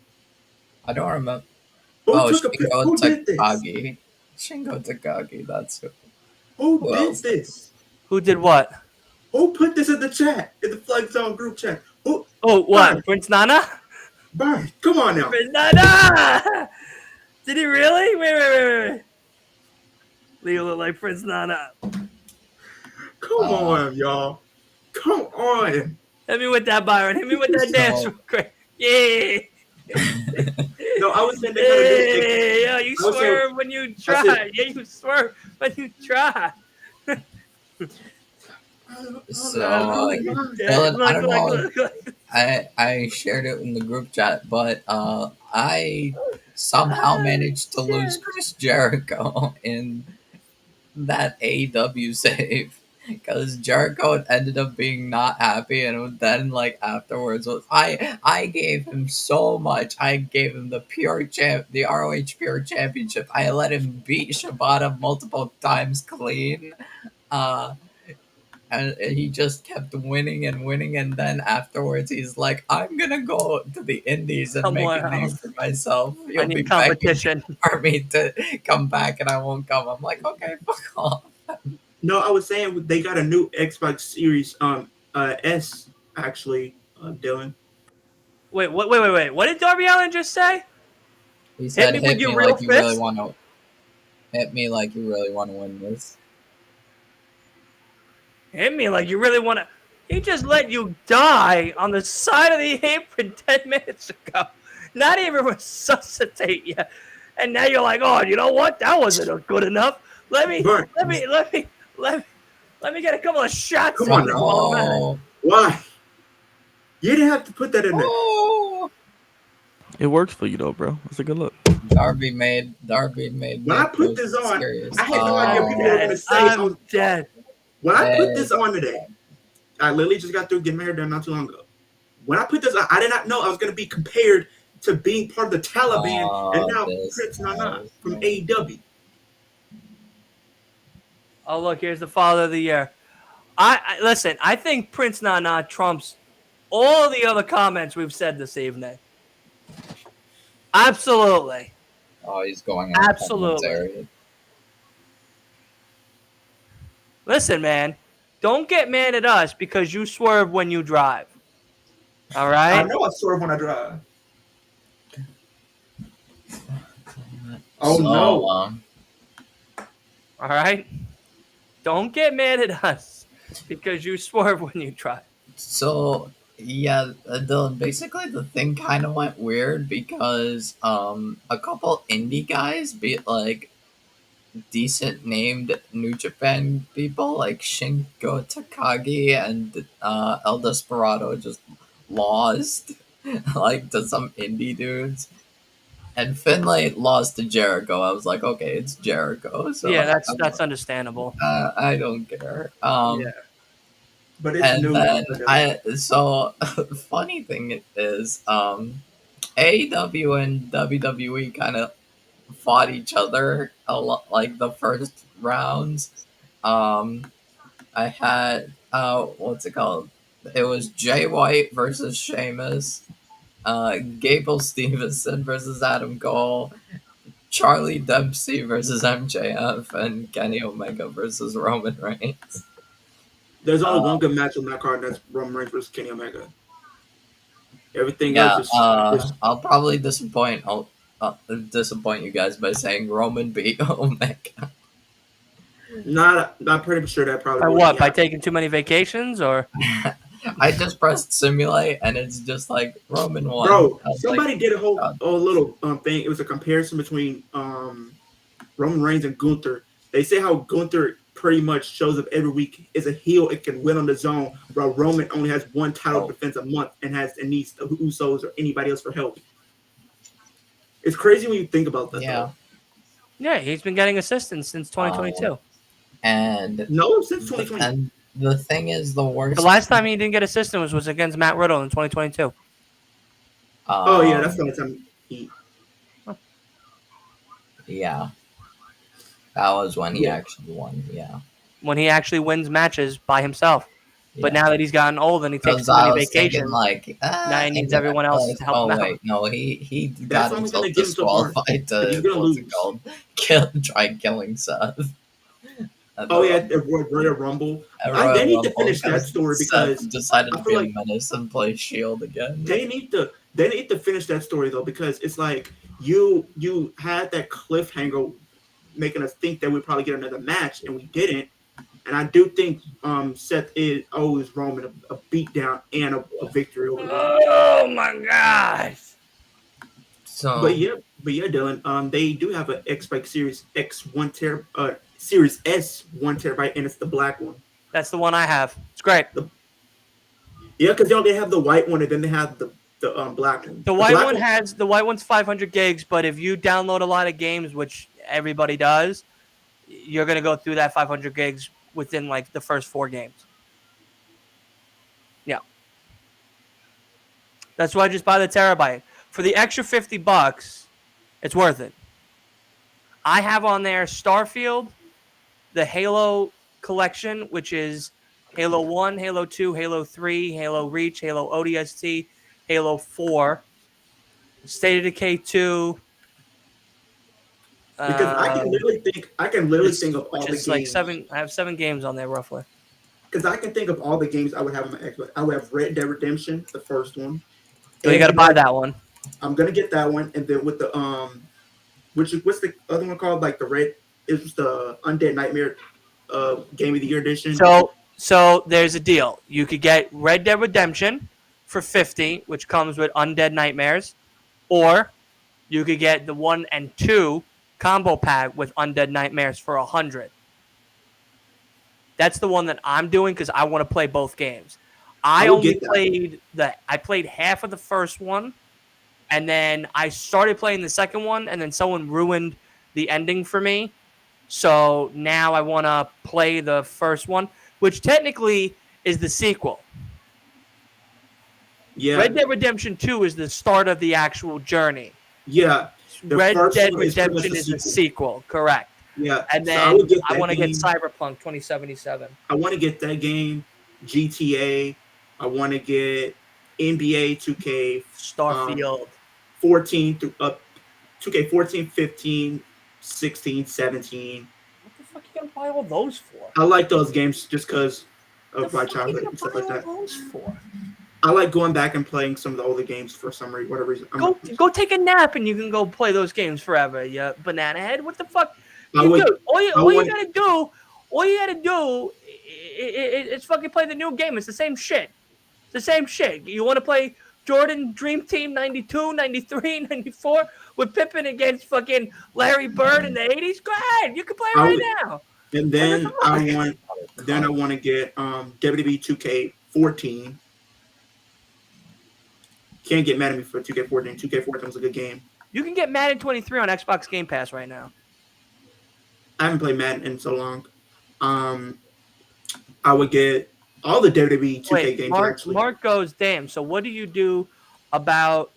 I don't remember. Who took a pic? Shingo Who did this? Takagi. Shingo Takagi. That's who. Who Who did else? this? Who did what? Who put this in the chat? In the Flag Zone group chat? Who? Oh, what? Brian, Prince Nana? Brian, come on now. Prince Nana! Did he really? Wait. Leo look like Prince Nana. Come on, y'all. Come on. Hit me with that, Byron. Hit me with that dance real quick. Yeah. No, I was saying they gotta do it. Yeah, you I was saying- swerve when you try. said- Yeah, you swerve when you try. So Yeah, Dylan, I don't know. look. I shared it in the group chat, but I somehow managed to lose Chris Jericho in that AEW save because Jericho ended up being not happy, and then like afterwards, I gave him so much. I gave him the the ROH Pure Championship. I let him beat Shibata multiple times clean. And he just kept winning and winning, and then afterwards he's like, I'm gonna go to the indies and make Somewhere a name else. for myself. I You'll be need begging competition. for me to come back and I won't come. I'm like, okay, fuck off. No, I was saying they got a new Xbox Series S actually, Dylan. Wait. What did Darby Allin just say? He said, me with hit your me real like you really fist? want to hit me like you really want to win this. Hit me like you really want to. He just let you die on the side of the apron 10 minutes ago. Not even resuscitate you. And now you're like, oh, you know what? That wasn't good enough. Let me get a couple of shots. Come on in now. while I'm at it. Oh, Why? You didn't have to put that in there. oh. It works for you though, bro. It's a good look. Darby made. When I put Nick this look on, serious. I had no idea Oh. people were gonna say. I'm dead. When I put this on today, I literally just got through getting married there not too long ago. When I put this on, I did not know I was going to be compared to being part of the Taliban and now Prince Nana from AEW. Oh, look, here's the Father of the Year. I listen, I think Prince Nana trumps all the other comments we've said this evening. Absolutely. Oh, he's going on Absolutely. commentary. Listen, man, don't get mad at us because you swerve when you drive. All right? I know I swerve when I drive. Oh, no. All right? Don't get mad at us because you swerve when you drive. So yeah, basically the thing kind of went weird because a couple indie guys beat like decent named New Japan people like Shingo Takagi and El Desperado just lost. like to some indie dudes. And Finlay lost to Jericho. I was like, okay, it's Jericho, so Yeah, that's understandable. I don't care. Yeah, but it's And new. then funny thing is, AEW and WWE kind of fought each other a lot, like the first rounds. Um, I had what's it called? It was Jay White versus Sheamus, Gable Stevenson versus Adam Cole, Charlie Dempsey versus MJF, and Kenny Omega versus Roman Reigns. There's only one Um, good match on that card. That's Roman Reigns versus Kenny Omega. Everything else yeah, is I'll probably disappoint. I'll disappoint you guys by saying Roman beat Omega. not. I'm pretty sure that probably By would what? be By happening. taking too many vacations, or I just pressed simulate and it's just like Roman won. Bro, I was somebody like, did a whole God. little thing. It was a comparison between Roman Reigns and Gunther. They say how Gunther pretty much shows up every week is a heel. It can win on the zone, while Roman only has one title Oh. defense a month and needs the Usos or anybody else for help. It's crazy when you think about that. Yeah. Though. yeah, he's been getting assistance since 2022. And No, since 2020. and the thing is, the worst. The last time he didn't get assistance was against Matt Riddle in 2022. Oh yeah, that's the only time he. Yeah, that was when he Yeah. actually won. Yeah, When he actually wins matches by himself. But yeah. now that he's gotten old and he takes Because too I many was thinking vacations, like, now he needs everyone else to help oh him out. wait, no, he That's got only himself gonna get him so far. disqualified But he's to gonna what's it lose. called? Try killing Seth. At Oh the yeah, the Royal Rumble. Royal They need to Rumble, finish that because story Seth because decided I to feel be like a menace and play Shield again. they need to finish that story though, because it's like you had that cliffhanger making us think that we'd probably get another match and we didn't. And I do think Seth owes Roman a beatdown and a victory over Roman. Oh my gosh. So But yeah, Dylan, they do have an X-Bike Series X 1 Series S 1 TB, and it's the black one. That's the one I have. It's great. Yeah, because they have the white one and then they have the black one. The white black one has the white one's 500 gigs, but if you download a lot of games, which everybody does, you're gonna go through that 500 gigs within like the first 4 games. Yeah, that's why I just buy the terabyte for the extra $50. It's worth it. I have on there Starfield, the Halo collection, which is Halo 1, Halo 2, Halo 3, Halo Reach, Halo ODST, Halo 4, State of Decay 2. Because I can literally think of all which the is like games. 7. I have 7 games on there roughly. Because I can think of all the games I would have on my Xbox. I would have Red Dead Redemption, the first one. So you got to buy that one. I'm gonna get that one, and then with the what's the other one called? Like the red, it was the Undead Nightmare, Game of the Year edition. So there's a deal. You could get Red Dead Redemption for $50, which comes with Undead Nightmares, or you could get the 1 and 2 combo pack with Undead Nightmares for $100. That's the one that I'm doing because I want to play both games. I played half of the first one, and then I started playing the second one, and then someone ruined the ending for me. So now I want to play the first one, which technically is the sequel. Yeah. Red Dead Redemption 2 is the start of the actual journey. Yeah. Red Dead Redemption is the sequel, correct. Yeah. And then I want to get Cyberpunk 2077. I want to get that game, GTA. I want to get NBA 2K, Starfield, 14 through up, 2K 14, 15, 16, 17. What the fuck are you gonna buy all those for? I like those games just because of my What the fuck are you childhood and stuff gonna like buy that. all those for? I like going back and playing some of the older games for some reason, whatever reason. Go take a nap and you can go play those games forever. You banana head. What the fuck? All you gotta do is fucking play the new game. It's the same shit. It's the same shit. You want to play Jordan Dream Team 92, 93, 94 with Pippen against fucking Larry Bird in the 80s? Go ahead. You can play right now. And then I want to get WWE 2K 14. Can't get mad at me for 2K14. 2K14 was a good game. You can get Madden 23 on Xbox Game Pass right now. I haven't played Madden in so long. I would get all the WWE 2K games actually. Mark goes, damn. So what do you do about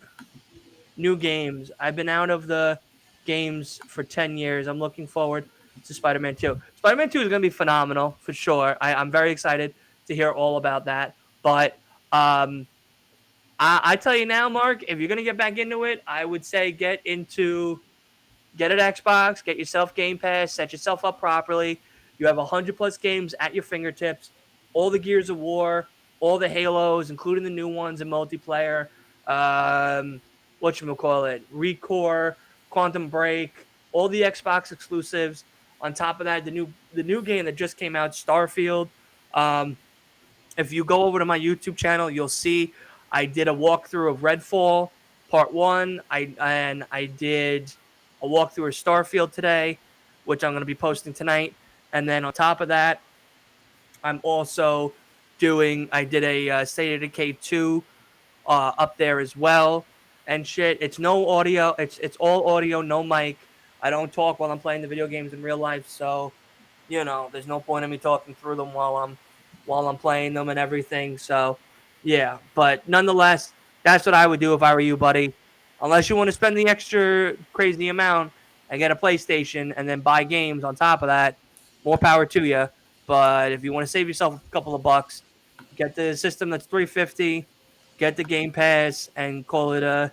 new games? I've been out of the games for 10 years. I'm looking forward to Spider-Man 2. Spider-Man 2 is going to be phenomenal for sure. I'm very excited to hear all about that. But I tell you now, Mark, if you're going to get back into it, I would say get an Xbox, get yourself Game Pass, set yourself up properly. You have 100 plus games at your fingertips, all the Gears of War, all the Halos, including the new ones in multiplayer. Whatchamacallit, Recore, Quantum Break, all the Xbox exclusives. On top of that, the new game that just came out, Starfield. If you go over to my YouTube channel, you'll see I did a walkthrough of Redfall Part 1. I did a walkthrough of Starfield today, which I'm going to be posting tonight. And then on top of that, I'm also I did a State of Decay 2 up there as well and shit. It's no audio. It's all audio, no mic. I don't talk while I'm playing the video games in real life, so there's no point in me talking through them while I'm playing them and everything. So yeah, but nonetheless, that's what I would do if I were you, buddy. Unless you want to spend the extra crazy amount and get a PlayStation and then buy games on top of that, more power to you. But if you want to save yourself a couple of bucks, get the system that's $350, get the Game Pass, and call it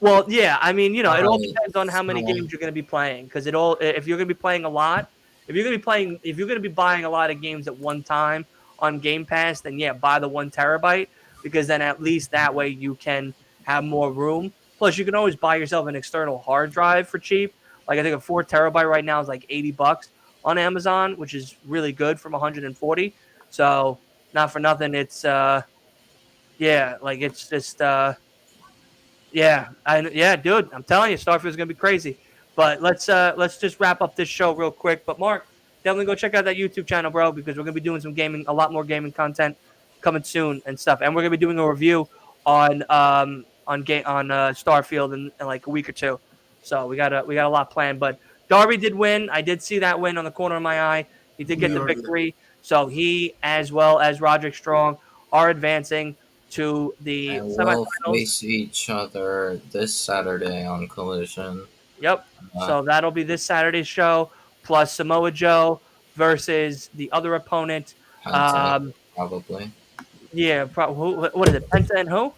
Well, yeah, I mean, it all depends on how many games you're going to be playing. Because if you're going to be playing a lot, if you're going to be buying a lot of games at one time on Game Pass, then yeah, buy the 1 terabyte, because then at least that way you can have more room. Plus, you can always buy yourself an external hard drive for cheap. Like I think a 4 terabyte right now is like $80 on Amazon, which is really good from 140. So not for nothing, it's it's just dude, I'm telling you, Starfield's gonna be crazy. But let's just wrap up this show real quick. But Mark, definitely go check out that YouTube channel, bro, because we're gonna be doing a lot more gaming content coming soon and stuff. And we're gonna be doing a review on Starfield in like a week or two. So we got a lot planned. But Darby did win. I did see that win on the corner of my eye. He did get the victory. So he, as well as Roderick Strong, are advancing to the semifinals. We'll face each other this Saturday on Collision. Yep. So that'll be this Saturday's show, plus Samoa Joe versus the other opponent. Penta, probably. Yeah. What is it? Penta and who?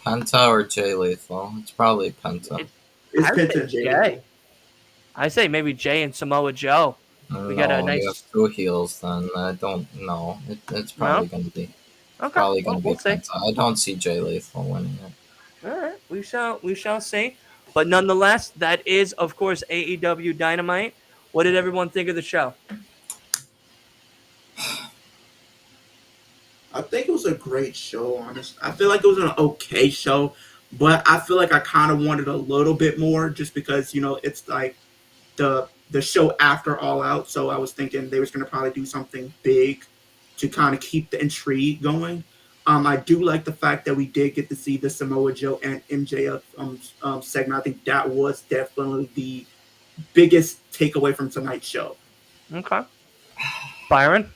Penta or Jay Lethal. It's probably Penta. It's Penta and Jay. I say maybe Jay and Samoa Joe. We got a nice. You have 2 heels, then I don't know. It's probably going to be. Okay. Probably going to be Penta. I don't see Jay Lethal winning it. All right. We shall see. But nonetheless, that is, of course, AEW Dynamite. What did everyone think of the show? I think it was a great show, honestly. I feel like it was an okay show, but I feel like I kind of wanted a little bit more just because, it's like the show after All Out. So I was thinking they was going to probably do something big to kind of keep the intrigue going. I do like the fact that we did get to see the Samoa Joe and MJF segment. I think that was definitely the biggest takeaway from tonight's show. Okay. Byron?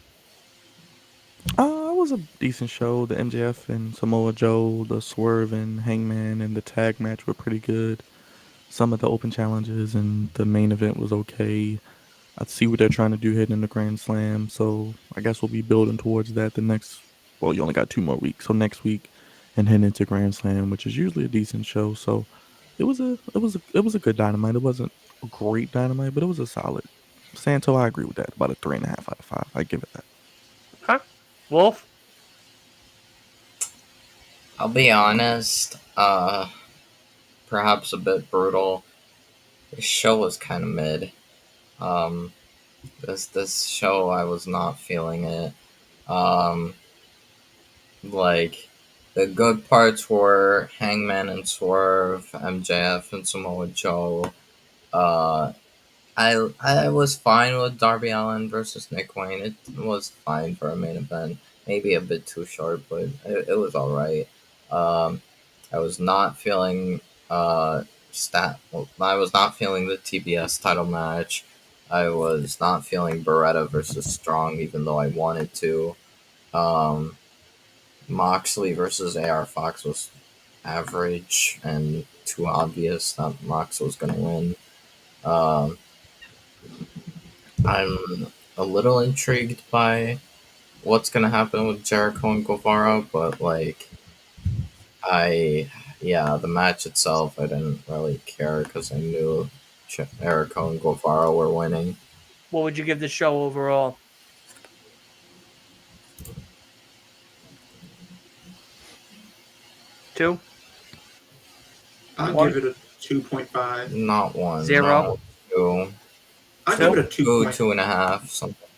It was a decent show. The MJF and Samoa Joe, the Swerve and Hangman, and the tag match were pretty good. Some of the open challenges and the main event was okay. I see what they're trying to do heading in the Grand Slam, so I guess we'll be building towards that you only got 2 more weeks, so next week and heading into Grand Slam, which is usually a decent show. So it was a good Dynamite. It wasn't a great Dynamite, but it was a solid. Santo, I agree with that. About a 3.5 out of 5. I give it that. Okay. Wolf? I'll be honest, perhaps a bit brutal. The show was kind of mid. This show, I was not feeling it. Like, the good parts were Hangman and Swerve, MJF and Samoa Joe. I was fine with Darby Allin versus Nick Wayne. It was fine for a main event. maybe a bit too short, but it was all right. Um, I was not feeling I was not feeling the TBS title match. I was not feeling Beretta versus Strong, even though I wanted to. Um, Moxley versus AR Fox was average and too obvious that Mox was going to win. Um, I'm a little intrigued by what's going to happen with Jericho and Guevara, but like, the match itself, I didn't really care because I knew Jericho and Guevara were winning. What would you give the show overall? Two? I'll One? give it a 2.5. Not one, 0? no, two, I'll give it a two and a half, something.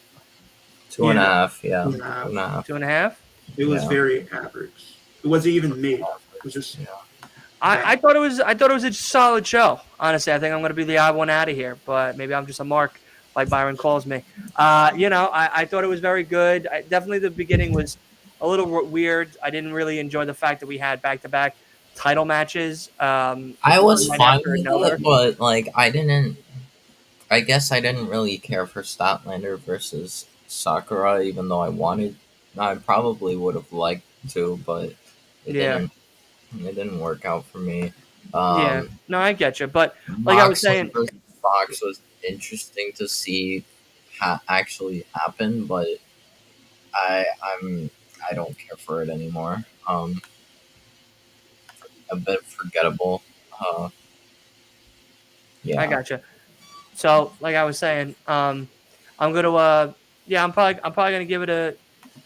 Two and a Yeah, half, yeah, 2.5. 2.5. 2.5? It was Yeah. very average. It wasn't even mid. It was just Yeah. I thought it was a solid show. Honestly, I think I'm going to be the odd one out of here, but maybe I'm just a mark, like Byron calls me. I thought it was very good. Definitely the beginning was a little weird. I didn't really enjoy the fact that we had back-to-back title matches. I was one night fine after with another. it, but like I guess I didn't really care for Statlander versus Sakura, even though I probably would have liked to, but it Yeah, didn't. It didn't work out for me. yeah. Um, No, I get you, but like I was Moxley saying, versus Fox was interesting to see actually happen, but I I'm I don't care for it anymore. A bit forgettable. Uh, I yeah. got you. So, like I was saying, I'm gonna, I'm probably gonna give it a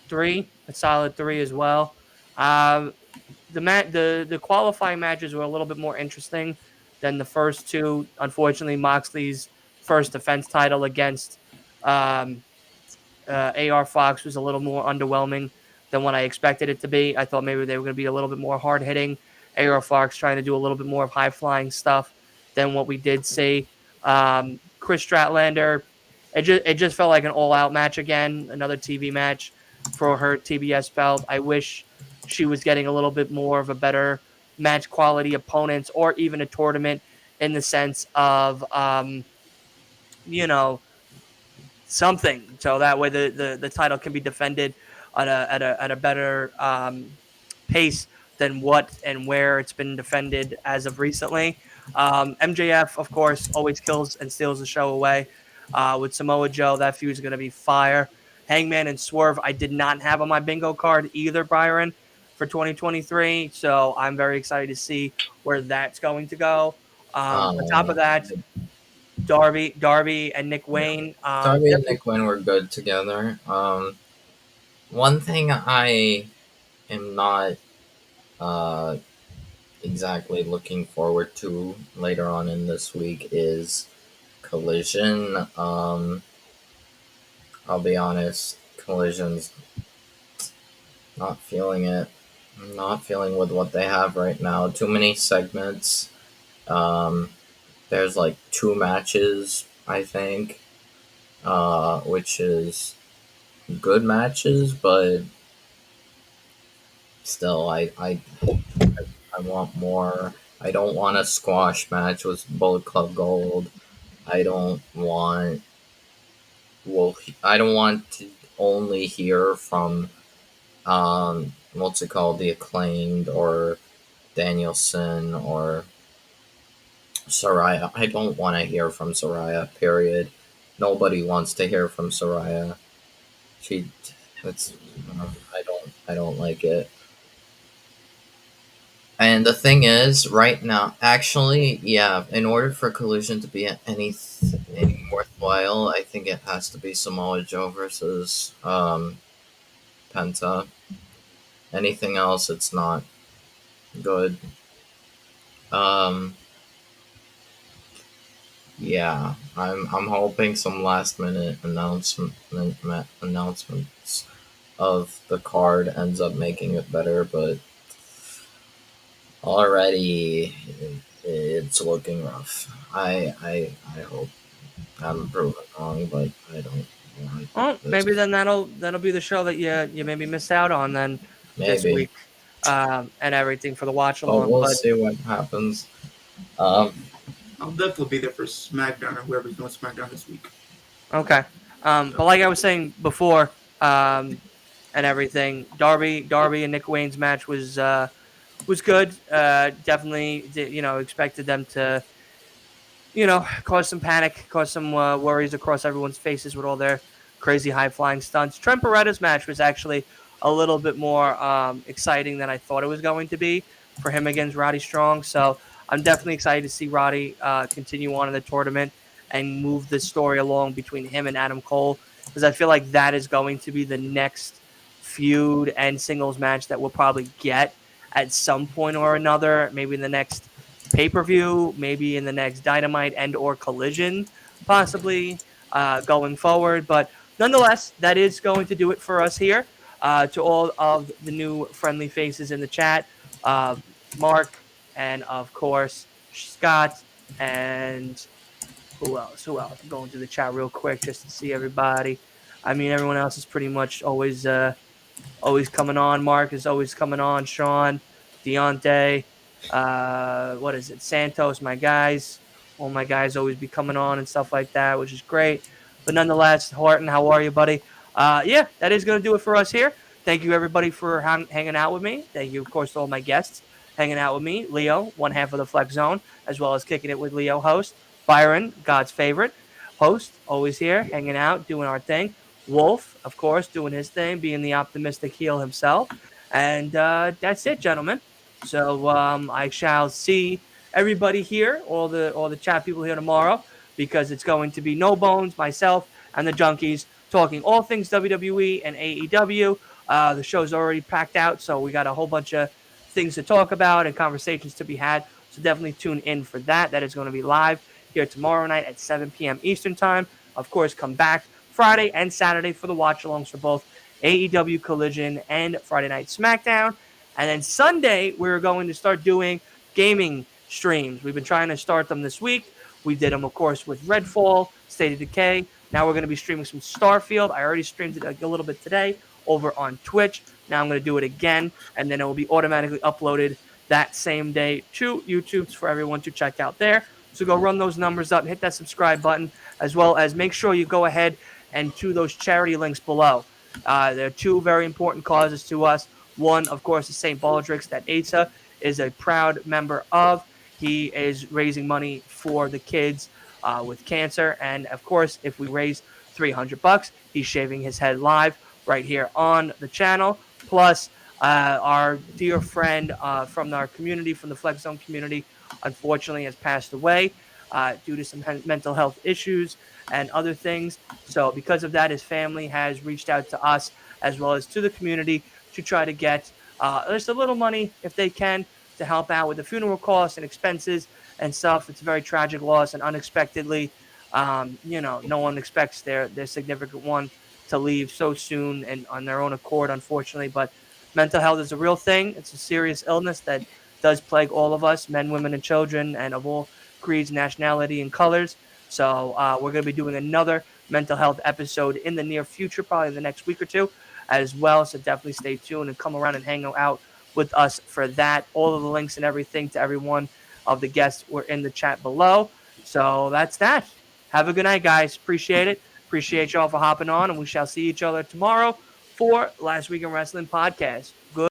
3, a solid 3 as well. Um, the qualifying matches were a little bit more interesting than the first two. Unfortunately, Moxley's first defense title against um, AR Fox was a little more underwhelming than what I expected it to be. I thought maybe they were going to be a little bit more hard hitting. AR Fox trying to do a little bit more of high flying stuff than what we did see. KRIS Stratlander, it just felt like an all out match again, another TV match for her TBS belt. I wish she was getting a little bit more of a better match quality opponents or even a tournament in the sense of, you know, something so that way the title can be defended at a better pace than what and where it's been defended as of recently. MJF, of course, always kills and steals the show away. With Samoa Joe, that feud is going to be fire. Hangman and Swerve, I did not have on my bingo card either, Byron, for 2023. So I'm very excited to see where that's going to go. On top of Um, that, Darby and Nick Wayne. Darby and Definitely, Nick Wayne were good together. One thing I am not uh, exactly looking forward to later on in this week is Collision. I'll be honest, Collision's not feeling it. I'm not feeling with what they have right now. Too many segments. Um, there's like 2 matches, I think, which is good matches, but still, I want more. I don't want a squash match with Bullet Club Gold. I don't want. Well, I don't want to only hear from what's it called, the Acclaimed or Danielson or Soraya. I don't want to hear from Soraya. Period. Nobody wants to hear from Soraya. She, it's, I don't like it. And the thing is, right now, actually, yeah, in order for Collision to be any worthwhile, I think it has to be Samoa Joe versus Penta. Anything else, it's not good. Um, yeah, I'm hoping some last minute announcements of the card ends up making it better, but already it's looking rough. I hope I'm proven wrong, but I don't. Well, maybe then that'll be the show that you maybe missed out on then this Maybe. week, and everything for the watch But along. we'll But see what happens. Um, I'll definitely be there for SmackDown or whoever's doing SmackDown this week. okay, but like I was saying before, and everything, Darby and Nick Wayne's match was good. Definitely, expected them to cause some panic, cause some worries across everyone's faces with all their crazy high flying stunts. Trent Beretta's match was actually a little bit more exciting than I thought it was going to be for him against Roddy Strong. So I'm definitely excited to see Roddy continue on in the tournament and move the story along between him and Adam Cole, because I feel like that is going to be the next feud and singles match that we'll probably get at some point or another, maybe in the next pay-per-view, maybe in the next Dynamite and or Collision, possibly going forward. But nonetheless, that is going to do it for us here. To all of the new friendly faces in the chat, Mark, and of course Scott, and who else? Who else? I'm going through the chat real quick just to see everybody. I mean, everyone else is pretty much always coming on. Mark is always coming on. Sean, Deontay, what is it? Santos, my guys. All my guys always be coming on and stuff like that, which is great. But nonetheless, Horton, how are you, buddy? Yeah, that is going to do it for us here. Thank you, everybody, for hanging out with me. Thank you, of course, to all my guests hanging out with me. Leo, one half of the Flex Zone, as well as Kicking It with Leo host. Byron, God's favorite host, always here, hanging out, doing our thing. Wolf, of course, doing his thing, being the optimistic heel himself. And that's it, gentlemen. So I shall see everybody here, all the chat people here tomorrow, because it's going to be No Bones, myself, and the Junkies talking all things WWE and AEW. The show's already packed out, so we got a whole bunch of things to talk about and conversations to be had. So definitely tune in for that. That is going to be live here tomorrow night at 7 p.m. Eastern Time. Of course, come back Friday and Saturday for the watch-alongs for both AEW Collision and Friday Night SmackDown. And then Sunday, we're going to start doing gaming streams. We've been trying to start them this week. We did them, of course, with Redfall, State of Decay. Now we're going to be streaming some Starfield. I already streamed it a little bit today over on Twitch. Now I'm going to do it again, and then it will be automatically uploaded that same day to YouTube for everyone to check out there. So go run those numbers up, hit that subscribe button, as well as make sure you go ahead and to those charity links below. There are two very important causes to us. One, of course, is St. Baldrick's that Asa is a proud member of. He is raising money for the kids with cancer. And, of course, if we raise $300, he's shaving his head live right here on the channel. Plus, our dear friend from our community, from the Flex Zone community, unfortunately has passed away due to some mental health issues and other things. So because of that, his family has reached out to us as well as to the community to try to get just a little money, if they can, to help out with the funeral costs and expenses and stuff. It's a very tragic loss, and unexpectedly, no one expects their significant one to leave so soon and on their own accord, unfortunately. But mental health is a real thing. It's a serious illness that does plague all of us, men, women, and children, and of all creeds, nationality, and colors. So we're going to be doing another mental health episode in the near future, probably in the next week or two as well. So definitely stay tuned and come around and hang out with us for that. All of the links and everything to every one of the guests were in the chat below. So that's that. Have a good night, guys. Appreciate it. Appreciate y'all for hopping on, and we shall see each other tomorrow for Last Week in Wrestling podcast. Good.